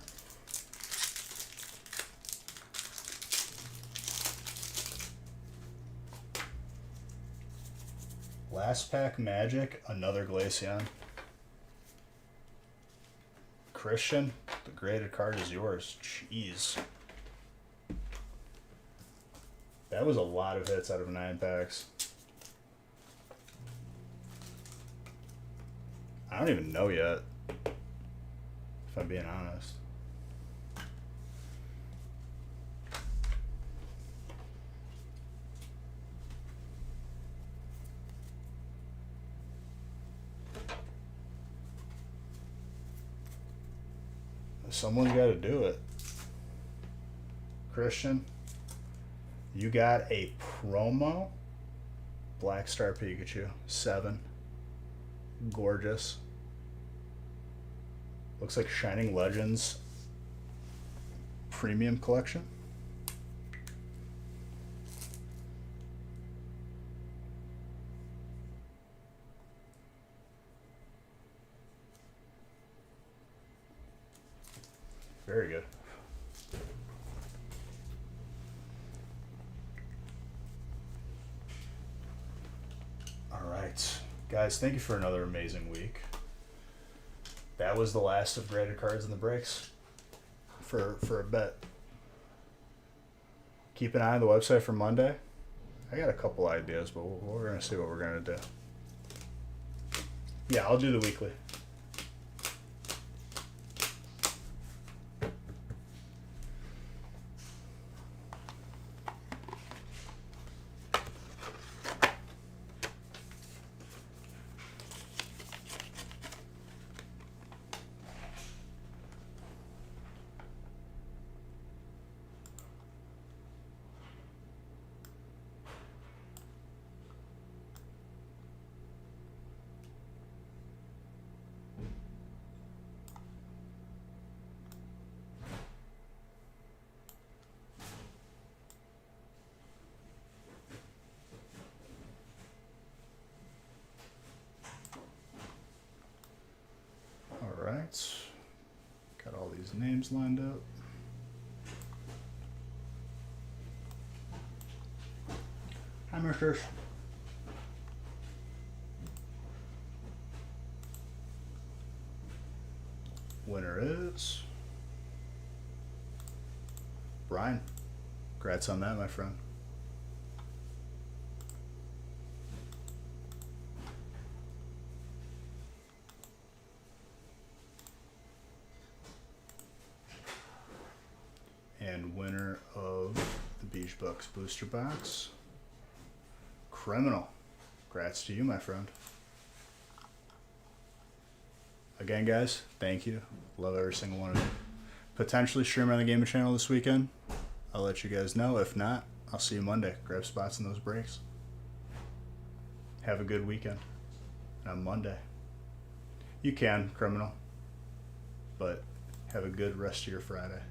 Last pack magic, another Glaceon. Christian, the graded card is yours. Jeez. That was a lot of hits out of 9 packs. I don't even know yet, if I'm being honest. Someone's got to do it. Christian, you got a promo Black Star Pikachu 7. Gorgeous. Looks like Shining Legends premium collection. Very good. All right, guys, thank you for another amazing week. That was the last of graded cards in the breaks for a bit. Keep an eye on the website for Monday. I got a couple ideas, but we're gonna see what we're gonna do. Yeah, I'll do the weekly. All right. Got all these names lined up. Hi, Misters. Winner is Brian. Congrats on that, my friend. And winner of the Beach Bucks booster box, Criminal. Congrats to you, my friend. Again, guys, thank you. Love every single one of you. Potentially stream on the gaming channel this weekend. I'll let you guys know. If not, I'll see you Monday. Grab spots in those breaks. Have a good weekend. And on Monday, you can, Criminal, but have a good rest of your Friday.